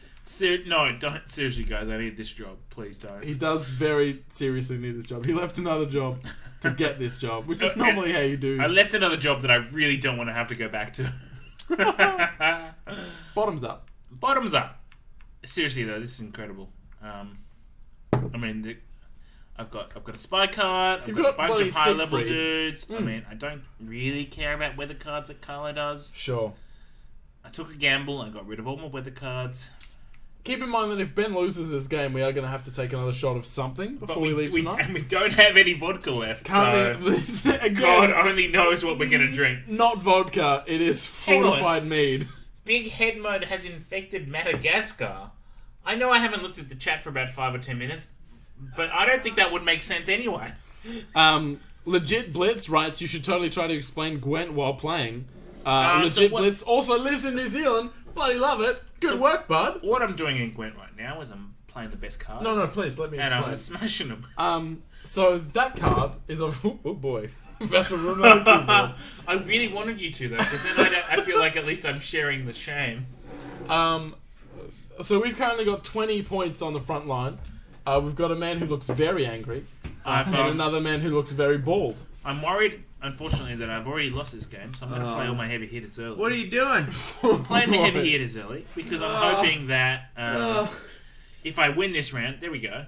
No, don't. Seriously, guys, I need this job. Please don't. He does very seriously need this job. He left another job to get this job, which is normally how you do. I left another job that I really don't want to have to go back to. Bottoms up. Bottoms up. Seriously though, this is incredible. I mean, I've got a spy card. I've You've got a got bunch bloody of high level Siegfried. dudes. I mean, I don't really care about weather cards that Carlo does. Sure. I took a gamble. I got rid of all my weather cards. Keep in mind that if Ben loses this game, we are going to have to take another shot of something before we leave tonight. And we don't have any vodka left. So Currently, again, God only knows what we're gonna drink. not vodka. It is Hang on. fortified mead. Big head mode has infected Madagascar. I know I haven't looked at the chat for about 5 or 10 minutes, but I don't think that would make sense anyway. Legit Blitz writes you should totally try to explain Gwent while playing. So Legit what- Blitz also lives in New Zealand. Bloody love it. Good So- work, bud. What I'm doing in Gwent right now is I'm playing the best cards. No, please let me And I'm explain. smashing them. So that card is a oh boy. That's a real keyboard. I really wanted you to though, because then I feel like at least I'm sharing the shame. So we've currently got 20 points on the front line. We've got a man who looks very angry, and another man who looks very bald. I'm worried, unfortunately, that I've already lost this game, so I'm going to play all my heavy hitters early. What are you doing? Playing my heavy hitters early because I'm hoping that if I win this round, there we go.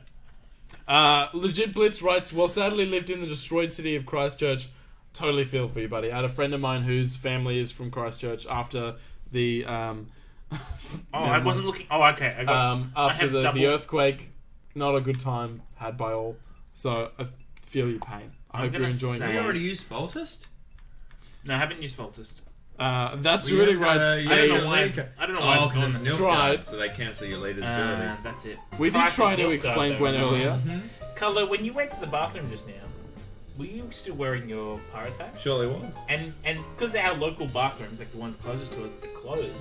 Legit Blitz writes, well, sadly lived in the destroyed city of Christchurch. Totally feel for you, buddy. I had a friend of mine whose family is from Christchurch after the I wasn't looking. Oh, okay. I after have the double- earthquake. Not a good time had by all. So I feel your pain. I I'm hope you're gonna enjoying say- You it. already used Faultist? No, I haven't used Faultist. That's really right. I don't know why it's gone because there. it's nil Tried. card, so they cancel your leaders early. That's it. We did Classic try to Nilfgaard, explain though. Gwen earlier. Carlo, when you went to the bathroom just now, were you still wearing your pirate hat? Surely was. And because our local bathrooms, like the ones closest to us, are closed,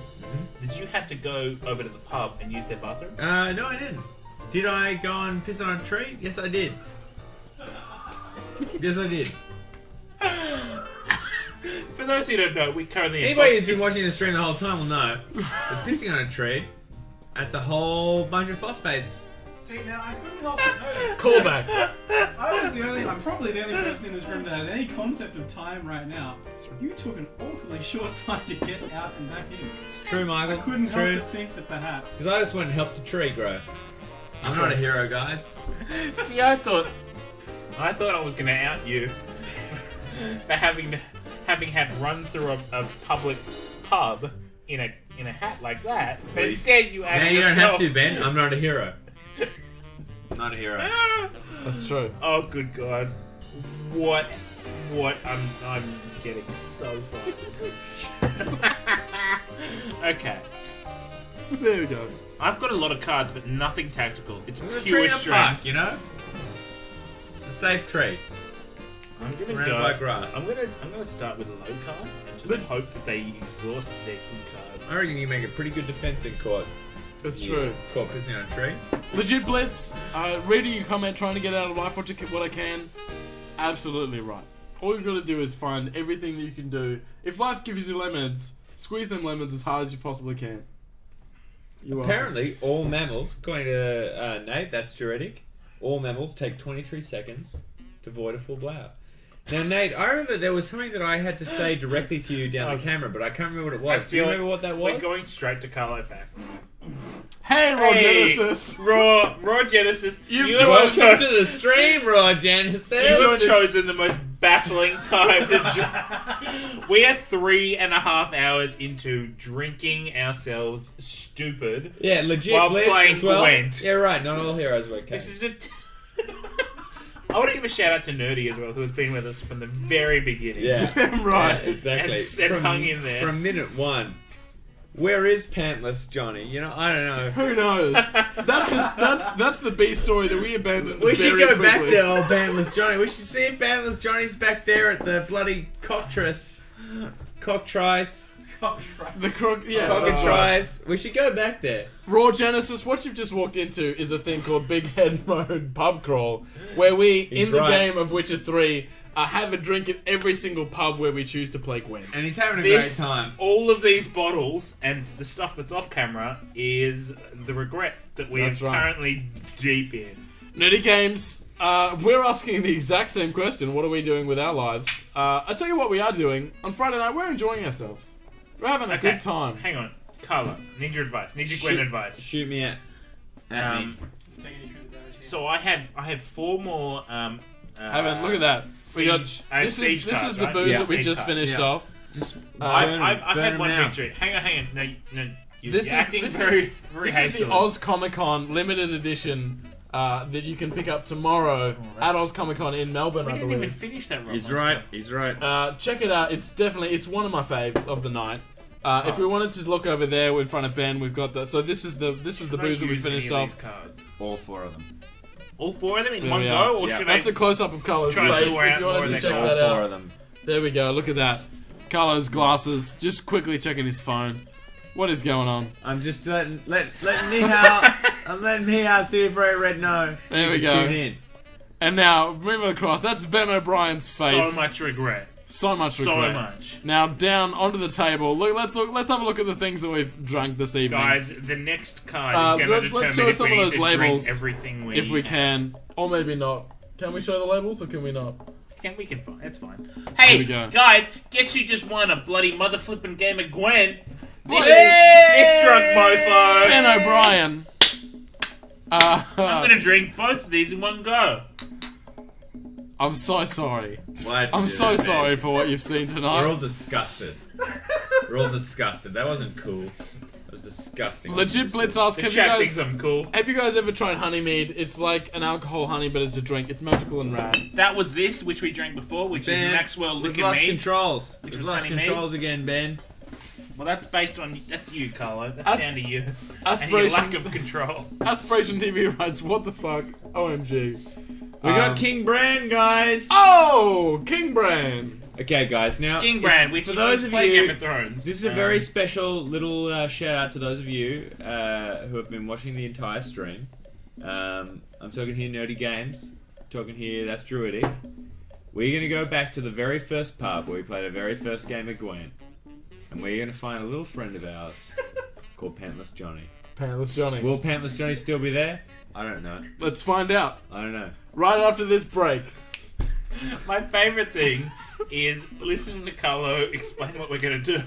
did you have to go over to the pub and use their bathroom? No, I didn't. Did I go and piss on a tree? Yes, I did. Yes, I did. For those who don't know, we currently Anybody who's been watching the stream the whole time will know that pissing on a tree, that's a whole bunch of phosphates. See, now I couldn't help but notice. Callback. I'm probably the only person in this room that has any concept of time right now. You took an awfully short time to get out and back in. It's true, Michael. I couldn't It's help true. but think that perhaps. Because I just went and helped the tree grow. I'm not a hero, guys. See, I thought I was gonna out you for having had run through a public pub in a hat like that, but Wait. instead you Now added you don't yourself. have to, Ben. I'm not a hero. Not a hero. That's true. Oh, good God! What? I'm getting so far. Okay, There we go. I've got a lot of cards, but nothing tactical. It's We're a tree pure in a strength. park, you know? It's a safe tree. I'm gonna Surrounded go. by grass. I'm gonna start with a low card and just hope that they exhaust their good cards. I reckon you make a pretty good defense in court. That's true. Caught pissing on a tree. Legit Blitz, reading your comment, trying to get out of life what I can. Absolutely right. All you've got to do is find everything that you can do. If life gives you lemons, squeeze them lemons as hard as you possibly can. You are. Apparently, all mammals, according to Nate, that's juridic, all mammals take 23 seconds to void a full blowout. Now, Nate, I remember there was something that I had to say directly to you down the camera, but I can't remember what it was. Do you remember what that was? We're going straight to Carlo facts. Hey, Raw Genesis. Raw Genesis. You have Welcome to the stream, Raw Genesis. You have chosen the most baffling time to join. We are 3.5 hours into drinking ourselves stupid. Yeah, legit while blitz playing as well. Gwent. Yeah, right. Not all heroes were This is I want to give a shout out to Nerdy as well, who has been with us from the very beginning. Yeah, Right. yeah, exactly. And hung in there. From minute one. Where is Pantless Johnny? You know, I don't know. Who knows? That's the B story that we abandoned. We should very go back quickly. to old Pantless Johnny. We should see if Pantless Johnny's back there at the bloody cockatrice. The crook, yeah. Cockatrice. We should go back there. Raw Genesis, what you've just walked into is a thing called Big Head Mode Pub Crawl, where we, He's in the right. game of Witcher 3, have a drink at every single pub where we choose to play Gwent. And he's having a This, great time. all of these bottles and the stuff that's off camera is the regret that we That's are right. currently deep in. Nerdy Games, we're asking the exact same question. What are we doing with our lives? I tell you what we are doing. On Friday night, we're enjoying ourselves. We're having a good time. Hang on. Carlo, need your advice. Need your Gwen advice. Shoot me at me. So I have 4 more. Evan, look at that. We got, I have this siege is cards, the right? booze Yeah. that we Siege just cards. finished Yeah. off. I've burn had 'em one out. victory. Hang on. No, you're This acting is very this is hastily. the Oz Comic Con limited edition that you can pick up tomorrow at Oz Comic Con in Melbourne, We I didn't even believe. finish that. He's right. He's right. Check it out. It's one of my faves of the night. If we wanted to look over there in front of Ben, we've got the. So this is the booze that we finished off. Cards. All 4 of them. All 4 of them in There one we go, are. or Yeah. should That's I? a close up of Carlo's Try to face. wear If out you more wanted to than check all that All 4 out, of them. there we go. Look at that. Carlo's glasses. Just quickly checking his phone. What is going on? I'm just letting Nihal. I'm letting Nihal see if Red know. There we to go. Tune in. And now moving across. That's Ben O'Brien's face. So much regret. So much So regret. much. Now down onto the table. Let's have a look at the things that we've drunk this evening, Guys, the next card is going to let's determine show if some we of need those to labels, drink everything if we have. can, or maybe not. Can we show the labels, or can we not? We can find. That's fine. Here Hey, we go. guys, guess who just won a bloody mother flipping game of Gwen? This drunk mofo. Ben O'Brien. I'm gonna drink both of these in one go. I'm so sorry. Why'd you I'm do so that, sorry man? for what you've seen We're all tonight. disgusted. We're all disgusted. That wasn't cool. That was disgusting. Legit Blitz asks, The have you chat thinks guys I'm cool. ever tried honey mead? It's like an alcohol honey, but it's a drink. It's magical and rad. That was this, which we drank before, which is Ben, Maxwell we've Liquor lost Mead. controls. Which We've was lost funny, controls again, Ben. Well, that's based on that's you, Carlo. That's As- down to you. And your Aspiration, lack of control. Aspiration TV writes, what the fuck? OMG. We got King Bran, guys. Oh, King Brand. Okay, guys. Now, King Brand, which for is those of playing you, Game of Thrones. this is a very special little shout out to those of you who have been watching the entire stream. I'm talking here Nerdy Games. Talking here, that's Druidic. We're going to go back to the very first pub where we played our very first game of Gwent. And we're going to find a little friend of ours called Pantless Johnny. Pantless Johnny. Will Pantless Johnny still be there? I don't know. Let's find out. I don't know. Right after this break. My favourite thing is listening to Carlo explain what we're going to do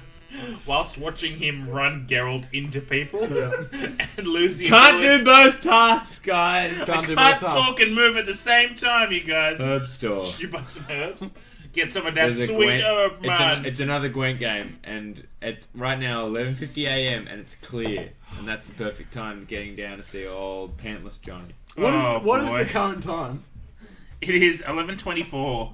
whilst watching him run Geralt into people and lose the Can't ability- do both tasks, guys. Can't do Can't both talk and move at the same time, you guys. Herb store. You buy some herbs. Get some of that There's a sweet Gwent- herb, man. It's another Gwent game, and it's right now 11:50 a.m. and it's clear, and that's the perfect time getting down to see old Pantless Johnny. What is boy. the current time? It is 11:24.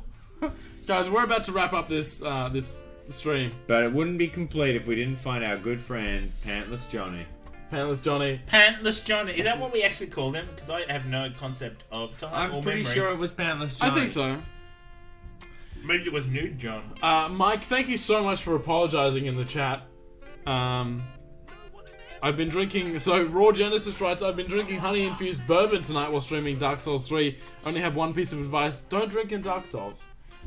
Guys, we're about to wrap up this this stream. But it wouldn't be complete if we didn't find our good friend Pantless Johnny. Pantless Johnny. Pantless Johnny. Is that what we actually called him? Because I have no concept of time or I'm pretty memory. sure it was Pantless I Johnny. think so. Maybe it was Nude John. Mike, thank you so much for apologizing in the chat. I've been drinking... So, Raw Genesis writes, I've been drinking honey-infused bourbon tonight while streaming Dark Souls 3. Only have one piece of advice. Don't drink in Dark Souls.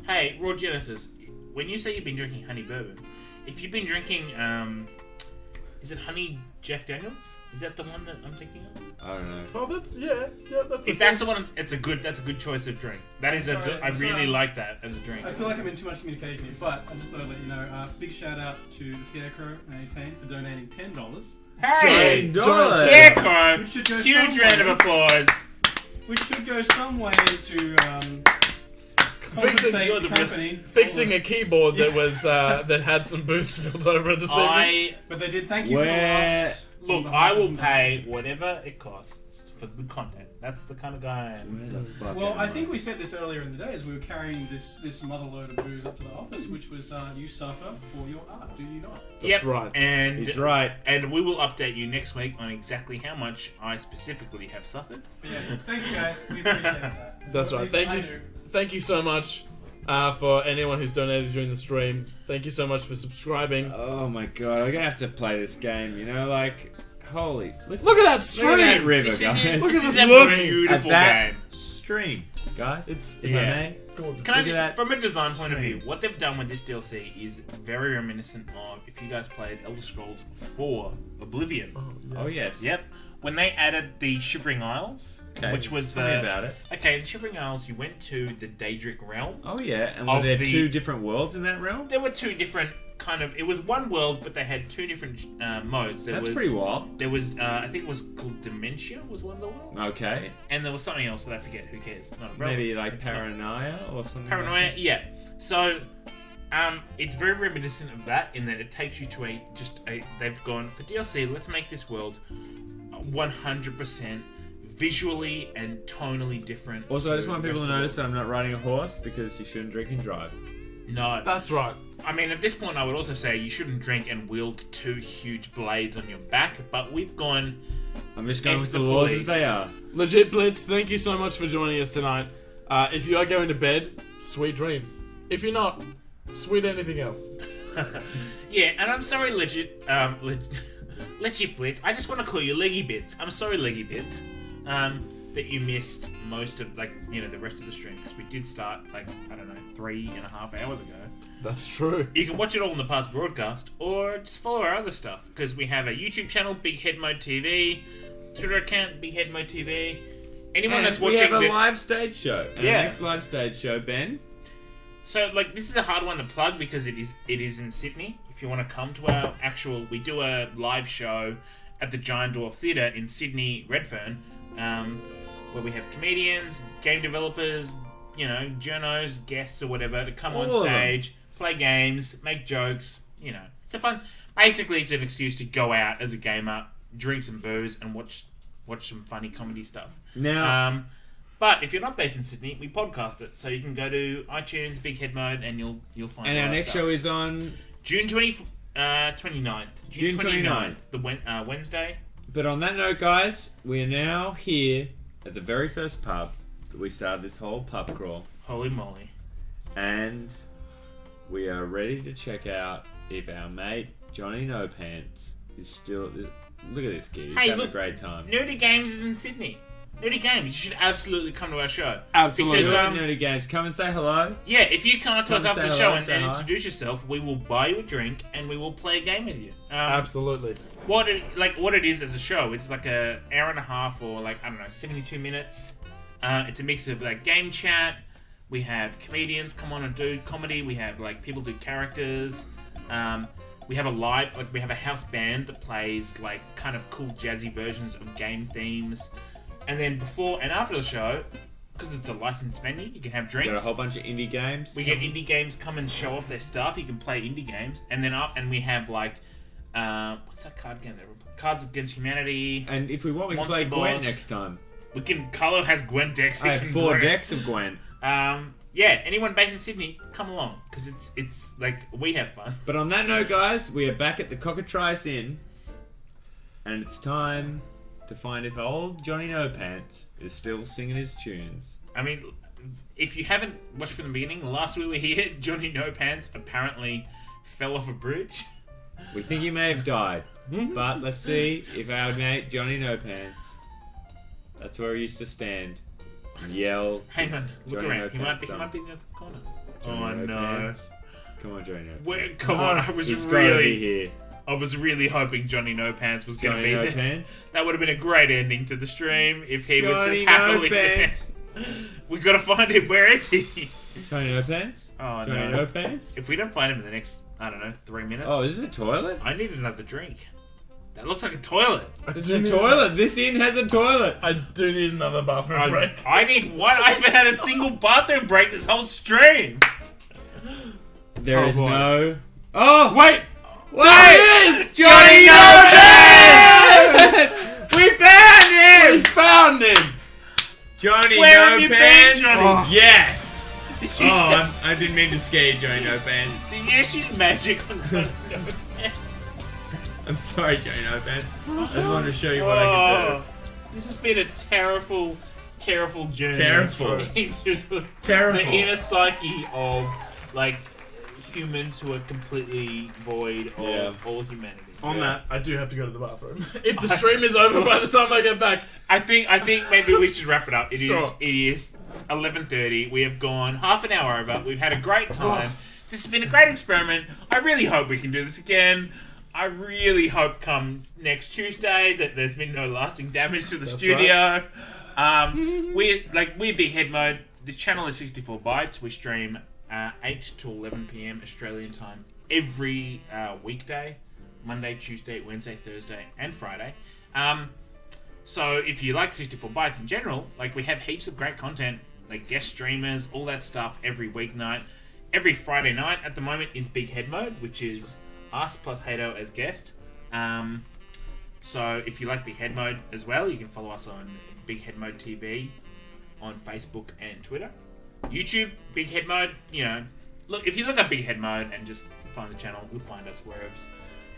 Hey, Raw Genesis, when you say you've been drinking honey bourbon, if you've been drinking Is it Honey Jack Daniels? Is that the one that I'm thinking of? I don't know. Oh, that's that's. If that's the one, that's a good choice of drink. That is Sorry, I really sorry. like that as a drink. I feel like I'm in too much communication here, but I just thought I'd let you know. Big shout out to the Scarecrow and 18 for donating $10. Hey, $10. Scarecrow! Which should go Huge some round of way- applause. Which should go some way to compensate you're the the company. Fixing a keyboard that was that had some booze spilled over this evening. But they did thank you for the Where- laughs. Look, I will pay whatever it costs for good content. That's the kind of guy I am. Where the fuck Well, am I think we said this earlier in the day as we were carrying this mother load of booze up to the office, which was you suffer for your art, do you not? That's right. And He's right. And we will update you next week on exactly how much I specifically have suffered. But yes, thank you guys. We appreciate that. That's Or right. at Thank least you. I do. Thank you so much for anyone who's donated during the stream. Thank you so much for subscribing. Oh my god, I'm gonna have to play this game, you know, like, holy. Look Look at that at stream. that river, This guys. is it. Look at This this is look. a beautiful At that game. stream, guys. It's Yeah. gorgeous. Can I Look at that from a design point of view, stream. what they've done with this DLC is very reminiscent of if you guys played Elder Scrolls 4 Oblivion. Oh, yes. Yep. When they added the Shivering Isles, Okay, which was tell me the about it. Okay, the Shivering Isles, you went to the Daedric realm. Oh, yeah. And Of were there the- two different worlds in that realm? There were two different kind of. It was one world, but they had two different modes. There That's was, pretty wild. There was, I think it was called Dementia was one of the worlds, Okay. and there was something else that I forget. Who cares? Not relevant. Maybe like It's not- paranoia or something. Paranoia, Like yeah. So, it's very reminiscent of that in that it takes you to they've gone for DLC. Let's make this world 100% visually and tonally different. that. Also, I just to want the people to rest of notice the that I'm not riding a horse because you shouldn't drink and drive. world. No, That's right. I mean at this point I would also say you shouldn't drink and wield two huge blades on your back. But we've gone. I'm just going F with the the laws police. as they are. Legit Blitz, thank you so much for joining us tonight. If you are going to bed, sweet dreams. If you're not, sweet anything else. Yeah, and I'm sorry, Legit Blitz. I just want to call you Leggy Bits. I'm sorry, Leggy Bits, that you missed most of the rest of the stream because we did start 3.5 hours ago. That's true. You can watch it all in the past broadcast, or just follow our other stuff because we have a YouTube channel, Big Head Mode TV, Twitter account, Big Head Mode TV. Anyone And that's we watching, have a live stage show. And Yeah. Our next live stage show, Ben. so this is a hard one to plug because it is in Sydney. If you want to come to our we do a live show at the Giant Dwarf Theatre in Sydney, Redfern, where we have comedians, game developers, journos, guests or whatever to come All on of them. stage, play games, make jokes. It's a fun. Basically, it's an excuse to go out as a gamer, drink some booze, and watch some funny comedy stuff. Now, But if you're not based in Sydney, we podcast it, so you can go to iTunes, Big Head Mode, and you'll find. and all our our next stuff. show is on. June 29th. June 29th. The Wednesday. But on that note, guys, we are now here at the very first pub that we started this whole pub crawl. Holy moly! And we are ready to check out if our mate Johnny No Pants is still. Look at this kid. He's Hey, having look. a great time. Nerdy Games is in Sydney. Nerdy Games, you should absolutely come to our show. Absolutely. Because, Good Nerdy Games. Come and say hello. yeah, if you come up to us Come and after the say show hello, and say hi. introduce yourself, we will buy you a drink and we will play a game with you. Absolutely. What it is as a show, it's like a hour and a half or 72 minutes. It's a mix of game chat. We have comedians come on and do comedy. We have people do characters. We have we have a house band that plays kind of cool jazzy versions of game themes. And then before and after the show, because it's a licensed venue, you can have Got drinks. a whole bunch of indie games. We get indie games come and show off their stuff. You can play indie games, and then and we have what's that card game? Cards Against Humanity. And if we want, we can Monster play Gwen Boss. next time. We can. Carlo has Gwen decks. I He have can 4 Gwen. decks of Gwen. Yeah. Anyone based in Sydney, come along because it's we have fun. But on that note, guys, we are back at the Cockatrice Inn, and it's time to find if old Johnny No Pants is still singing his tunes. I mean, if you haven't watched from the beginning, last we were here, Johnny No Pants apparently fell off a bridge. We think he may have died, but let's see if our mate Johnny No Pants, that's where he used to stand and yell. Hang on, look Johnny around. No He Pants might be song. in the corner. Johnny Oh no! Pants. Come on, Johnny No Pants. Come on, I was He's gotta be really. here. I was really hoping Johnny No Pants was going to Johnny be No there. Pants. That would have been a great ending to the stream if he Johnny was happily No there. Pants. We got to find him. Where is he? Johnny No Pants? Oh, Johnny no. No Pants? If we don't find him in the next, I don't know, 3 minutes, Oh, is it a toilet? I need another drink. That looks like a toilet. It's a toilet. This inn has a toilet. I do need another bathroom break. I need one. I haven't had a single bathroom break this whole stream. There Oh, is boy. no. Oh Wait! wait! Johnny No Pants! We found We him! found him! Johnny Where No have you been, Pants. Johnny? Oh. Yes. Did Oh, you just- I didn't mean to scare you, Johnny No Pants. Did you just use magic on Johnny No Pants? I'm sorry, Johnny No Pants. I just wanted to show you what I can Oh, this has been a terrible journey Terrible. into the Terrible. inner psyche of like humans who are completely void of Yeah. all humanity. On that, I do have to go to the bathroom. If the stream is over by the time I get back. I think maybe we should wrap it up. It is Sure. 11:30. We have gone half an hour over. We've had a great time. This has been a great experiment. I really hope we can do this again. I really hope come next Tuesday that there's been no lasting damage to the studio. We're Big Head Mode. This channel is 64 bytes. We stream 8 to 11 p.m. Australian time every weekday. Monday, Tuesday, Wednesday, Thursday, and Friday. So if you like 64 bytes in general, like we have heaps of great content, like guest streamers, all that stuff every weeknight. Every Friday night at the moment is Big Head Mode, which is us plus Hato as guest. So if you like Big Head Mode as well, you can follow us on Big Head Mode TV on Facebook and Twitter. YouTube, Big Head Mode, you know, look, if you look up Big Head Mode and just find the channel, you'll find us wherever.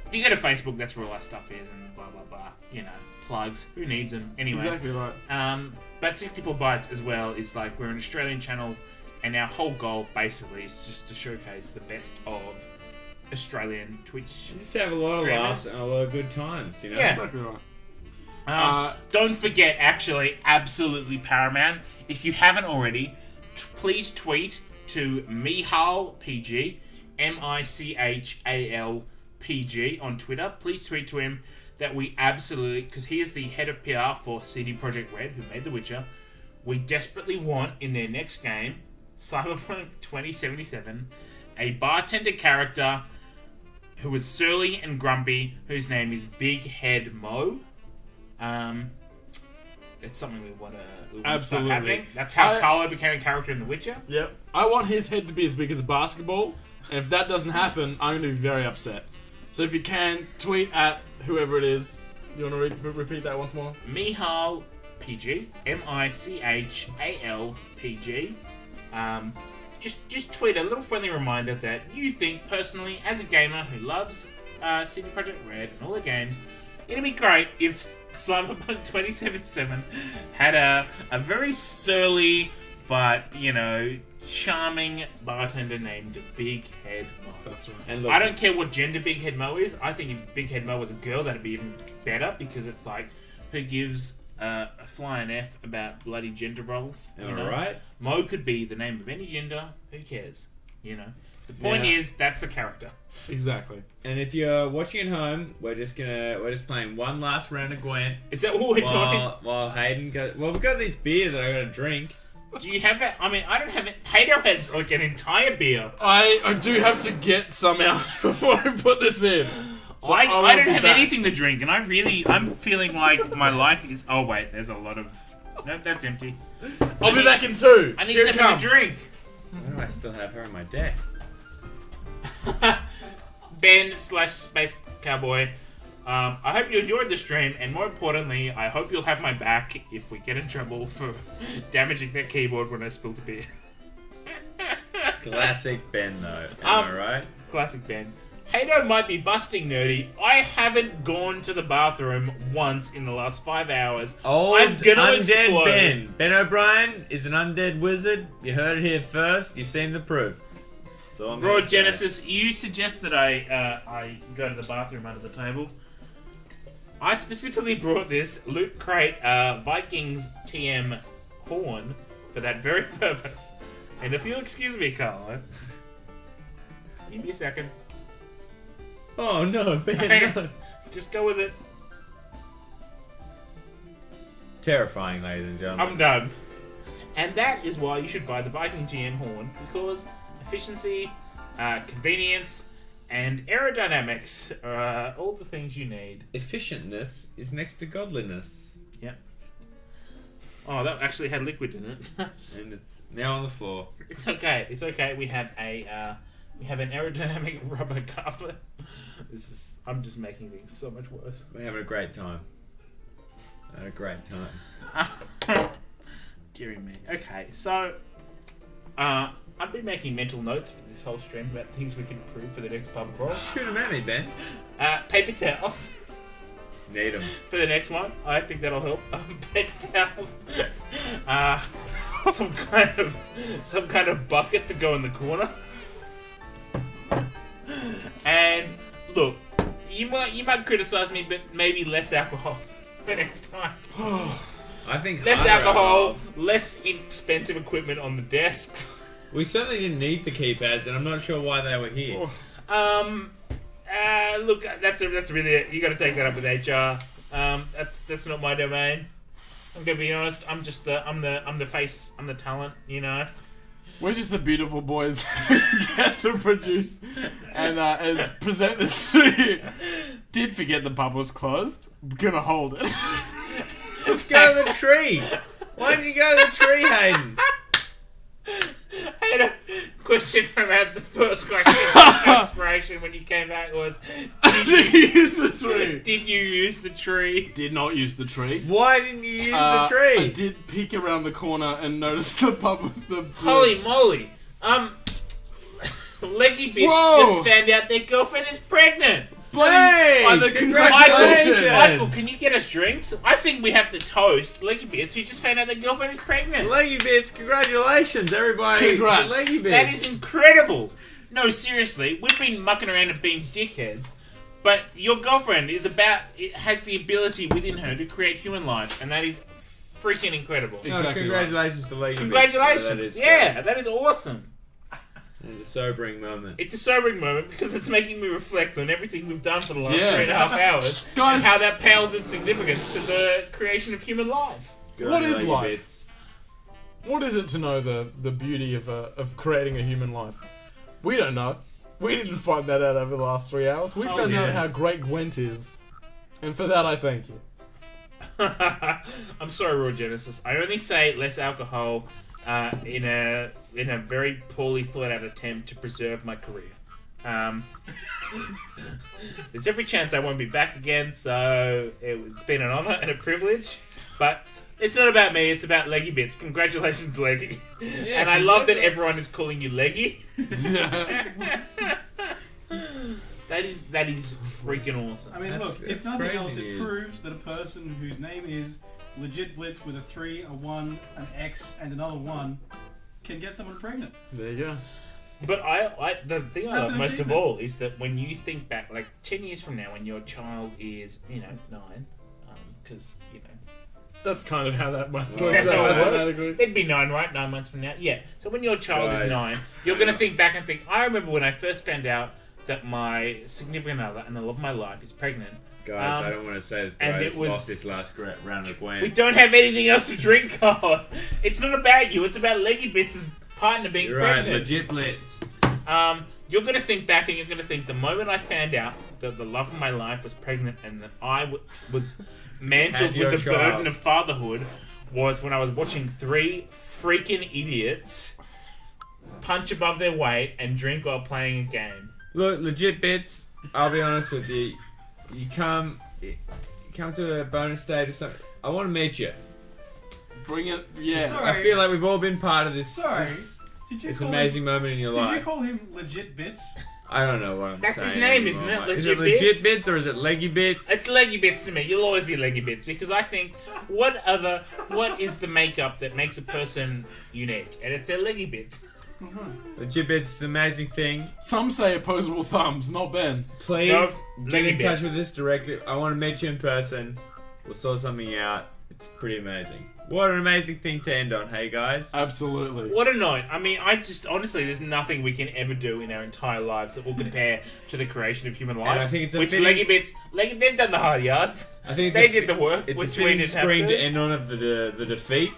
If you go to Facebook, that's where all our stuff is and blah, blah, blah. You know, plugs. Who needs them? Anyway. Exactly right. But 64 bytes as well is like, we're an Australian channel and our whole goal basically is just to showcase the best of Australian Twitch. Just have a lot of streamers. laughs and a lot of good times, you know? Yeah. Exactly right. Don't forget, actually, absolutely paramount, if you haven't already, please tweet to Michal PG, Michal PG on Twitter. Please tweet to him that we absolutely, because he is the head of PR for CD Projekt Red, who made The Witcher. We desperately want in their next game, Cyberpunk 2077, a bartender character who is surly and grumpy, whose name is Big Head Mo. It's something we want to start Absolutely. happening. That's how Carlo became a character in The Witcher. Yep. I want his head to be as big as a basketball, and if that doesn't happen, I'm going to be very upset. So if you can, tweet at whoever it is. You want to repeat that once more? Michal PG, Michal PG. Just tweet a little friendly reminder that you think personally, as a gamer who loves CD Projekt Red and all the games, it'd be great if Cyberpunk 2077 had a very surly but, you know, charming bartender named Big Head Mo. That's right. And look, I don't care what gender Big Head Mo is. I think if Big Head Mo was a girl, that'd be even better, because it's like, who gives a flying F about bloody gender roles? You know? Alright. Mo could be the name of any gender. Who cares? You know. The point Yeah. is, that's the character. Exactly. And if you're watching at home, we're just playing one last round of Gwent Is that what we're doing? while Hayden goes. Well, we've got this beer that I got to drink. Do you have it? I mean, I don't have it. Hato has like an entire beer. I do have to get some out before I put this in. So I will don't be have back. anything to drink, and I'm feeling like my life is. Oh wait, there's a lot of. No, that's empty. I'll be back in 2. I need Here it something comes. to drink. Why do I still have her on my deck? Ben/Space Cowboy. I hope you enjoyed the stream, and more importantly, I hope you'll have my back if we get in trouble for damaging that keyboard when I spilled a beer. Classic Ben, though. Am I right? Classic Ben. Hato might be busting nerdy. I haven't gone to the bathroom once in the last 5 hours. Old I'm gonna undead explode. Ben. Ben O'Brien is an undead wizard. You heard it here first. You've seen the proof. That's all I'm Broad gonna say. Genesis, you suggest that I go to the bathroom under the table. I specifically brought this Loot Crate Vikings TM horn for that very purpose. And if you'll excuse me, Carlo, give me a second. Oh no, Ben! No. Just go with it. Terrifying, ladies and gentlemen. I'm done. And that is why you should buy the Viking GM horn, because efficiency, convenience, and aerodynamics are all the things you need. Efficientness is next to godliness. Yep. Oh, that actually had liquid in it. That's... And it's now on the floor. It's okay. It's okay. We have an aerodynamic rubber carpet. I'm just making things so much worse. We're having a great time. Had a great time. Deary me. Okay, so I've been making mental notes for this whole stream about things we can improve for the next pub crawl. Shoot 'em at me, Ben. Paper towels. Need 'em. For the next one, I think that'll help. Paper towels. Some kind of bucket to go in the corner. And look, you might criticize me, but maybe less alcohol for next time. I think Less harder alcohol, less expensive equipment on the desks. We certainly didn't need the keypads, and I'm not sure why they were here. Look, that's really you got to take that up with HR. That's not my domain. I'm gonna be honest. I'm the face. I'm the talent. You know. We're just the beautiful boys who get to produce and present this to you. Did forget the pub was closed. Gonna hold it. Let's go to the tree. Why didn't you go to the tree, Hayden? I had a question about the first question of inspiration when you came back was Did you use the tree? did you use the tree? Did not use the tree. Why didn't you use the tree? I did peek around the corner and notice the pub with the... Holy moly. Leggy bitch Whoa. just found out their girlfriend is pregnant. Bloody... Hey, Oh, the congratulations. Michael, can you get us drinks? I think we have to toast Leggy Bits who just found out their girlfriend is pregnant. Leggy Bits, congratulations, everybody. Congrats. Leggy Bits. That is incredible. No, seriously, we've been mucking around and being dickheads, but your girlfriend has the ability within her to create human life, and that is freaking incredible. No, Exactly congratulations to Leggy Bits. Congratulations. That is Yeah, great. that is awesome. It's a sobering moment. It's a sobering moment because it's making me reflect on everything we've done for the last Yeah. 3.5 hours Guys- and how that pales in significance to the creation of human life. Good What on you, is Leggy life? Bits. What is it to know the beauty of creating a human life? We don't know. We didn't find that out over the last 3 hours. We found out how great Gwent is. And for that, I thank you. I'm sorry, Raw Genesis. I only say less alcohol in a very poorly thought out attempt to preserve my career. There's every chance I won't be back again, so it's been an honour and a privilege. But it's not about me, it's about Leggy Bits. Congratulations, Leggy. And I love that everyone is calling you Leggy. That is freaking awesome. I mean, That's- look, if that's nothing crazy else, it news. proves that a person whose name is Legit Blitz with a 3, a 1, an X, and another 1 can get someone pregnant. There you go. But the thing I That's love an most of achievement. all is that when you think back, like 10 years from now, when your child is, 9, because, That's kind of how that works Is that how out it works? mathematically. it'd be 9, right? 9 months from now? Yeah. So when your child Guys. is 9, you're going to think back and think, I remember when I first found out that my significant other and the love of my life is pregnant. Guys, I don't want to say this, but and I it just was- lost this last round of Gwent. We don't have anything else to drink on. It's not about you. It's about Leggy Bits' partner being You're right, pregnant. legit blitz. You're going to think back and you're going to think the moment I found out that the love of my life was pregnant and that I was mantled And your with the child. burden of fatherhood was when I was watching 3 freaking idiots punch above their weight and drink while playing a game. Look, legit bits. I'll be honest with you. You come to a bonus stage or something. I want to meet you. Bring it, yeah. Sorry. I feel like we've all been part of this. Sorry. This, Did you this call amazing moment in your Did you life. call him Legit Bits? I don't know what I'm That's saying. his name, anymore, isn't it? mate. Is Legit it legit Bits? bits or is it leggy bits? It's Leggy Bits to me. You'll always be Leggy Bits because I think what is the makeup that makes a person unique? And it's their Leggy Bits. Legit bits is an amazing thing. Some say opposable thumbs, not Ben. Please Nope, get leggy in touch bits. with us directly. I want to meet you in person. We'll sort something out. It's pretty amazing. What an amazing thing to end on, hey guys. Absolutely. What a note. I mean, I just, honestly, there's nothing we can ever do in our entire lives that will compare to the creation of human life. And I think it's a which fitting- Leggy Bits, they've done the hard yards. I think They did the work, It's which a we fitting didn't have screen to. to end on of the defeat.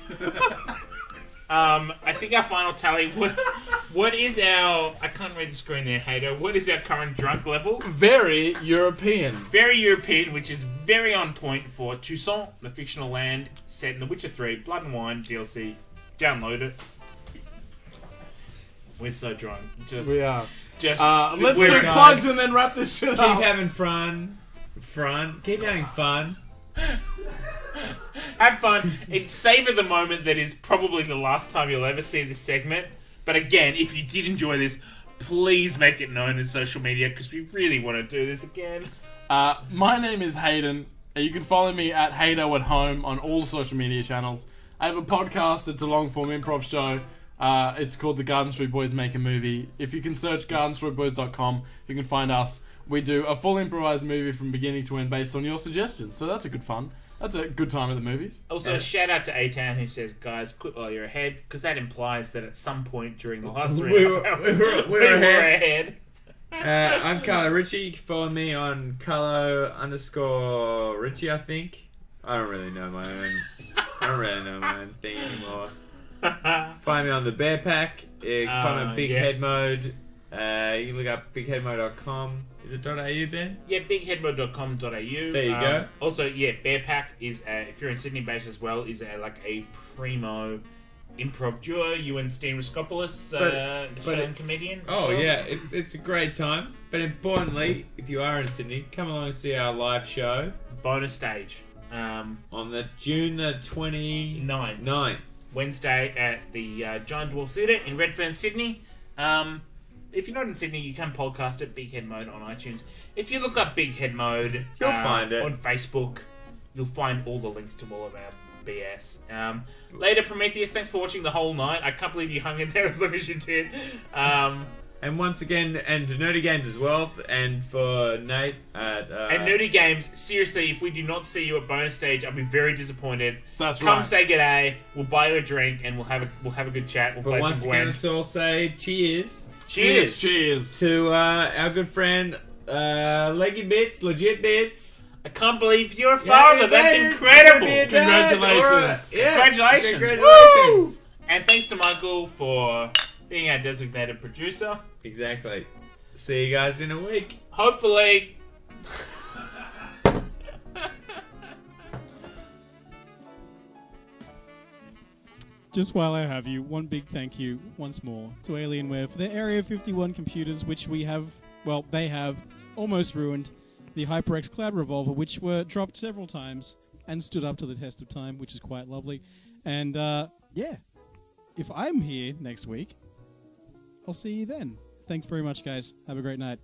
I think our final tally, what is our, I can't read the screen there, Hader, what is our current drunk level? Very European. Very European, which is very on point for Toussaint, the fictional land set in The Witcher 3, Blood and Wine DLC. Download it. We're so drunk. We are. Just Let's we're- do plugs and then wrap this shit Keep up. having fun. Keep having fun. Have fun and savor the moment that is probably the last time you'll ever see this segment. But again, if you did enjoy this, please make it known in social media because we really want to do this again. My name is Hayden. You can follow me at Haydo at Home on all social media channels. I have a podcast that's a long-form improv show. It's called The Garden Street Boys Make a Movie. If you can search gardenstreetboys.com, you can find us. We do a full improvised movie from beginning to end based on your suggestions. So that's a good fun. That's a good time at the movies. Also, shout out to A-Town who says, guys, quit while you're ahead, because that implies that at some point during the last 3.5 hours, we were ahead. I'm Carlo Ritchie. You can follow me on Carlo_Ritchie, I think. I don't really know my own thing anymore. Find me on the Bear Pack. You can find me on Big Head Mode. You can look up bigheadmode.com. Is it .au, Ben? Yeah, bigheadmode.com.au. There you go. Also, yeah, Bearpack is, if you're in Sydney based as well, is like a primo improv duo. You and Steen Riskopoulos, Australian comedian. Oh, as well. yeah. It's a great time. But importantly, if you are in Sydney, come along and see our live show. Bonus stage. On the June the 29th. 9th. Wednesday at the Giant Dwarf Theatre in Redfern, Sydney. If you're not in Sydney, you can podcast at Big Head Mode on iTunes. If you look up Big Head Mode You'll find it. on Facebook, you'll find all the links to all of our BS. Later, Prometheus, thanks for watching the whole night. I can't believe you hung in there as long as you did. And once again, and to Nerdy Games as well, and for Nate at... And Nerdy Games, seriously, if we do not see you at bonus stage, I'll be very disappointed. That's Come right. say g'day, we'll buy you a drink, and we'll have a good chat. We'll But play once some again, Gwent. let's all say cheers. Cheers! Cheers. To our good friend, Leggy Bits, Legit Bits. I can't believe you're a father. That's incredible. Congratulations. Congratulations. Congratulations. Woo! And thanks to Michael for being our designated producer. Exactly. See you guys in a week. Hopefully. Just while I have you, one big thank you once more to Alienware for their Area 51 computers, which we have, well, they have almost ruined. The HyperX Cloud Revolver, which were dropped several times and stood up to the test of time, which is quite lovely. And, yeah, if I'm here next week, I'll see you then. Thanks very much, guys. Have a great night.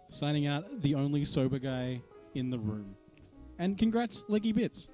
Signing out, the only sober guy in the room. And congrats, Leggy Bits.